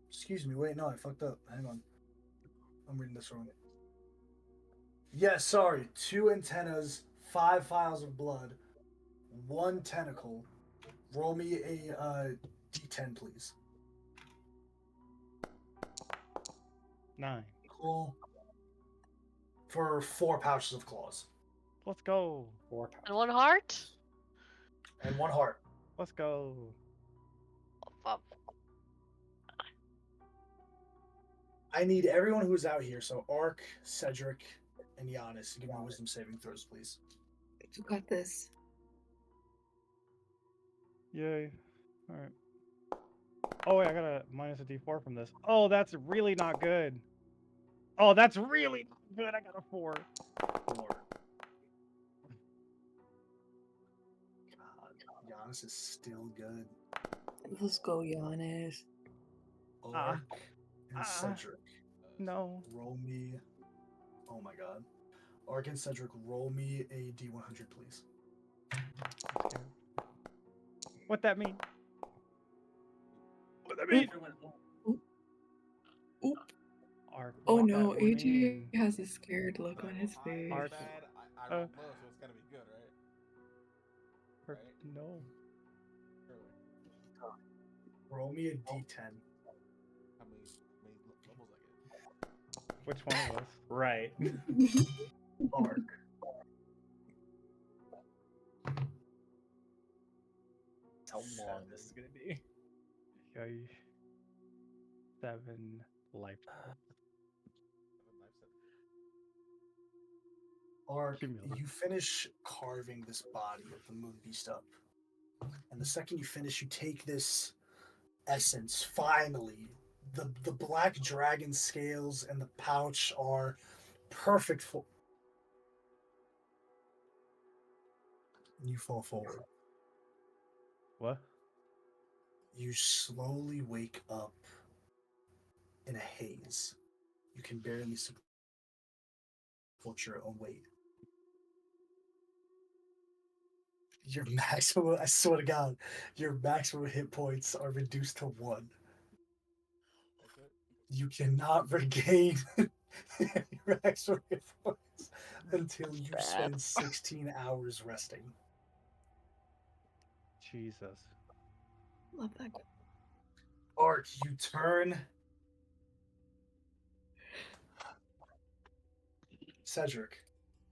Excuse me. Wait, no, I fucked up. Hang on. I'm reading this wrong. Yeah, sorry. 2 antennas, 5 vials of blood, 1 tentacle. Roll me a D10, please. 9. Cool. For 4 pouches of claws. Let's go. 4 pouches. And 1 heart? And 1 heart. Let's go. Oh, I need everyone who's out here, so Ark, Cedric, and Giannis, to give me wisdom saving throws, please. You got this. Yay. Alright. Oh wait, I got a minus a d4 from this. Oh, that's really not good. Oh, that's really not good. I got a 4. 4. God, Giannis is still good. Let's go, Giannis. Ark and Cedric. No. Roll me. Oh my god. Ark and Cedric, roll me a d100, please. What that mean? What that mean? Oop. Ark, Oh what no, that AJ mean? has a scared look on his face. Ark. Bad. I rolled low, so it's gotta be good, right? Ark, no. Surely. Roll me a d10. How many levels I get? Which one of us? Right. Ark. How long this is gonna be? Yay. 7 life. Ark, Cumulative. you finish carving this body of the moon beast up. And the second you finish, you take this essence, finally. The black dragon scales and the pouch are perfect for. You fall forward. What? You slowly wake up in a haze. You can barely support your own weight. Your maximum, I swear to God, your maximum hit points are reduced to 1. You cannot regain your maximum hit points until you spend 16 hours resting. Jesus. Love that. Ark, you turn. Cedric.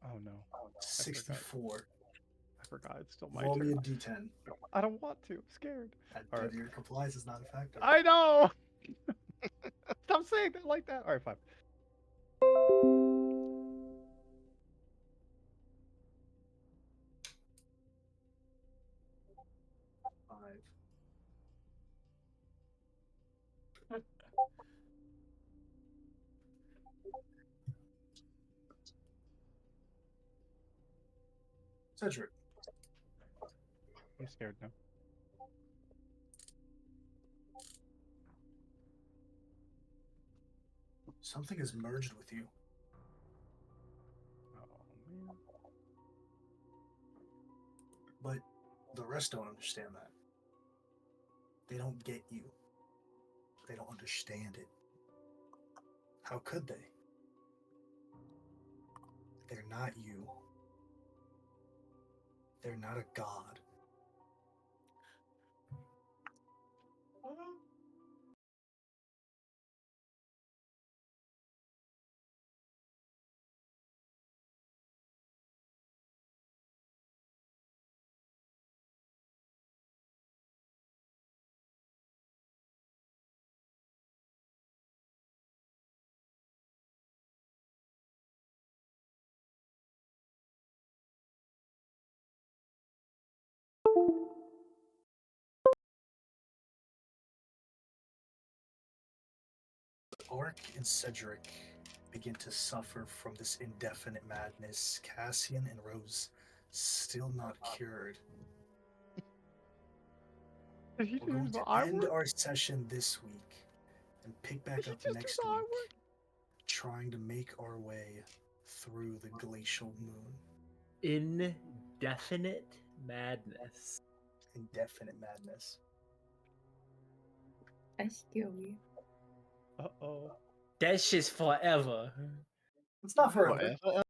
Oh no. 64. I forgot. It's still my Roll me turn. a d10. I don't want to. I'm scared. Alright. Your compliance is not a factor. I know! Stop saying that like that. Alright, 5. Cedric. I'm scared now. Something has merged with you. Oh man. But the rest don't understand that. They don't get you. They don't understand it. How could they? They're not you. They're not a god. Orc and Cedric begin to suffer from this indefinite madness. Cassian and Rose still not cured. We're going to end our session this week and pick back up next week, trying to make our way through the glacial moon. Indefinite madness. Indefinite madness. That's scary. Uh-oh. That shit's forever. It's not forever.